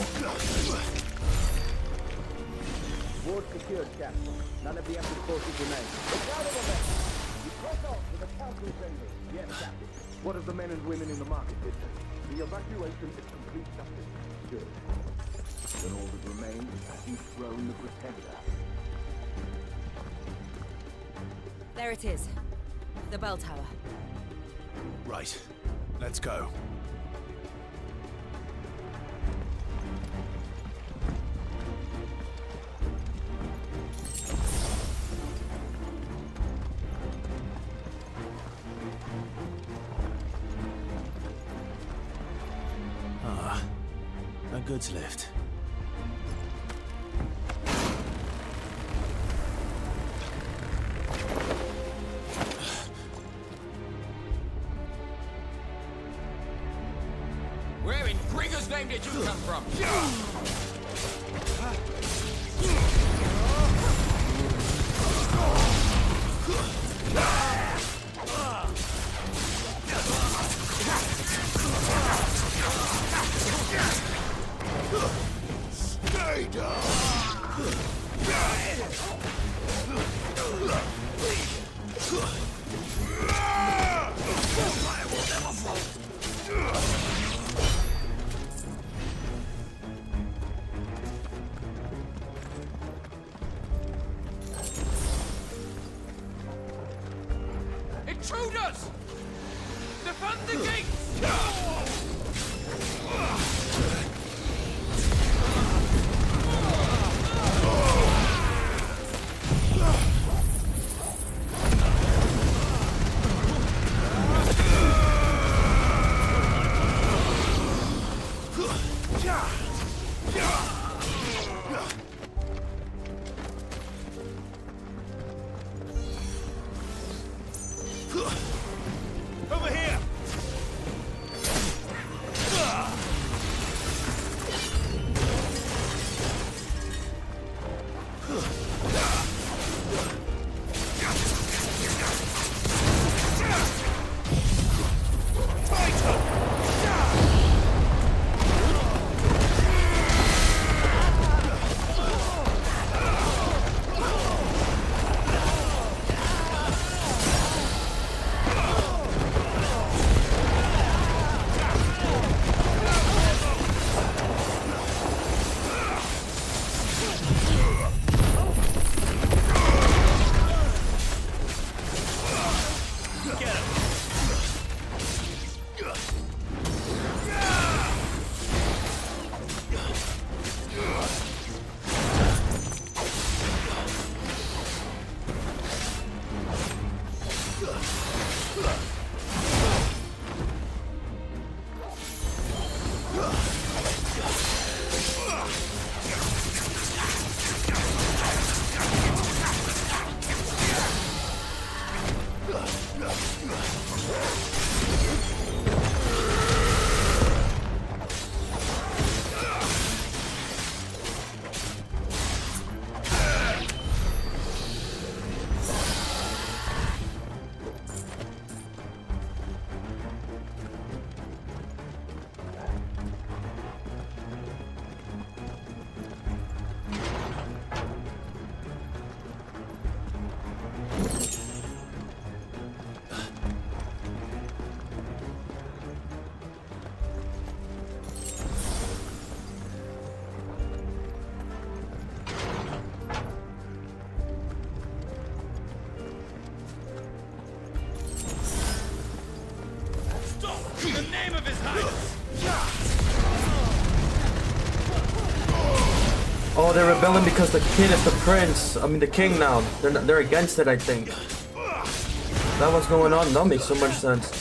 Ward secured, Captain. None of the Emperor's forces remain. Look out of the way! You cross off to the council chambers. Yes, Captain. What of the men and women in the market district? The evacuation is complete, Captain. Good. Then all that remains is to dethrone the Pretender. There it is. The bell tower. Right. Let's go. Ah, a goods lift. Where in Gringer's name did you come from? Stay down! Intruders! Defend the gates! Over here! In the name of His Highness! Oh, they're rebelling because the kid is the prince. I mean, the king now. They're against it, I think. That what's going on? That makes so much sense.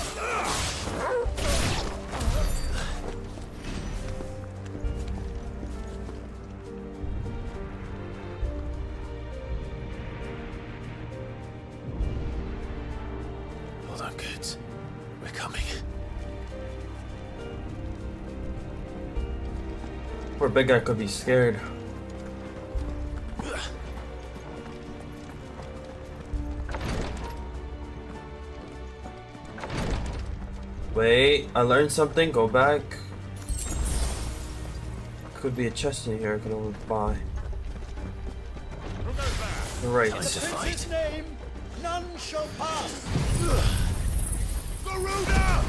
Hold on, kids. We're coming. Poor big guy could be scared. Wait, I learned something. Go back. Could be a chest in here I can only buy. Right. In the prince's name, none shall pass! Garuda!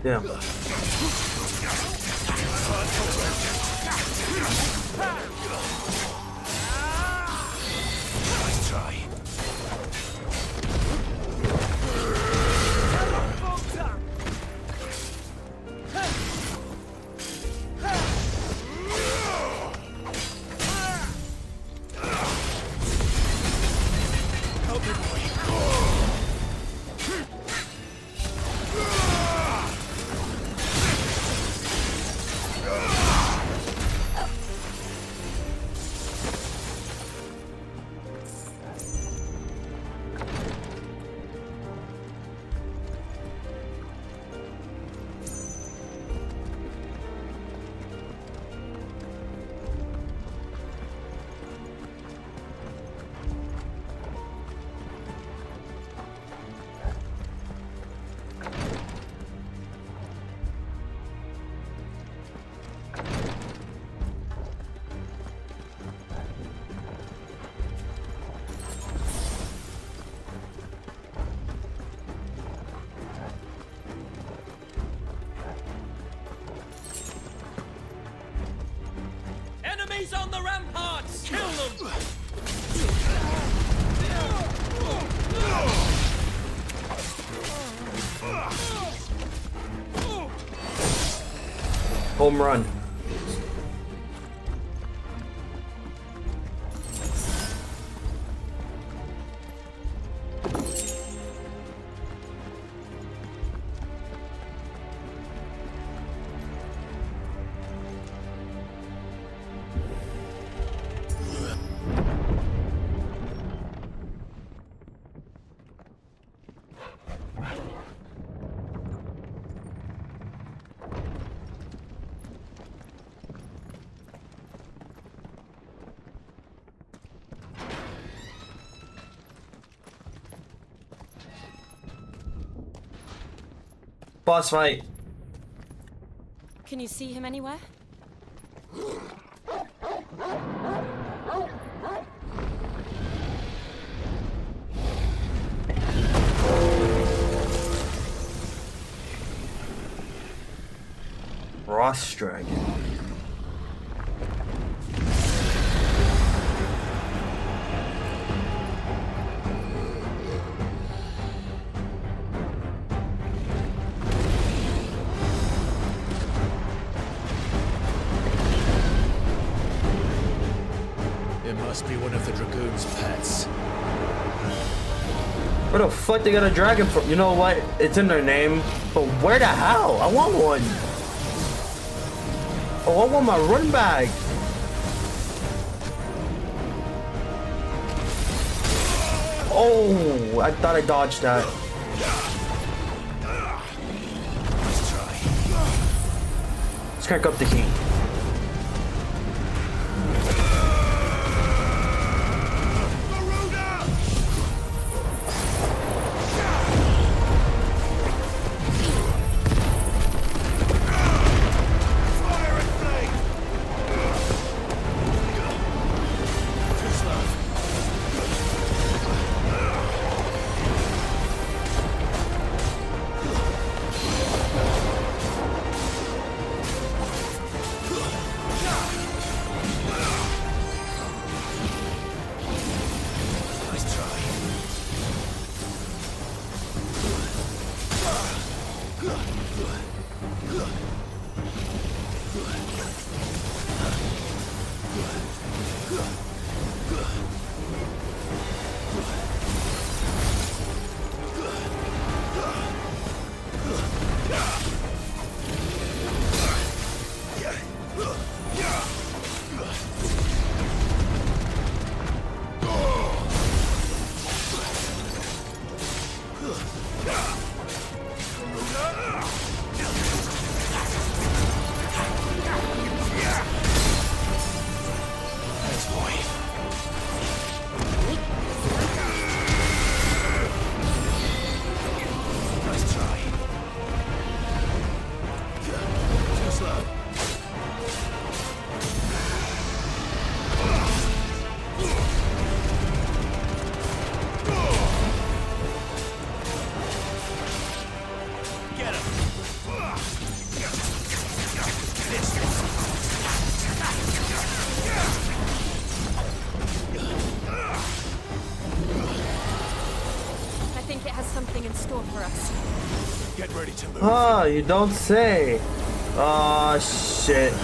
Yeah. Eyes on the ramparts! Kill them! Home run. Boss fight. Can you see him anywhere? Ross Dragon. It must be one of the Dragoon's pets. Where the fuck they got a dragon from? You know what? It's in their name. But where the hell? I want one. Oh, I want my run bag. Oh, I thought I dodged that. Let's crank up the heat. Oh, you don't say. Oh, shit.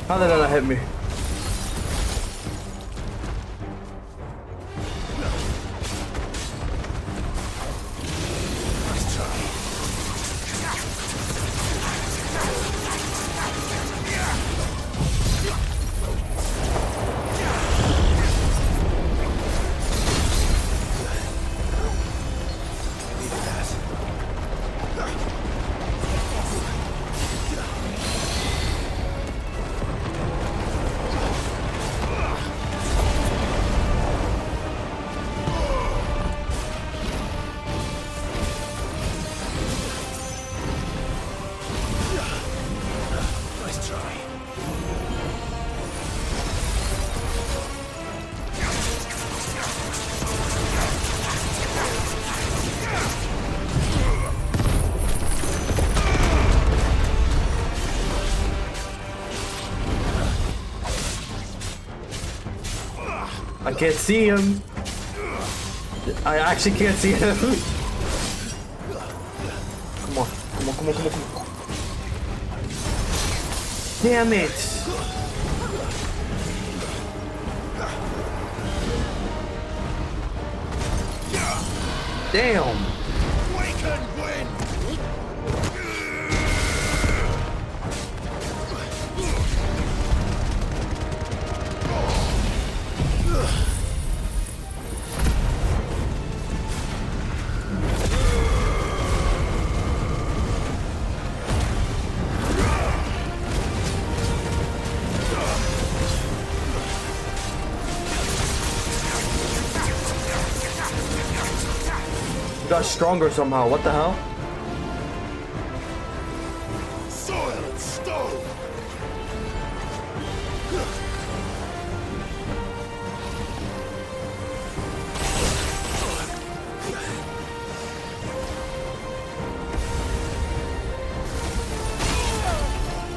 How did that not hit me? I can't see him. I actually can't see him. Come on, come on, come on, come on, come on. Damn it. Damn. We can win. He got stronger somehow. What the hell? Soil and stone.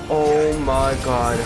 Oh my god.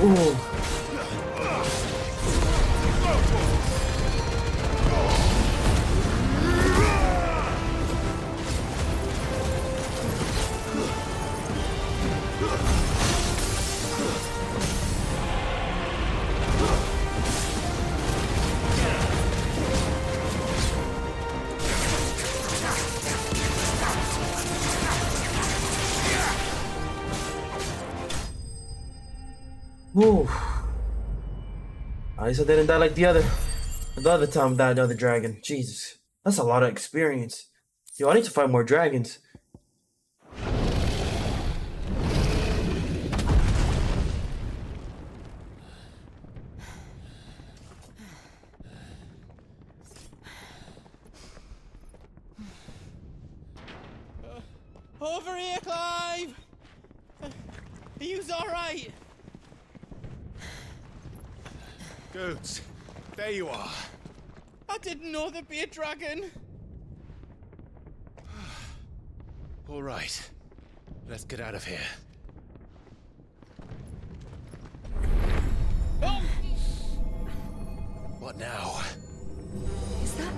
Ooh. Woo. At least I didn't die like the other time I died the other dragon. Jesus. That's a lot of experience. Yo, I need to fight more dragons. Over here, Clive! Are you alright? Goods, there you are. I didn't know there'd be a dragon. All right, let's get out of here. Oh! What now? Is that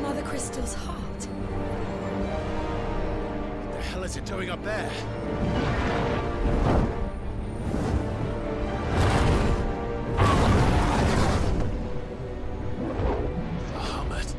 Mother Crystal's heart? The hell is it doing up there? Bahamut.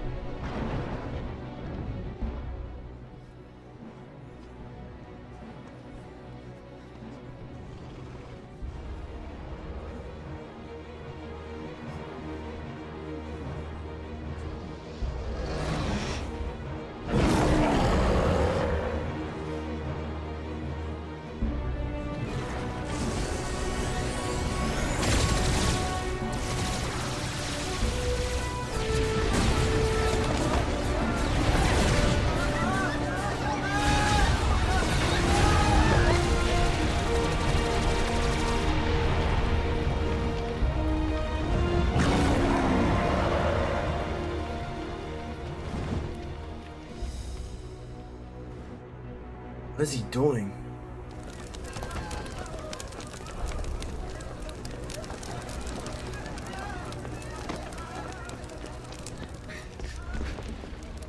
What is he doing?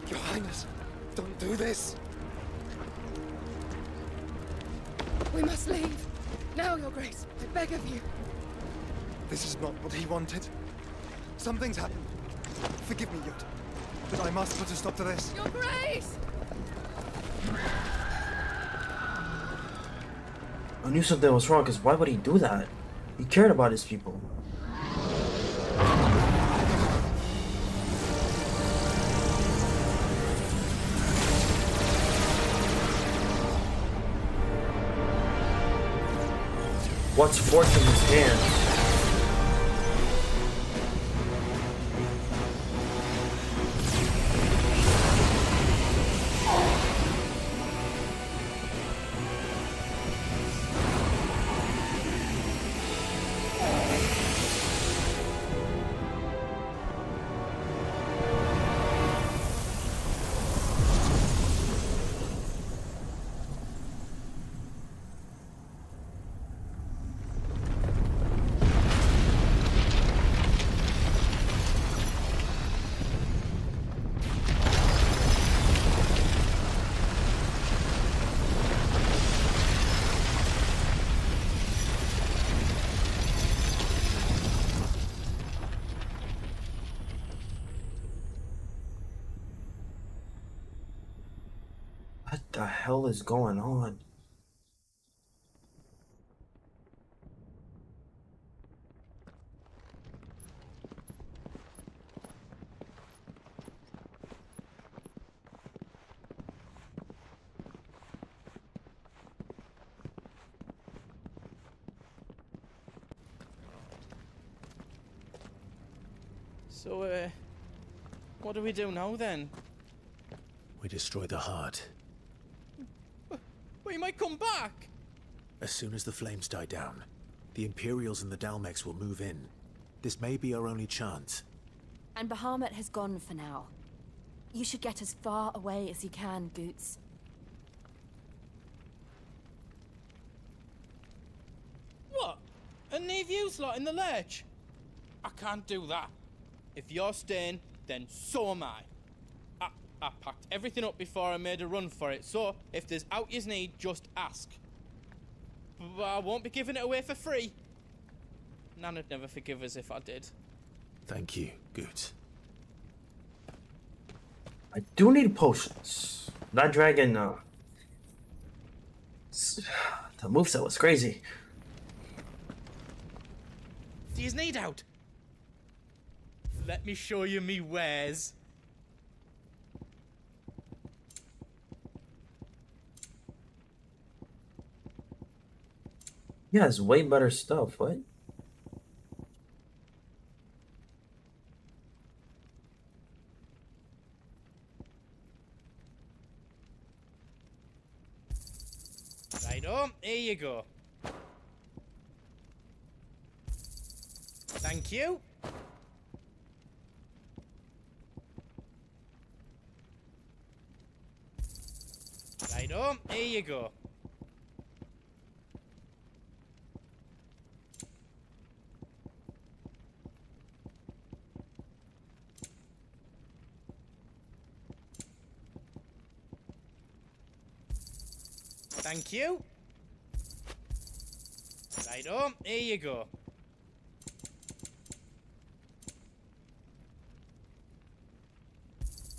Your Highness, don't do this. We must leave. Now, Your Grace. I beg of you. This is not what he wanted. Something's happened. Forgive me, Yut, but I must put a stop to this. Your Grace! I knew something was wrong, because why would he do that? He cared about his people. What's forked in his hand? What the hell is going on? So, what do we do now then? We destroy the heart. But he might come back! As soon as the flames die down, the Imperials and the Dalmex will move in. This may be our only chance. And Bahamut has gone for now. You should get as far away as you can, Goots. What? And leave you lot in the lurch? I can't do that. If you're staying, then so am I. I packed everything up before I made a run for it, so if there's out you need, just ask. But I won't be giving it away for free. Nana'd never forgive us if I did. Thank you, Goots. I do need potions. That dragon, the moveset was crazy. Do you need out? Let me show you me wares. He has way better stuff. What? Righto, here you go. Thank you. Righto, here you go. Thank you. Righto, here you go.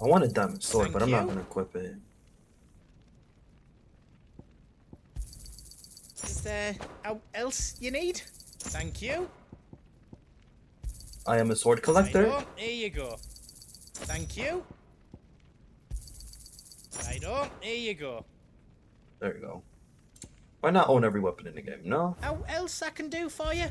I want a diamond sword, Thank but I'm not you. gonna equip it. Is there else you need? Thank you. I am a sword collector. Righto, here you go. Thank you. Righto, here you go. There you go. Why not own every weapon in the game? No? How else I can do for you?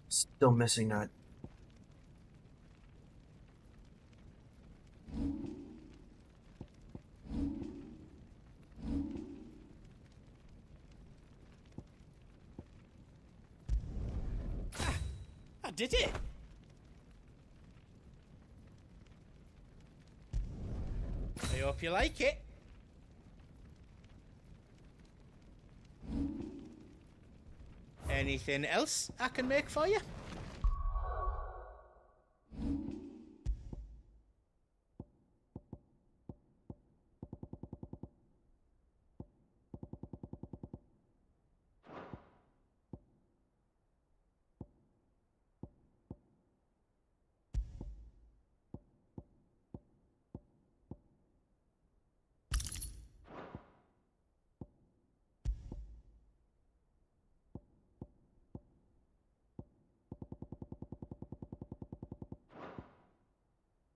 Still missing that. I did it. I hope you like it. Anything else I can make for you?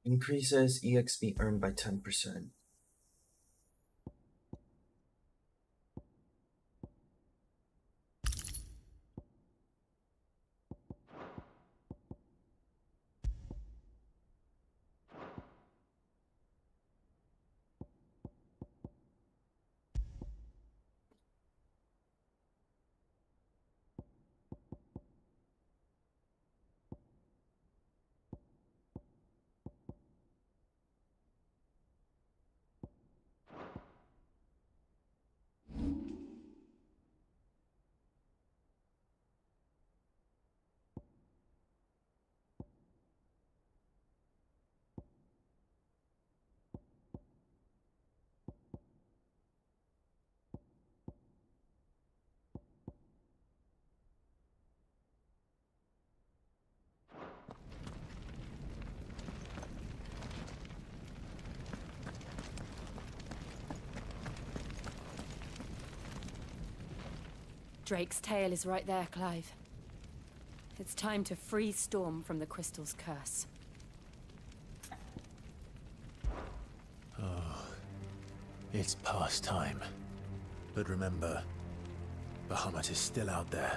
Increases EXP earned by 10%. Drake's tail is right there, Clive. It's time to free Storm from the crystal's curse. Oh, it's past time. But remember, Bahamut is still out there.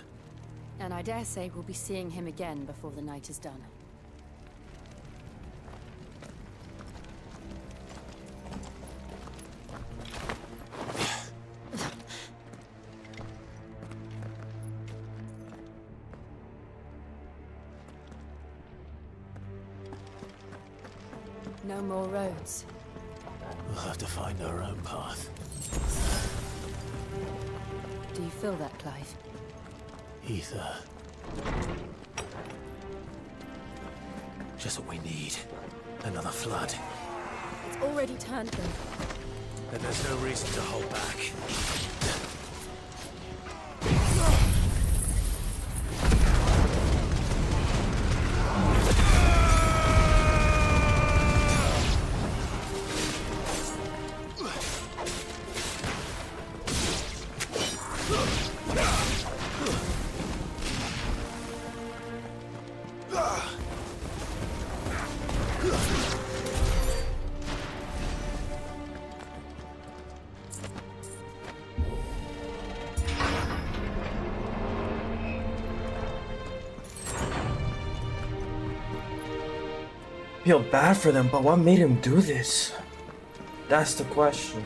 And I dare say we'll be seeing him again before the night is done. No more roads. We'll have to find our own path. Do you feel that, Clive? Ether. Just what we need. Another flood. It's already turned them. Then there's no reason to hold back. feel bad for them, but what made him do this? That's the question.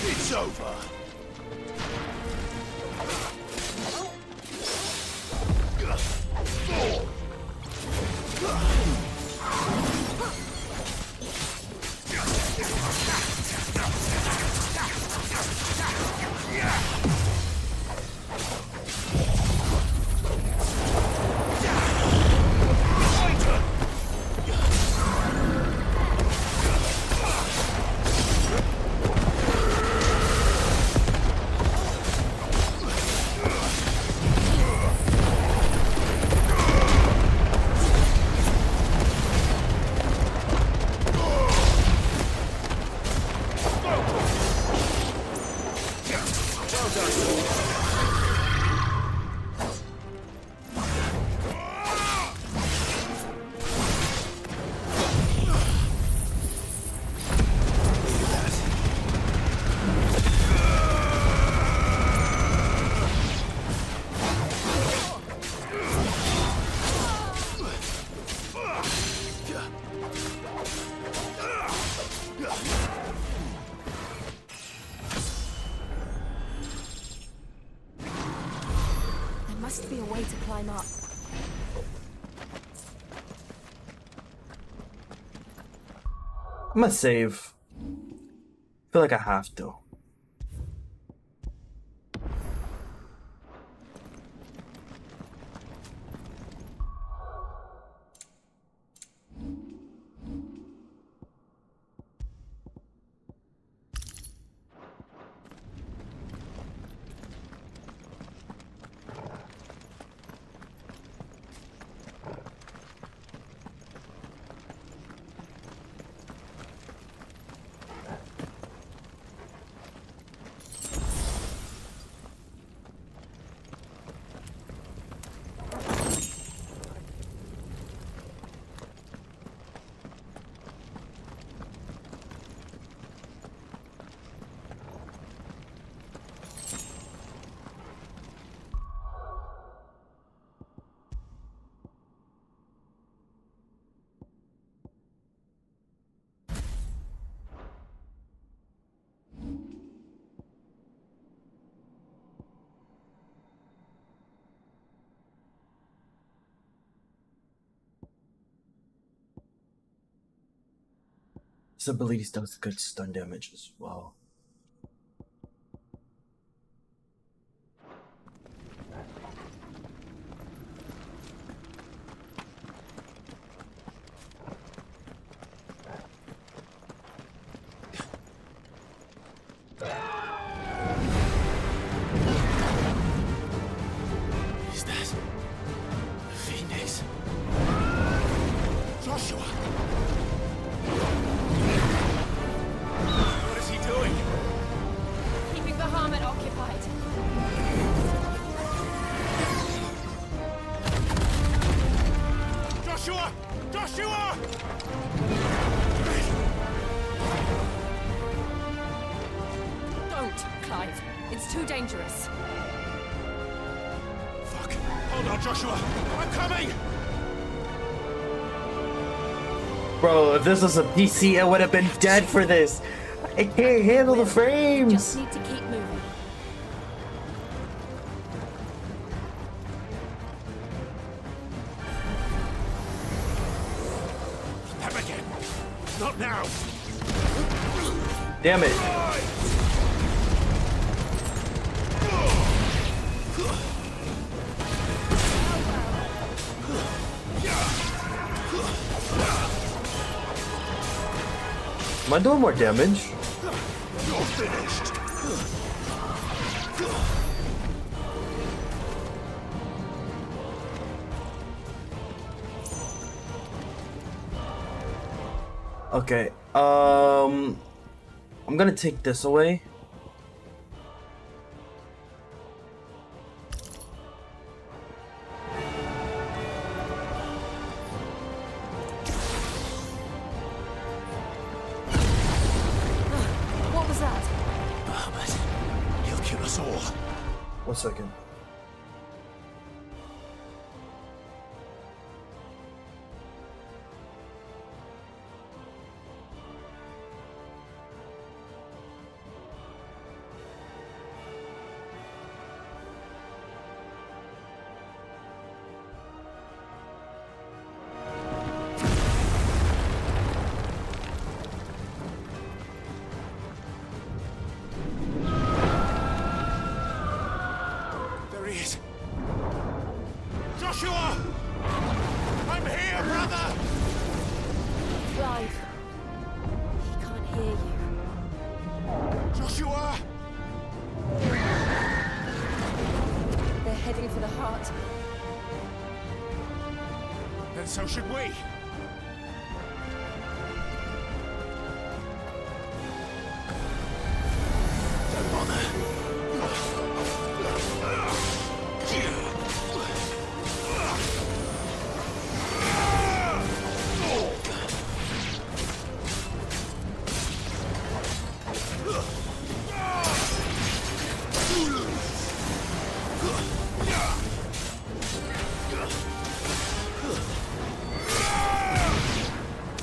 It's over. Must be a way to climb up. I'm gonna save. Feel like I have to. This ability does good stun damage as well. Is that the Phoenix? Joshua! What is he doing? Keeping the Bahamut occupied. Joshua! Joshua! Don't, Clive. It's too dangerous. Fuck. Hold on, Joshua. I'm coming! Bro, if this was a PC, I would have been dead for this. I can't handle the frames. Just need to keep moving. Never again. Not now. Damn it. Am I doing more damage? You're finished. Okay. I'm gonna take this away. What was that? Bahamut. He'll kill us all. 1 second. There he is. Joshua! I'm here, brother! Clive. He can't hear you. Joshua! They're heading for the heart. Then so should we. Don't bother.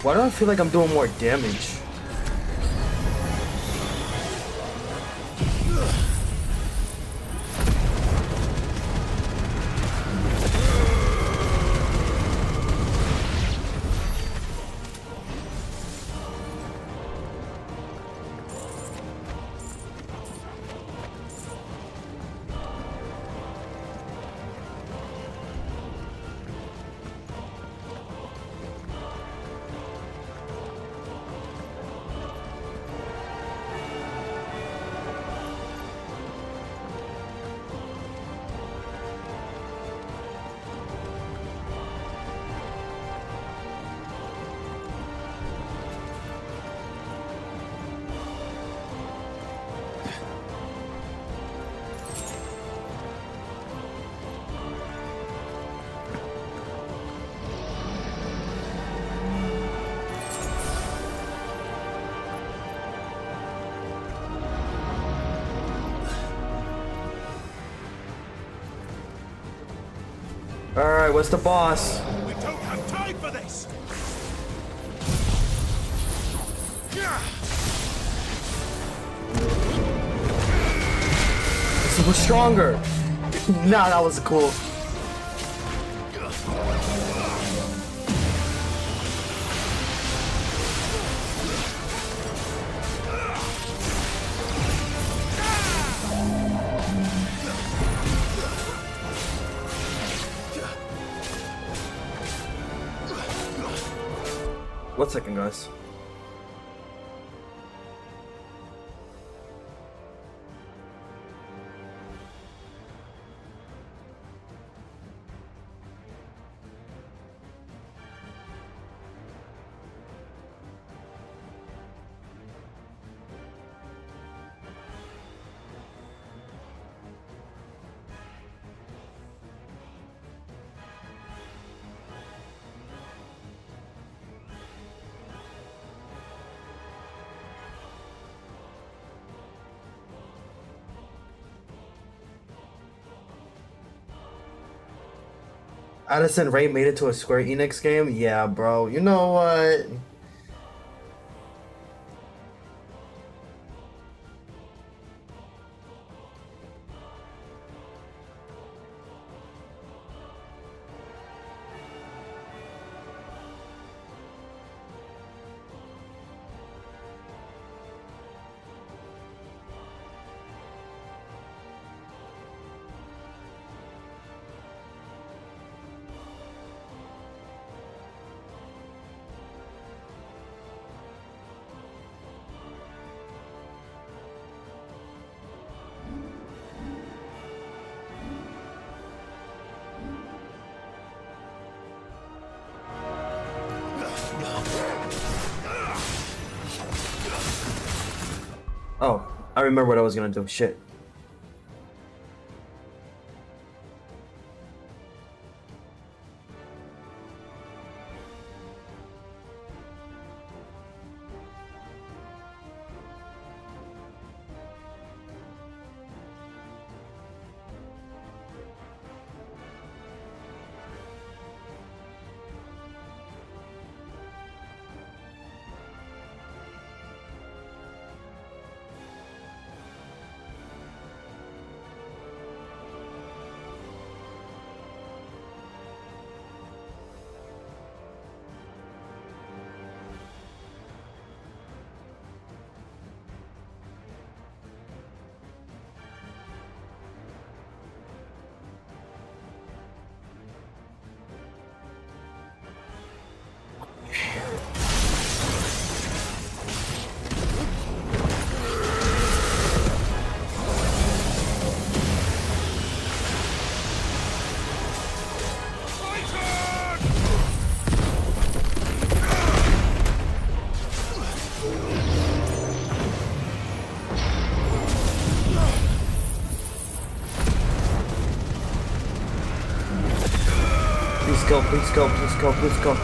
Why do I feel like I'm doing more damage? Alright, what's the boss? We don't have time for this! We're stronger! Nah, that was cool. One second, guys. Addison Rae made it to a Square Enix game? Yeah, bro. You know what? Oh, I remember what I was gonna do. Shit. Please go, please go, please go, please go.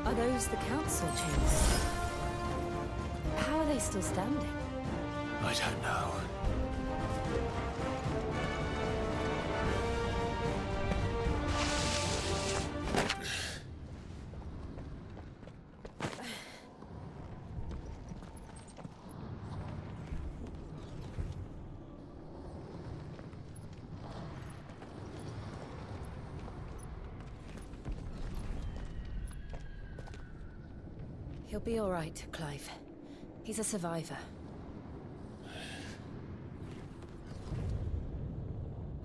Are those the council chambers? How are they still standing? I don't know. He'll be all right, Clive. He's a survivor.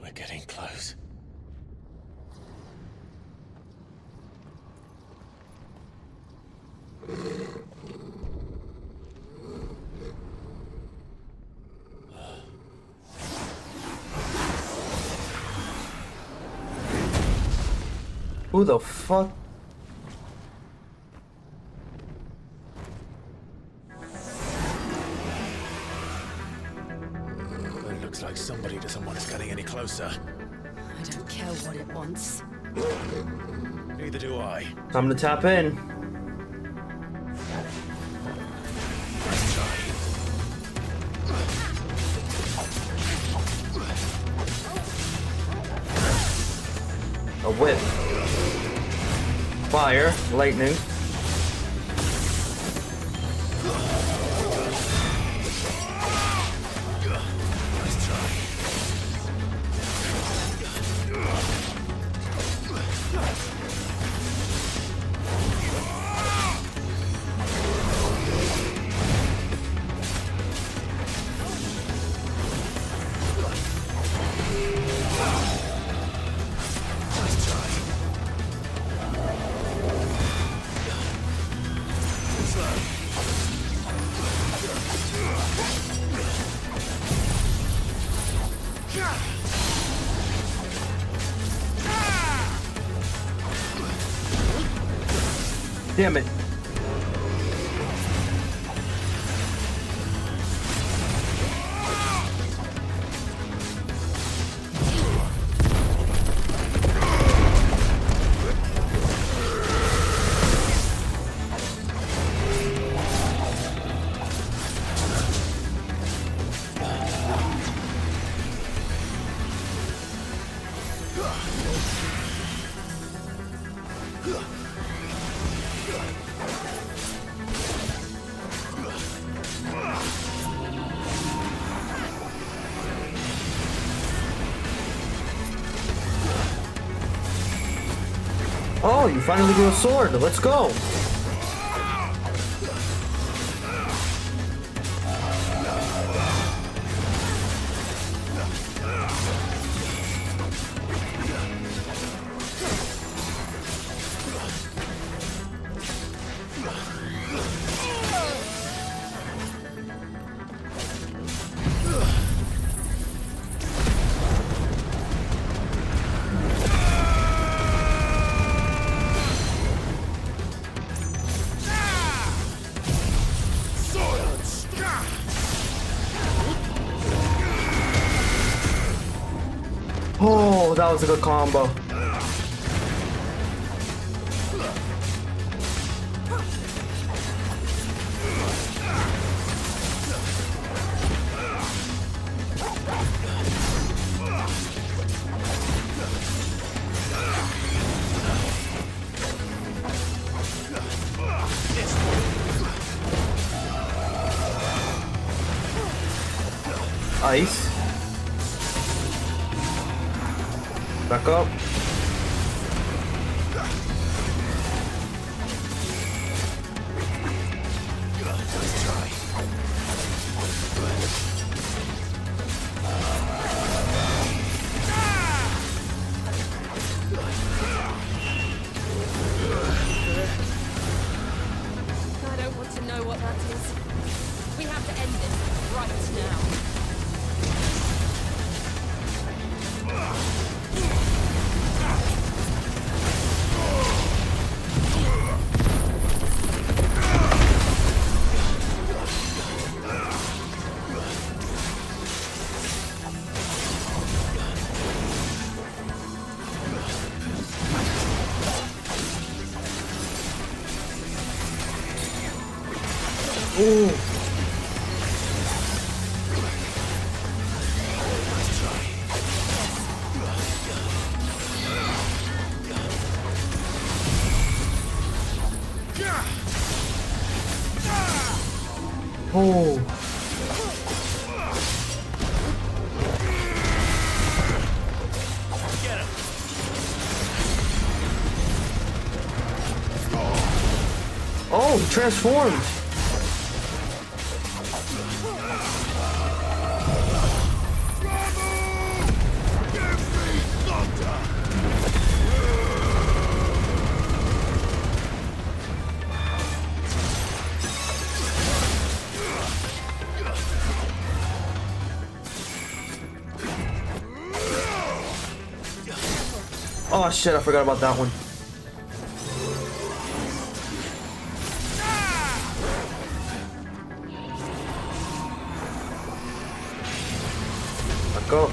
We're getting close. Who the fuck? It looks like somebody doesn't want us getting any closer. I don't care what it wants. Neither do I. Time to tap in. A whip. Fire. Lightning. Damn it. Oh, you finally grew a sword. Let's go. Oh, that was a good combo. Ice. Back up. I don't want to know what that is. We have to end this right now. Ooh. Oh. Oh, he transformed. Oh shit, I forgot about that one. Let go.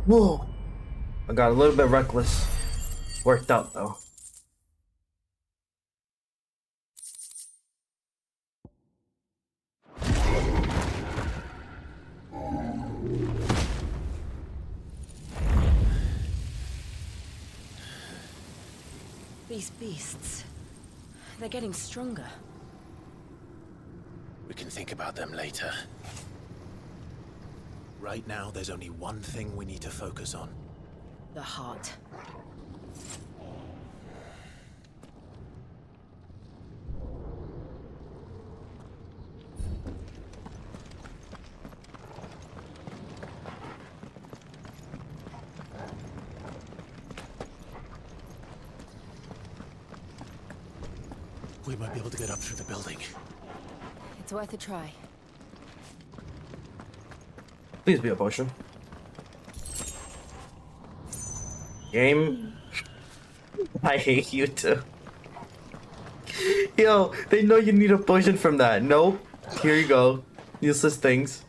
Whoa. I got a little bit reckless. Worked out though. These beasts, they're getting stronger. We can think about them later. Right now, there's only one thing we need to focus on. The heart. We might be able to get up through the building. It's worth a try. Please be a potion. Game. I hate you too. Yo, they know you need a potion from that. Nope. Here you go. Useless things.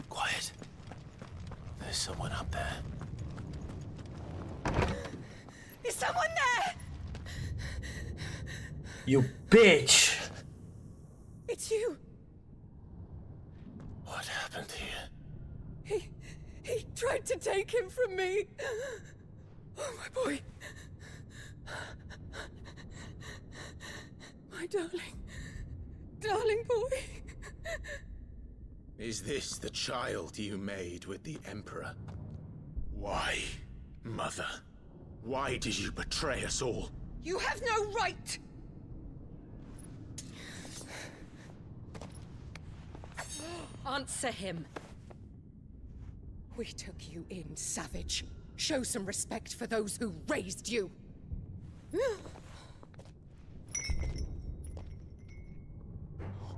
Quiet. There's someone up there. Is someone there? You bitch! It's you. What happened here? He tried to take him from me. Oh, my boy. My darling boy. Is this the child you made with the Emperor? Why, Mother? Why did you betray us all? You have no right. Answer him. We took you in, savage. Show some respect for those who raised you.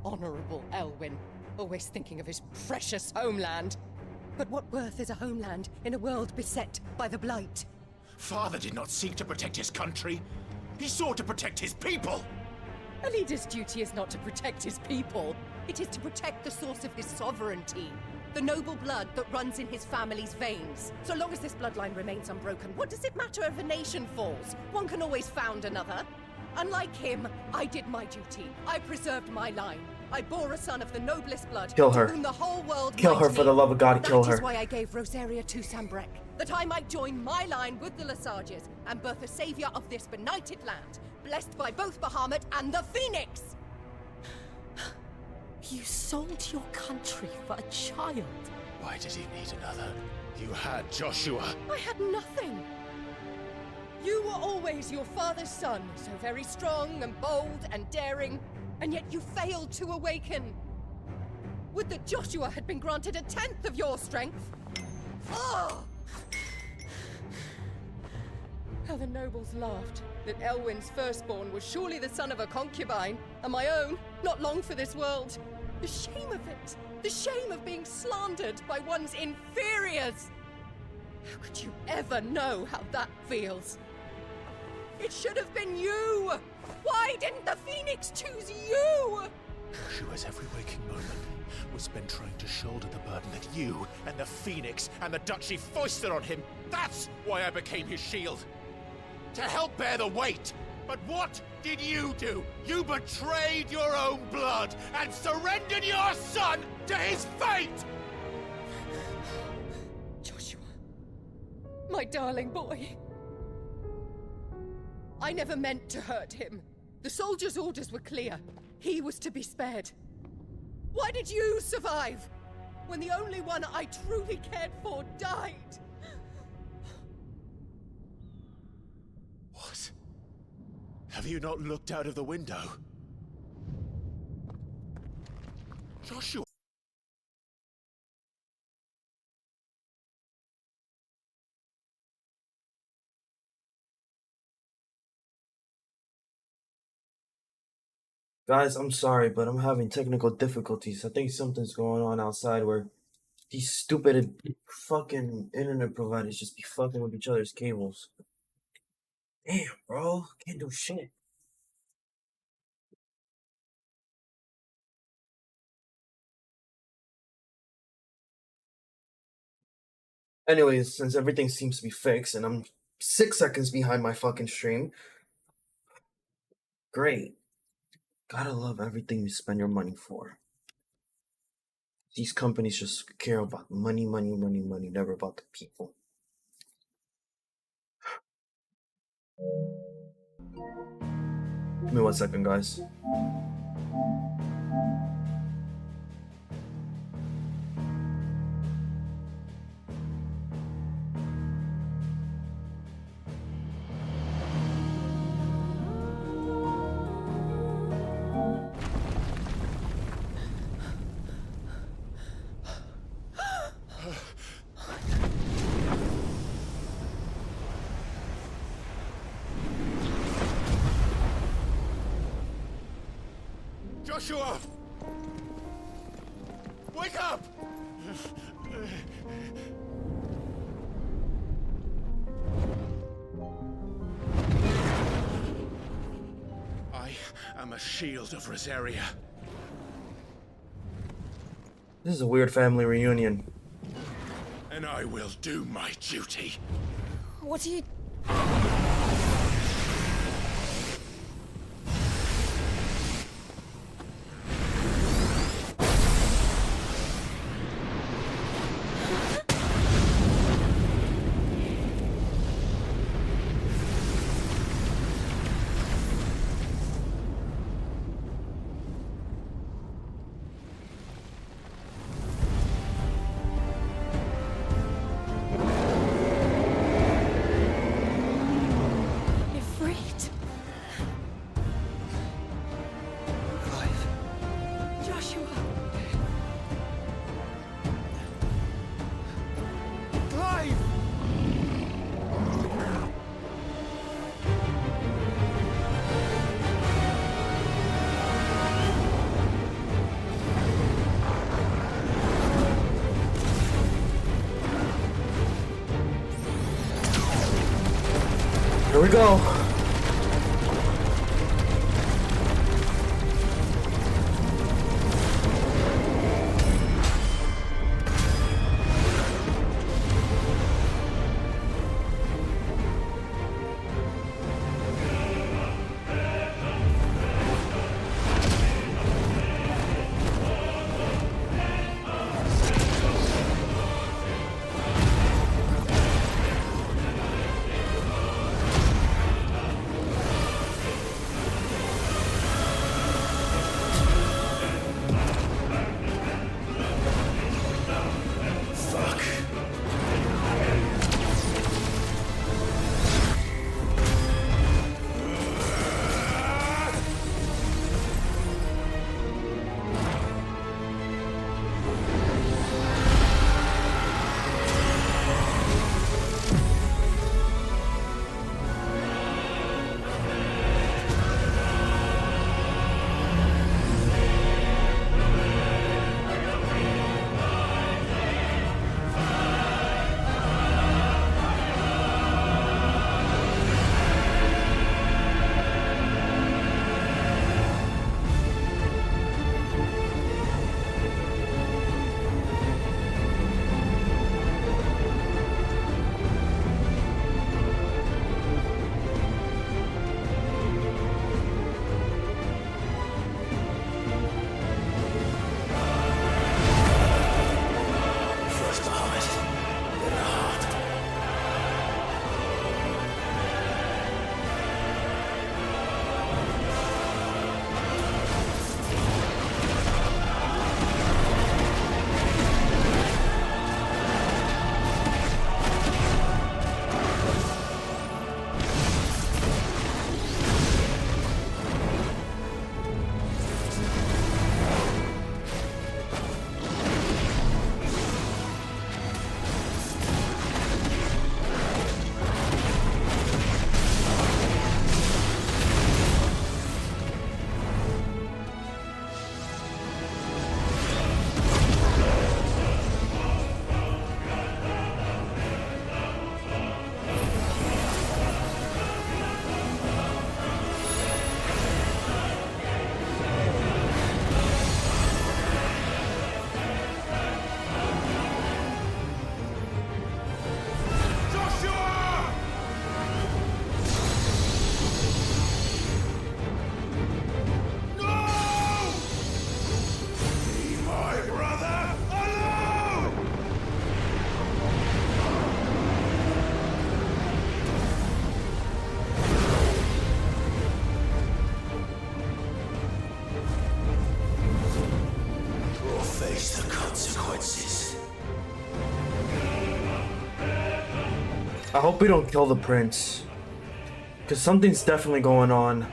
Honorable Elwyn, always thinking of his precious homeland. But what worth is a homeland in a world beset by the Blight? Father did not seek to protect his country. He sought to protect his people. A leader's duty is not to protect his people. It is to protect the source of his sovereignty. The noble blood that runs in his family's veins. So long as this bloodline remains unbroken, what does it matter if a nation falls? One can always found another. Unlike him, I did my duty. I preserved my line. I bore a son of the noblest blood. Kill her. To whom the whole world Kill her, might for the kneel. love of God, kill her. That is why I gave Rosaria to Sambrek. That I might join my line with the Lesages and birth a savior of this benighted land, blessed by both Bahamut and the Phoenix. You sold your country for a child. Why did he need another? You had Joshua. I had nothing. You were always your father's son, so very strong and bold and daring, and yet you failed to awaken. Would that Joshua had been granted 1/10 of your strength? Oh! How the nobles laughed that Elwyn's firstborn was surely the son of a concubine, and my own, not long for this world. The shame of it! The shame of being slandered by one's inferiors! How could you ever know how that feels? It should have been you! Why didn't the Phoenix choose you? Joshua's every waking moment was spent trying to shoulder the burden that you and the Phoenix and the Duchy foisted on him. That's why I became his shield. To help bear the weight. But what did you do? You betrayed your own blood and surrendered your son to his fate! Joshua, my darling boy. I never meant to hurt him. The soldiers' orders were clear. He was to be spared. Why did you survive when the only one I truly cared for died? What? Have you not looked out of the window? Joshua! Guys, I'm sorry, but I'm having technical difficulties. I think something's going on outside where these stupid fucking internet providers just be fucking with each other's cables. Damn, bro. Can't do shit. Anyways, since everything seems to be fixed and I'm 6 seconds behind my fucking stream, great. Gotta love everything you spend your money for. These companies just care about money, money, money, money, never about the people. Give me 1 second, guys. Joshua! Wake up! I am a shield of Rosaria. This is a weird family reunion. And I will do my duty. What are you... Here we go. I hope we don't kill the prince, because something's definitely going on.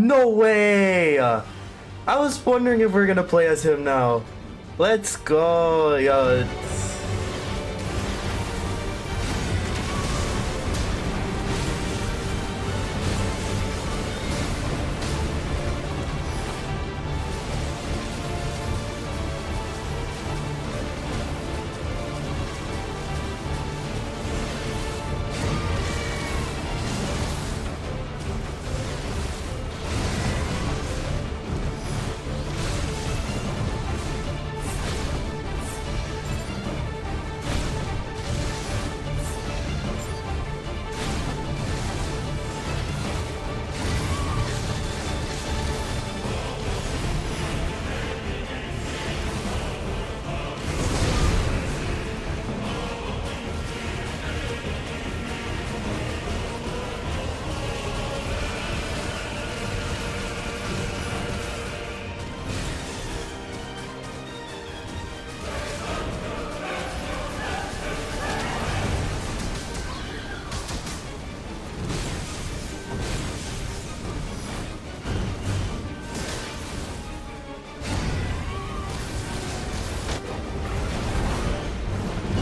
No way! I was wondering if we're gonna play as him now. Let's go, yo.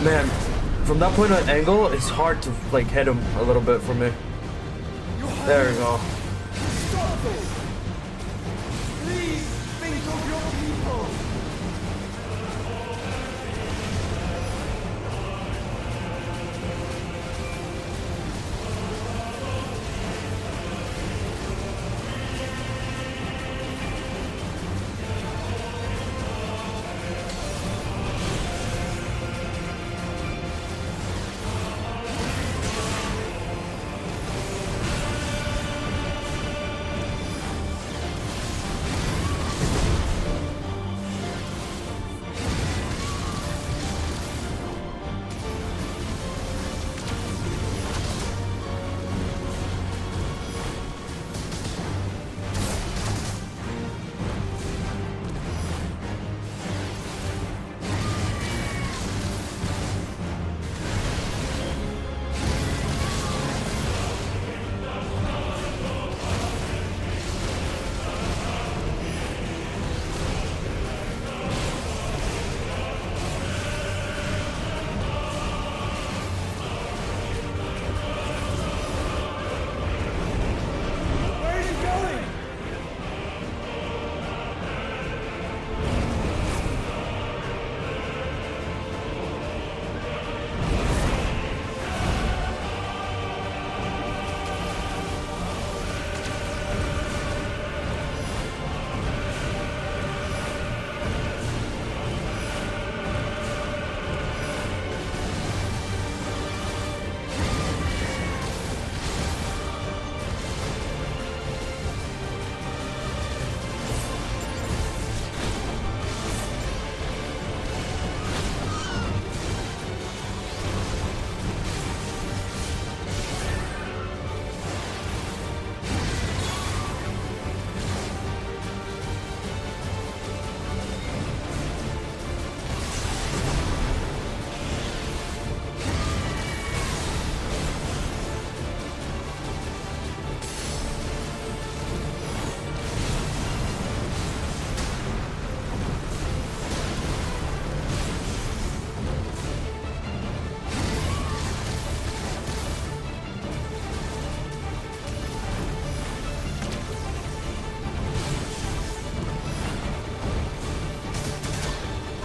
Man, from that point of angle, it's hard to like hit him a little bit for me. There we go. Stop it! Please think of your people!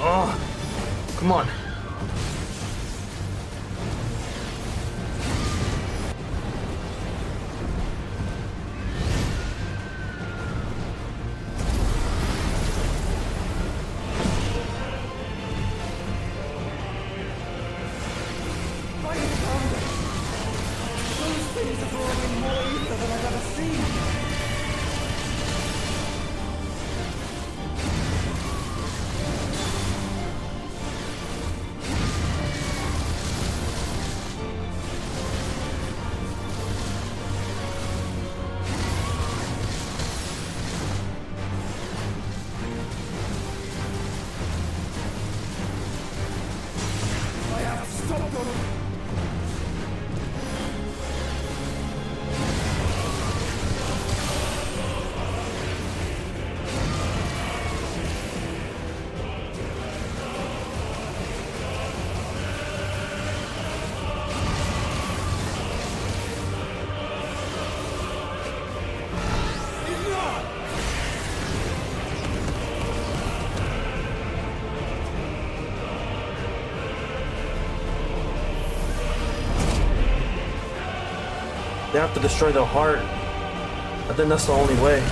Oh, come on. They have to destroy the heart. I think that's the only way.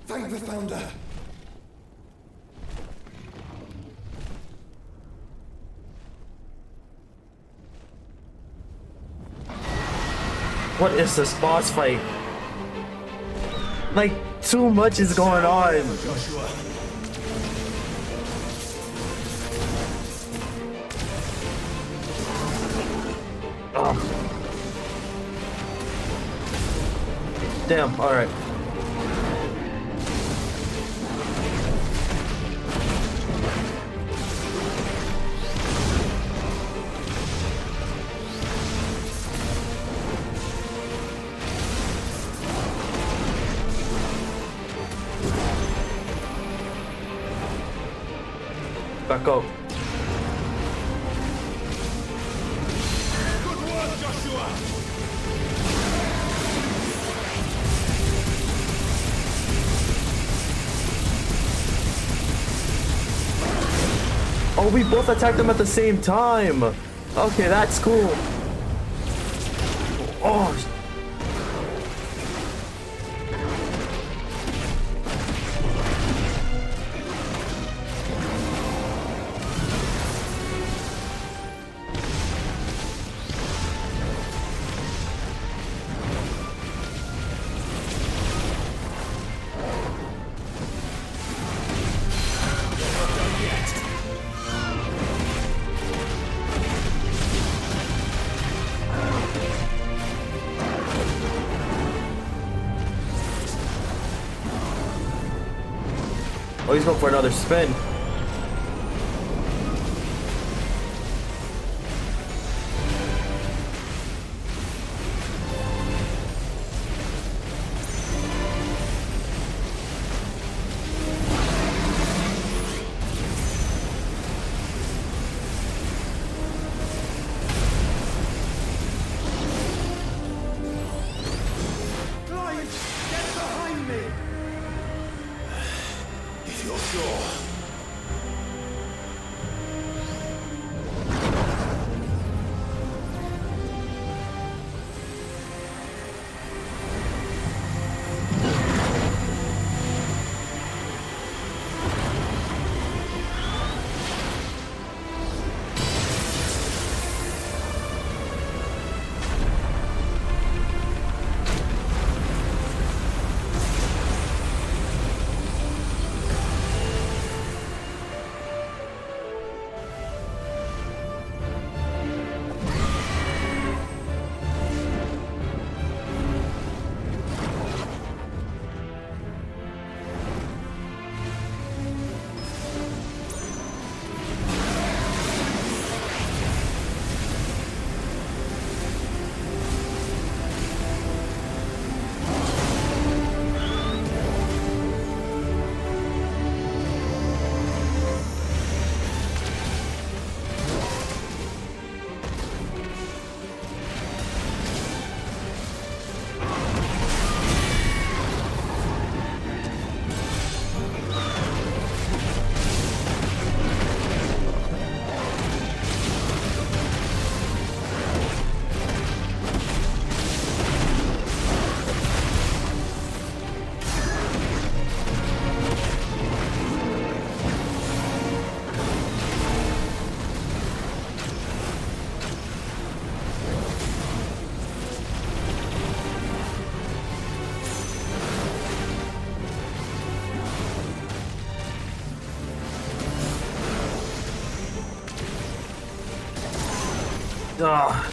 Thank the Founder! What is this boss fight? Like, too much is going on. Ugh. Damn, alright. Back up. Good work, Joshua! Oh, we both attacked them at the same time. Okay, that's cool. Oh. Oh, he's going for another spin. Ah.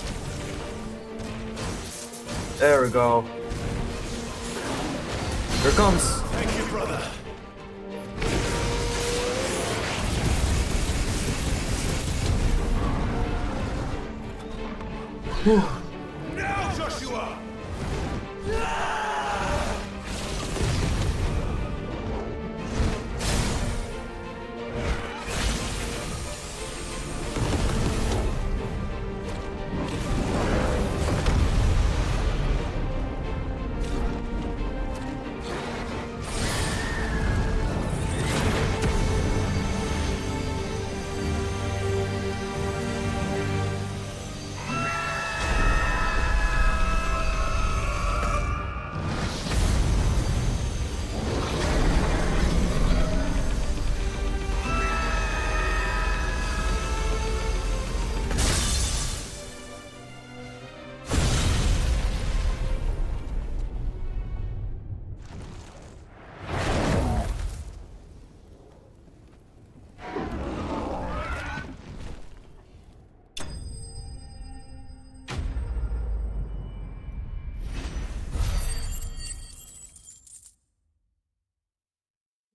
There we go. Here it comes. Thank you, brother. Now, Joshua!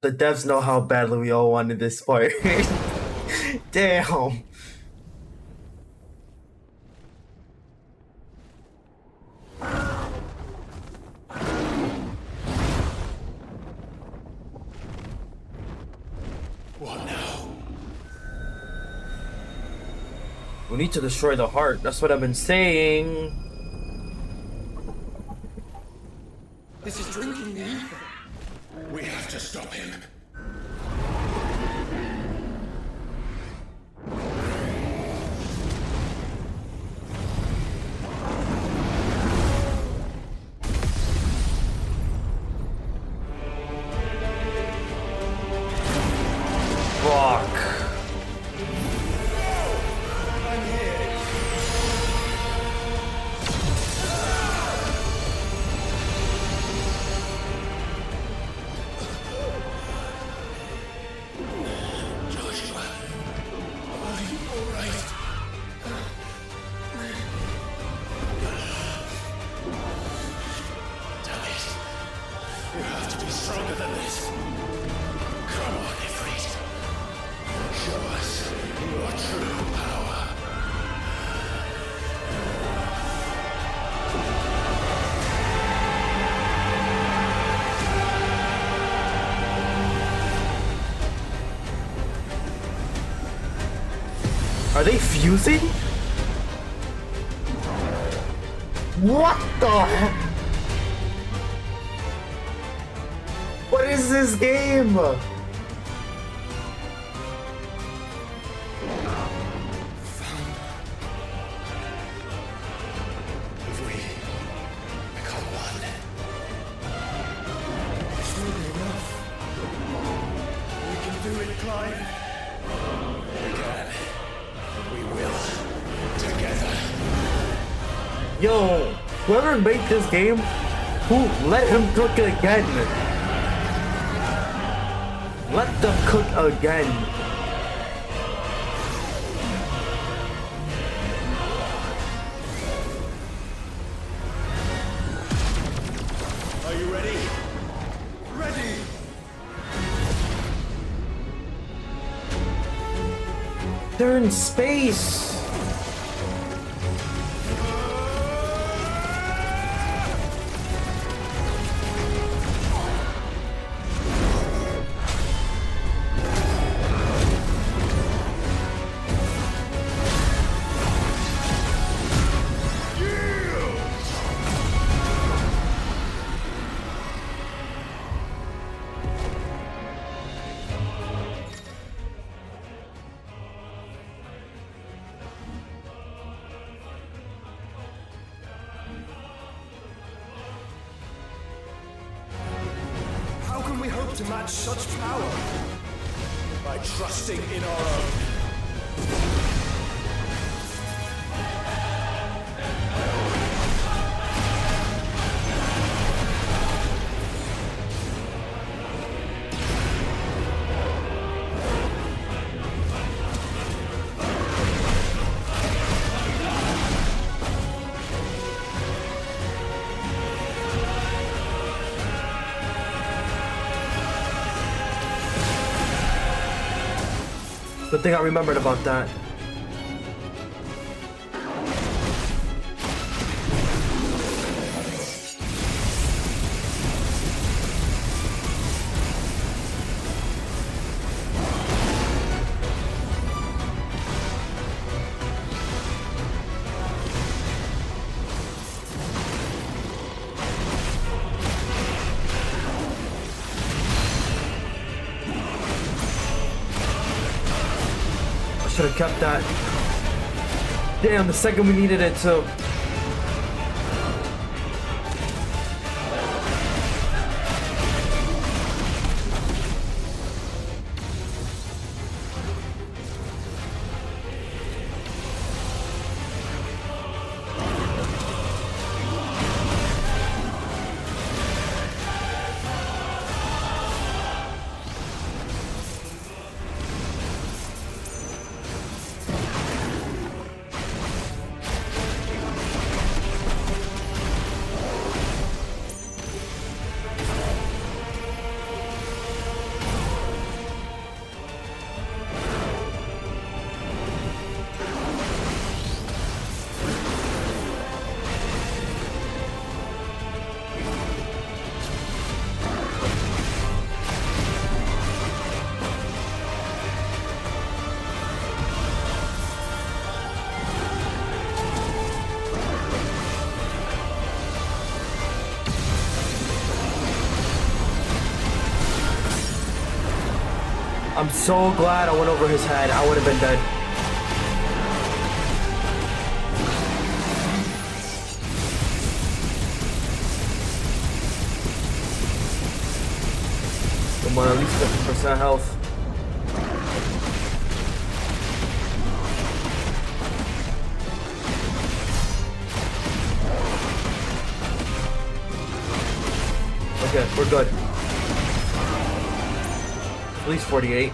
The devs know how badly we all wanted this part. Damn. What now? We need to destroy the heart. That's what I've been saying. This is drinking the ether. We have to stop him. Fuck. Are they fusing? What the heck? What is this game? If we become one, it's really enough. We can do it, Clive. We can. We will. Together. Yo, whoever made this game, who let him cook again? Let them cook again. Are you ready? Ready! They're in space. How can we hope to match such power? By trusting in our own. Good thing I remembered about that. Should have kept that. Damn, the second we needed it too. I'm so glad I went over his head. I would have been dead. Come on, at least 50% health. Okay, we're good. At least 48.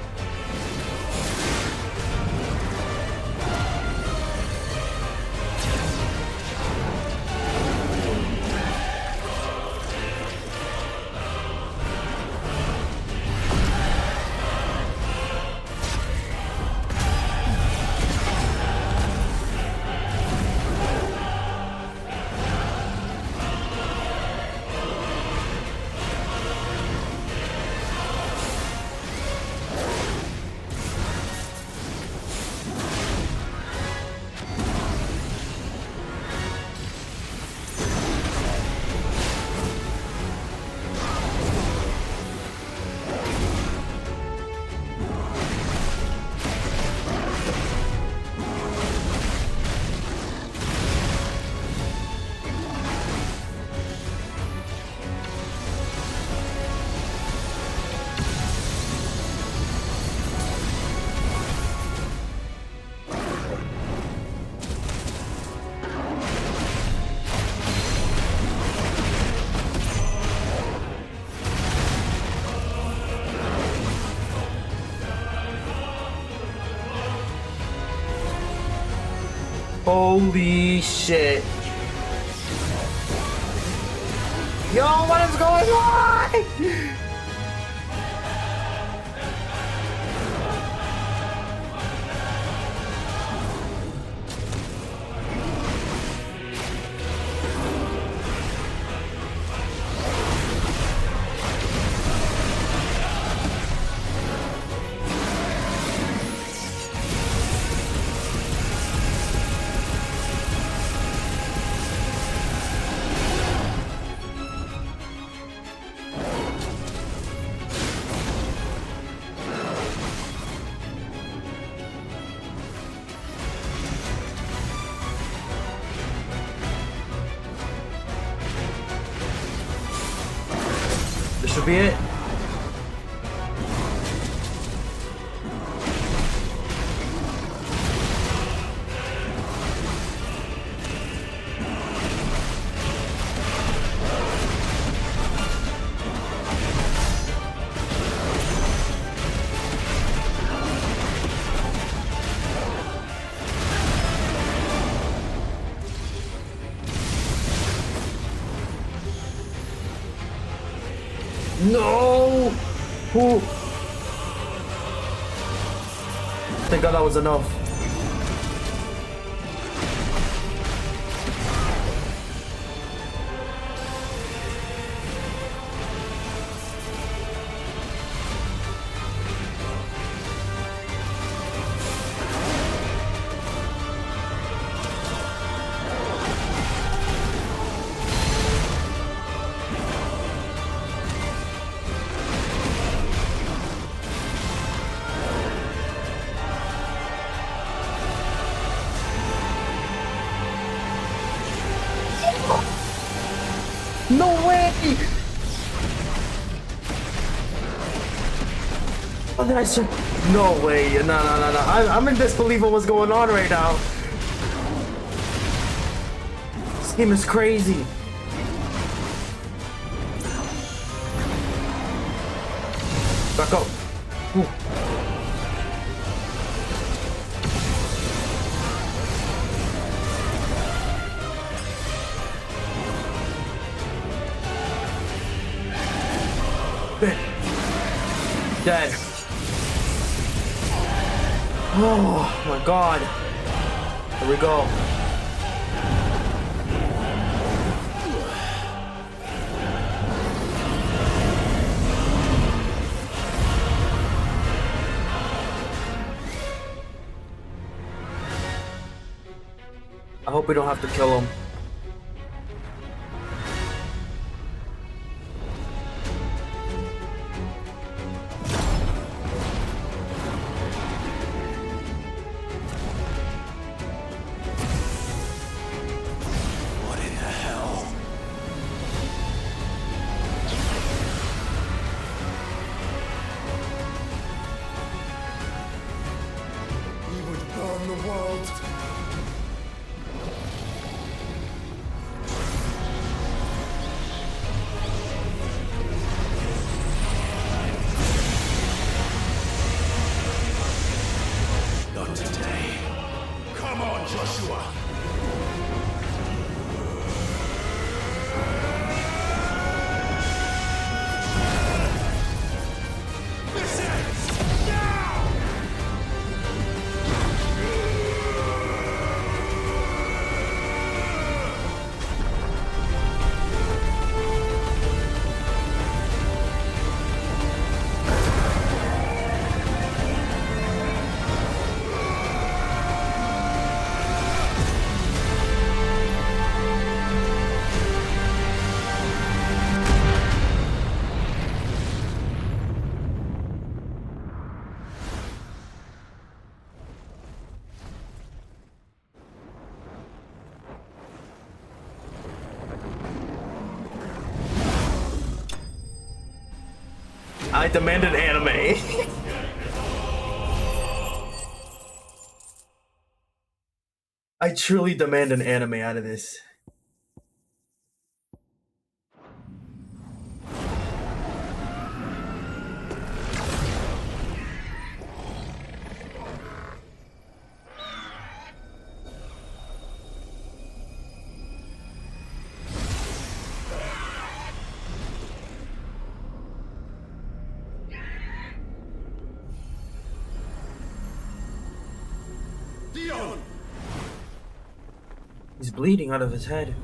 Holy shit. Yo, what is going on? This should be it. No! Who? Thank God that was enough. Oh, did I say? No way. No. I'm in disbelief of what's going on right now. This game is crazy. Back up. Ooh. Dead. Oh my god. Here we go. I hope we don't have to kill him. I demand an anime. I truly demand an anime out of this. He's bleeding out of his head.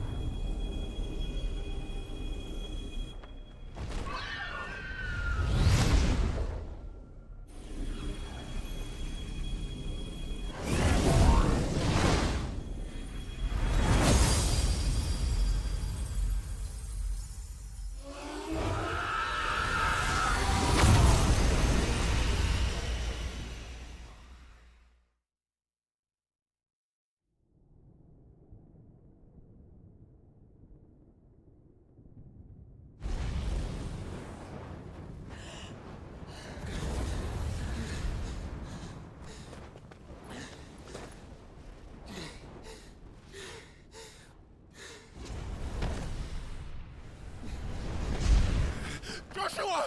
Joshua!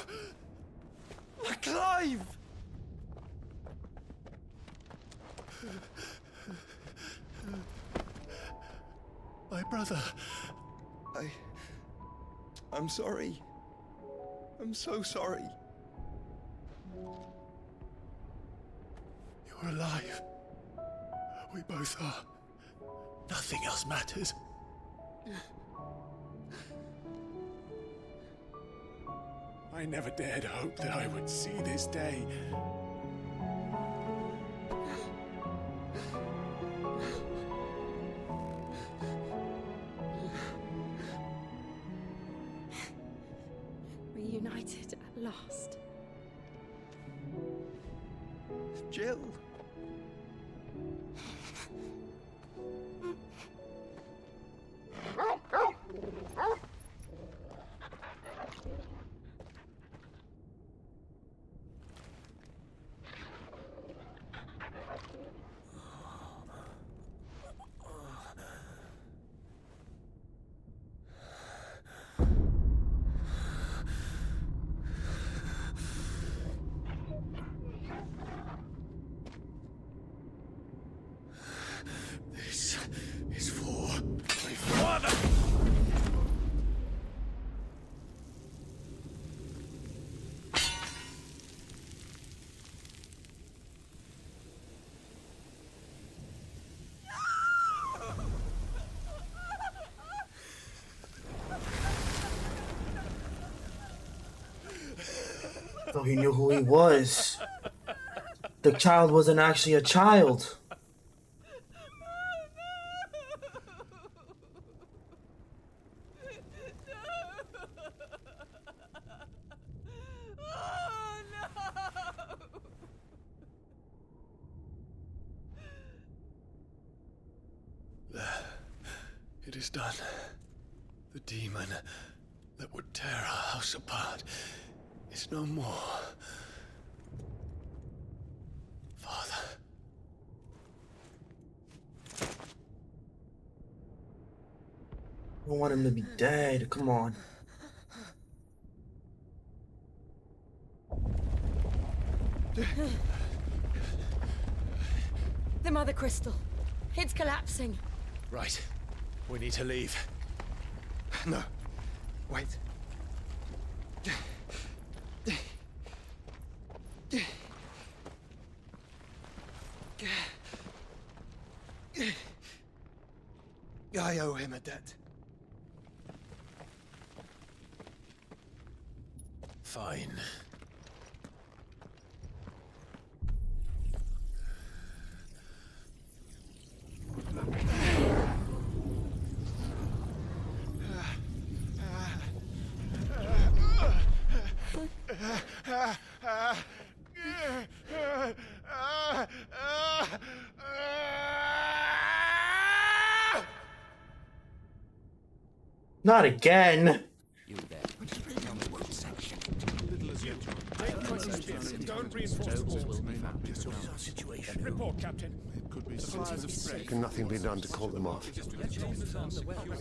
Clive! My brother. I'm sorry. I'm so sorry. You're alive. We both are. Nothing else matters. I never dared hope that I would see this day. Reunited at last. Jill. So he knew who he was. The child wasn't actually a child. It is done. The demon that would tear our house apart is no more. Father. I don't want him to be dead. Come on. The Mother Crystal. It's collapsing. Right. We need to leave. No. Wait. I owe him a debt. Fine. Not again. You there. Don't reinforce situation. Report, Captain. Can nothing be done to call them off?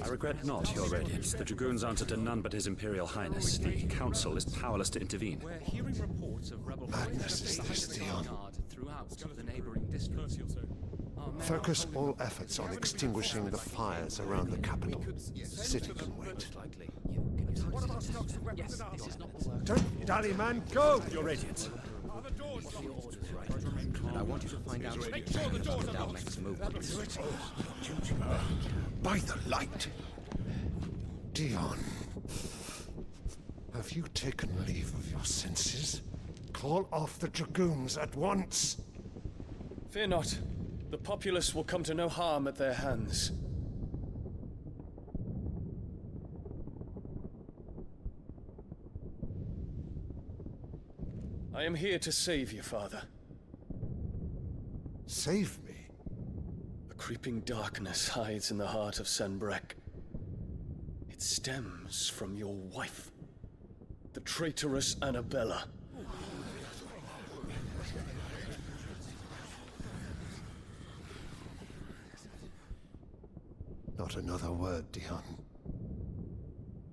I regret not, Your Radiance. The Dragoons answer to none but His Imperial Highness. The Council is powerless to intervene. We're hearing reports of rebel Madness is this, Dion. throughout the neighboring districts. Focus all efforts on extinguishing the fires around the capital. The city can wait. Don't dally, man, go! Your Radiance. And I want you to find out what our next move. By the light! Dion, have you taken leave of your senses? Call off the Dragoons at once! Fear not. The populace will come to no harm at their hands. I am here to save you, Father. Save me? A creeping darkness hides in the heart of Sanbreque. It stems from your wife, the traitorous Annabella. Not another word, Dion.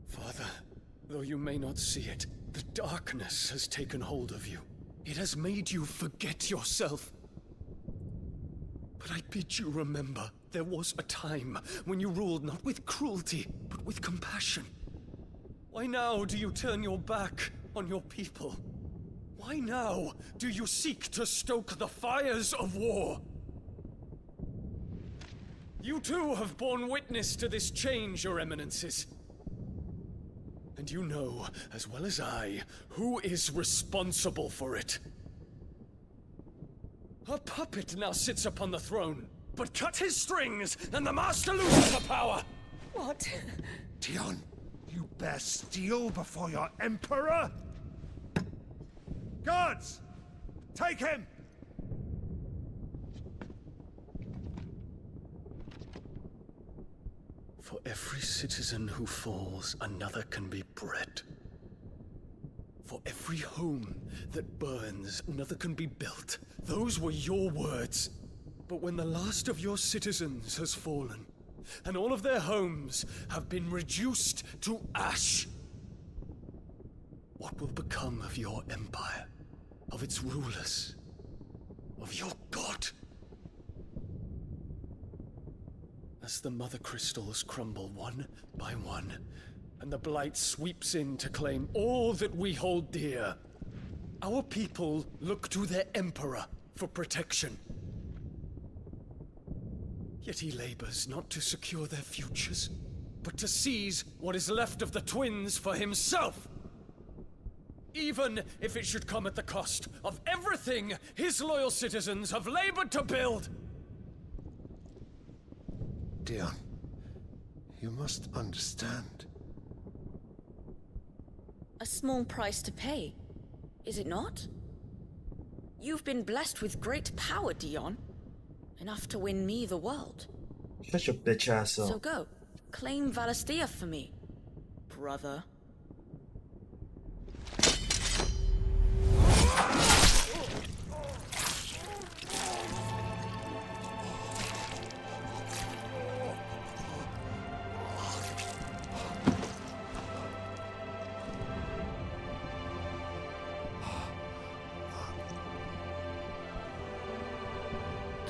Father, though you may not see it, the darkness has taken hold of you. It has made you forget yourself. But I bid you remember, there was a time when you ruled not with cruelty, but with compassion. Why now do you turn your back on your people? Why now do you seek to stoke the fires of war? You too have borne witness to this change, Your Eminences. And you know, as well as I, who is responsible for it. A puppet now sits upon the throne, but cut his strings, and the Master loses the power! What? Dion, you bear steel before your Emperor? Guards! Take him! For every citizen who falls, another can be bred. For every home that burns, another can be built. Those were your words. But when the last of your citizens has fallen, and all of their homes have been reduced to ash, what will become of your empire, of its rulers, of your god? As the Mother Crystals crumble one by one, and the Blight sweeps in to claim all that we hold dear, our people look to their Emperor for protection. Yet he labors not to secure their futures, but to seize what is left of the twins for himself. even if it should come at the cost of everything his loyal citizens have labored to build. Dion, you must understand. A small price to pay, is it not? You've been blessed with great power, Dion. Enough to win me the world. Such a bitch ass. So go, claim Valisthea for me, brother.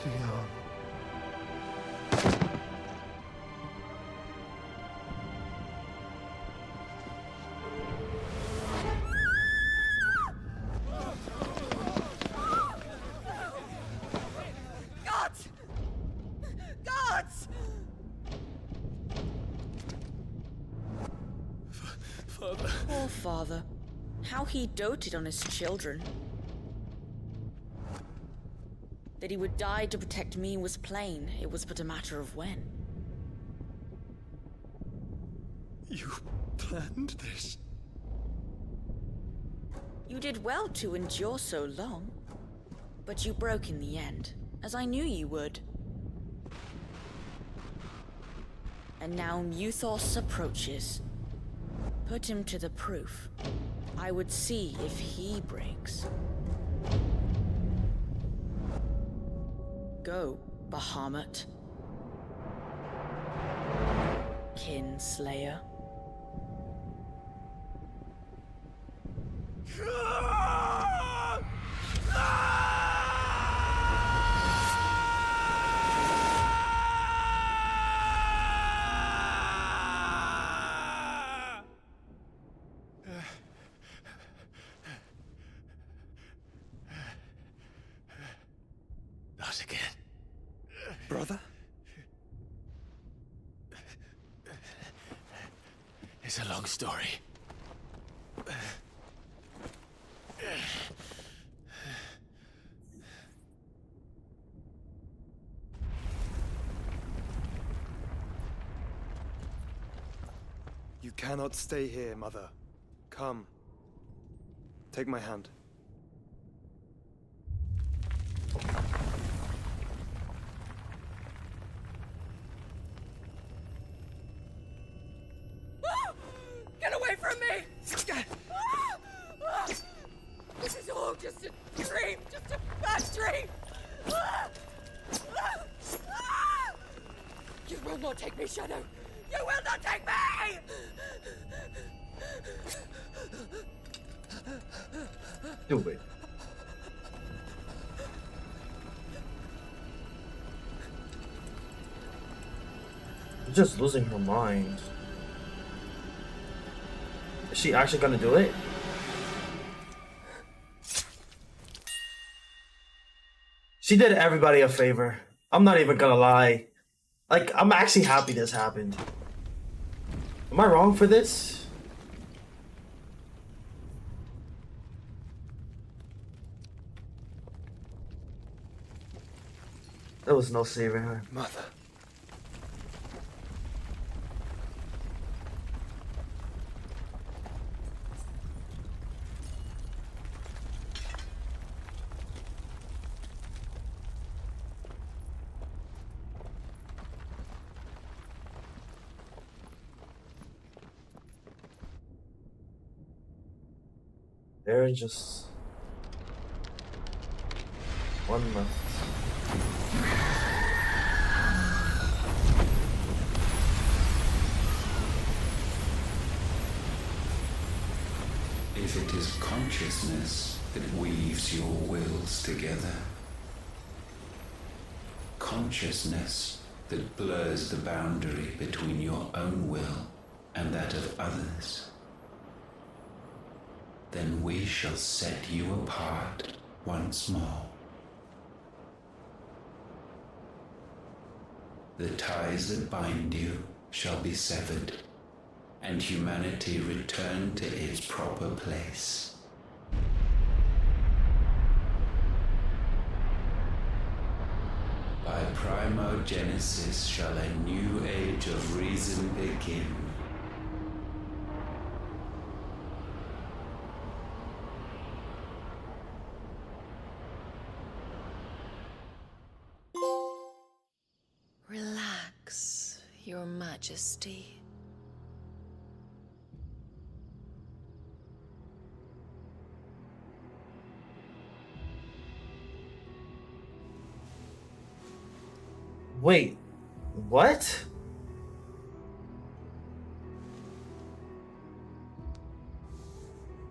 Dion. Gods! Gods! Father. Poor father. How he doted on his children. That he would die to protect me was plain. It was but a matter of when. You planned this? You did well to endure so long. But you broke in the end, as I knew you would. And now Muthos approaches. Put him to the proof. I would see if he breaks. Go, Bahamut. Kinslayer. Not again. Brother? It's a long story. You cannot stay here, Mother. Come. Take my hand. Get away from me! This is all just a dream, just a bad dream! You will not take me, Shadow! You will not take me! Do it. She's just losing her mind. Is she actually gonna do it? She did everybody a favor. I'm not even gonna lie. Like, I'm actually happy this happened. Am I wrong for this? There was no saving her. Mother. There's just one left. If it is consciousness that weaves your wills together, consciousness that blurs the boundary between your own will and that of others, then we shall set you apart once more. The ties that bind you shall be severed, and humanity return to its proper place. primogenesis shall a new age of reason begin. Relax, Your Majesty. Wait, what?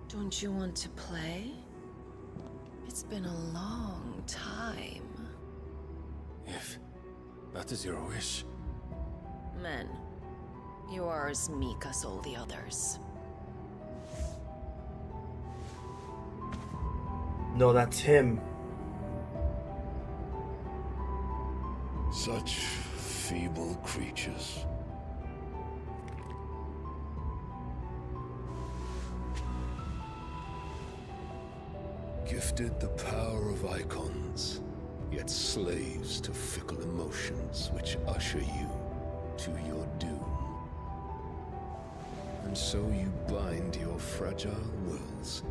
Don't you want to play? It's been a long time. If that is your wish. Men, you are as meek as all the others. No, that's him. Such feeble creatures. Gifted the power of icons, yet slaves to fickle emotions which usher you to your doom. And so you bind your fragile wills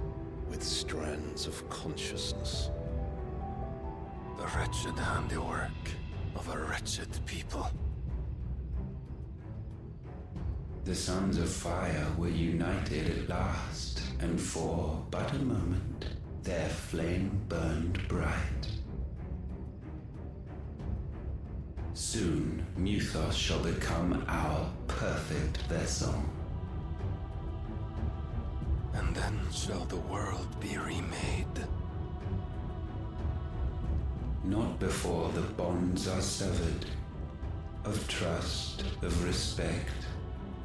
with strands of consciousness. The wretched handiwork of a wretched people. The sons of fire were united at last, and for but a moment their flame burned bright. Soon Muthos shall become our perfect vessel. And then shall the world be remade. Not before the bonds are severed, of trust, of respect,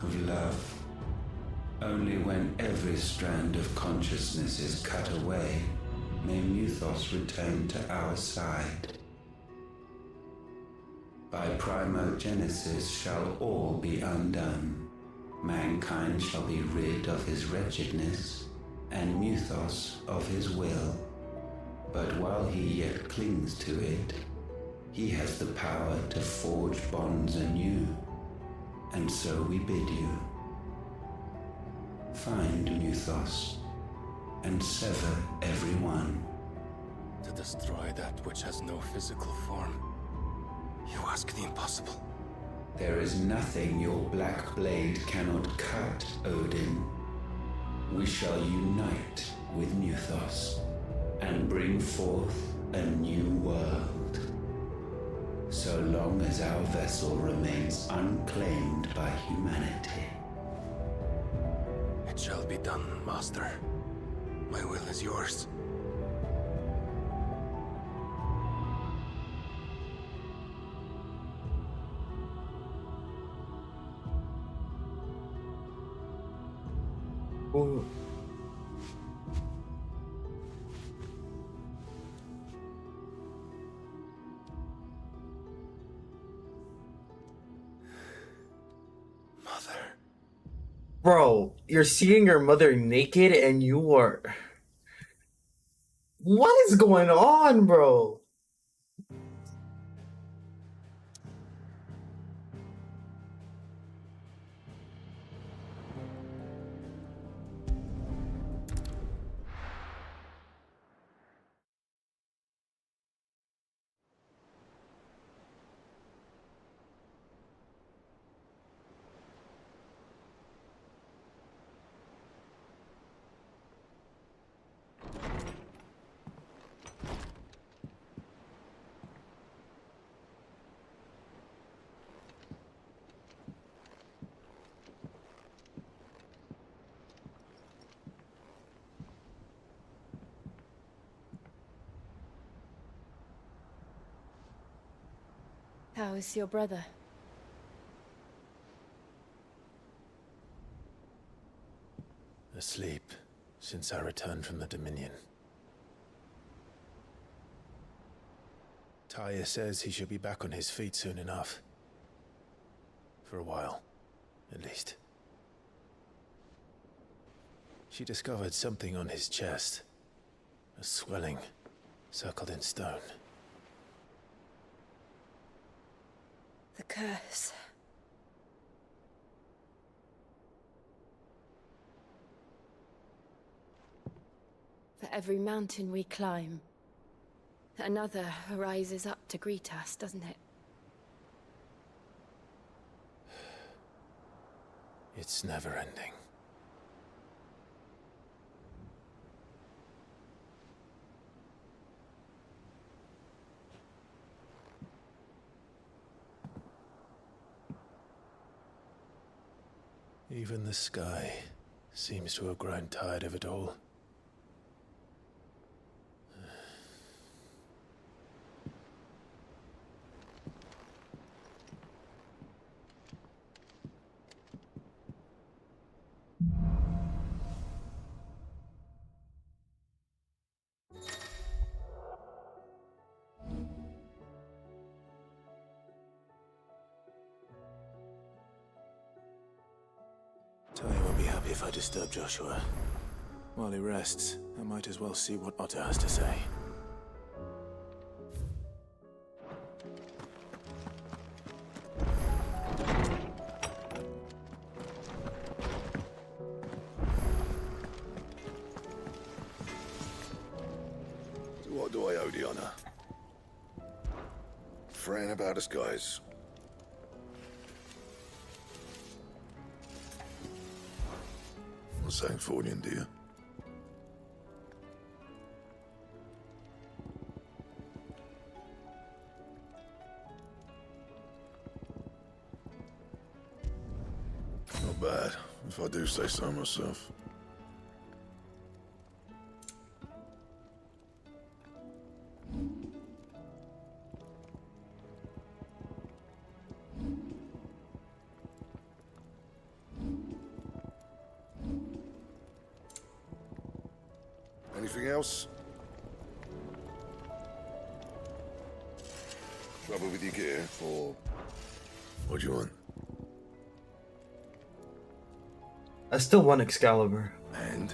of love. Only when every strand of consciousness is cut away, may Muthos return to our side. By primogenesis shall all be undone. Mankind shall be rid of his wretchedness, and Muthos of his will. But while he yet clings to it, he has the power to forge bonds anew. And so we bid you, find Muthos, and sever everyone. To destroy that which has no physical form, you ask the impossible. There is nothing your black blade cannot cut, Odin. We shall unite with Muthos and bring forth a new world. So long as our vessel remains unclaimed by humanity. It shall be done, Master. My will is yours. Ooh. Mother. Bro, you're seeing your mother naked and you are... What is going on, bro? How is your brother? Asleep since I returned from the Dominion. Talia says he should be back on his feet soon enough. For a while, at least. She discovered something on his chest. A swelling, circled in stone. The curse. For every mountain we climb, another rises up to greet us, doesn't it? It's never ending. Even the sky seems to have grown tired of it all. Tony won't be happy if I disturb Joshua. While he rests, I might as well see what Otto has to say. So what do I owe the honor? Fran about us, guys. St. Fornian, do you? Not bad, if I do say so myself. Anything else? Trouble with your gear, or what do you want? I still want Excalibur. And?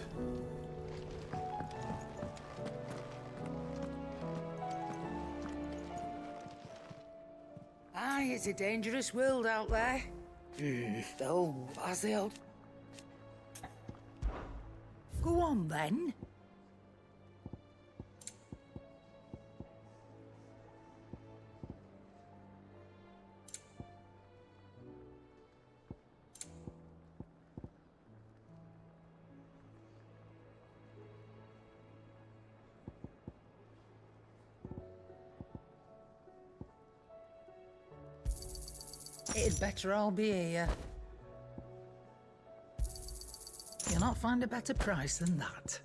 Aye, it's a dangerous world out there. Oh, as the old... Go on, then. It'd better all be here. You'll not find a better price than that.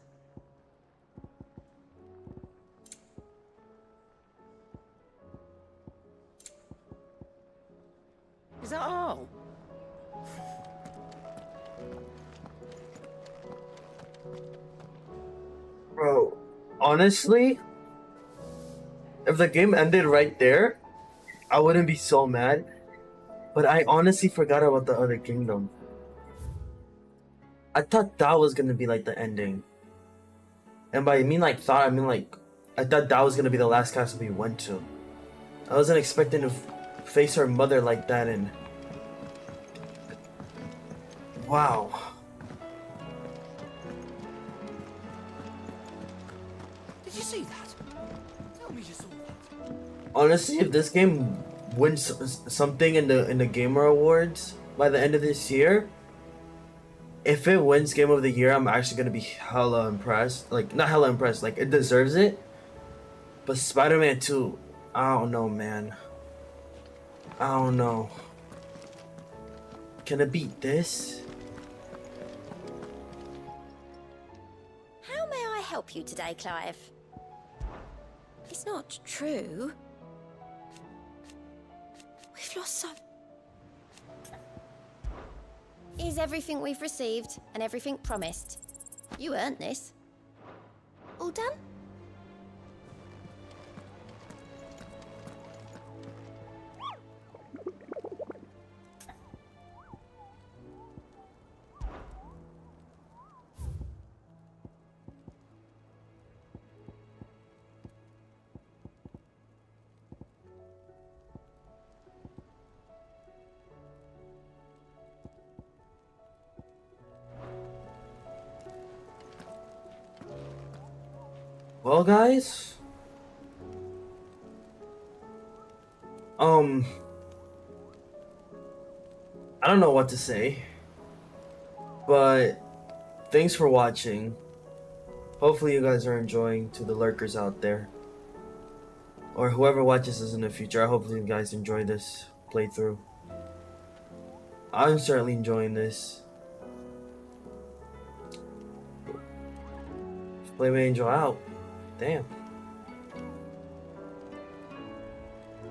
Is that all? Bro, honestly, if the game ended right there, I wouldn't be so mad. But I honestly forgot about the other kingdom. I thought that was gonna be like the ending. And by I mean like thought, I mean like I thought that was gonna be the last castle we went to. I wasn't expecting to face our mother like that, and wow. Did you see that? Tell me you saw that. Honestly, if this game wins something in the Gamer Awards by the end of this year, if it wins Game of the Year, I'm actually gonna be hella impressed. Like, not hella impressed, like it deserves it. But Spider-Man 2, I don't know, man. I don't know. Can it beat this? How may I help you today, Clive? It's not true. We've lost so... Is everything we've received and everything promised? You earned this. All done? Well, guys, I don't know what to say, but thanks for watching. Hopefully you guys are enjoying, to the lurkers out there, or whoever watches this in the future. I hope you guys enjoy this playthrough. I'm certainly enjoying this. Flame Angel out. Damn.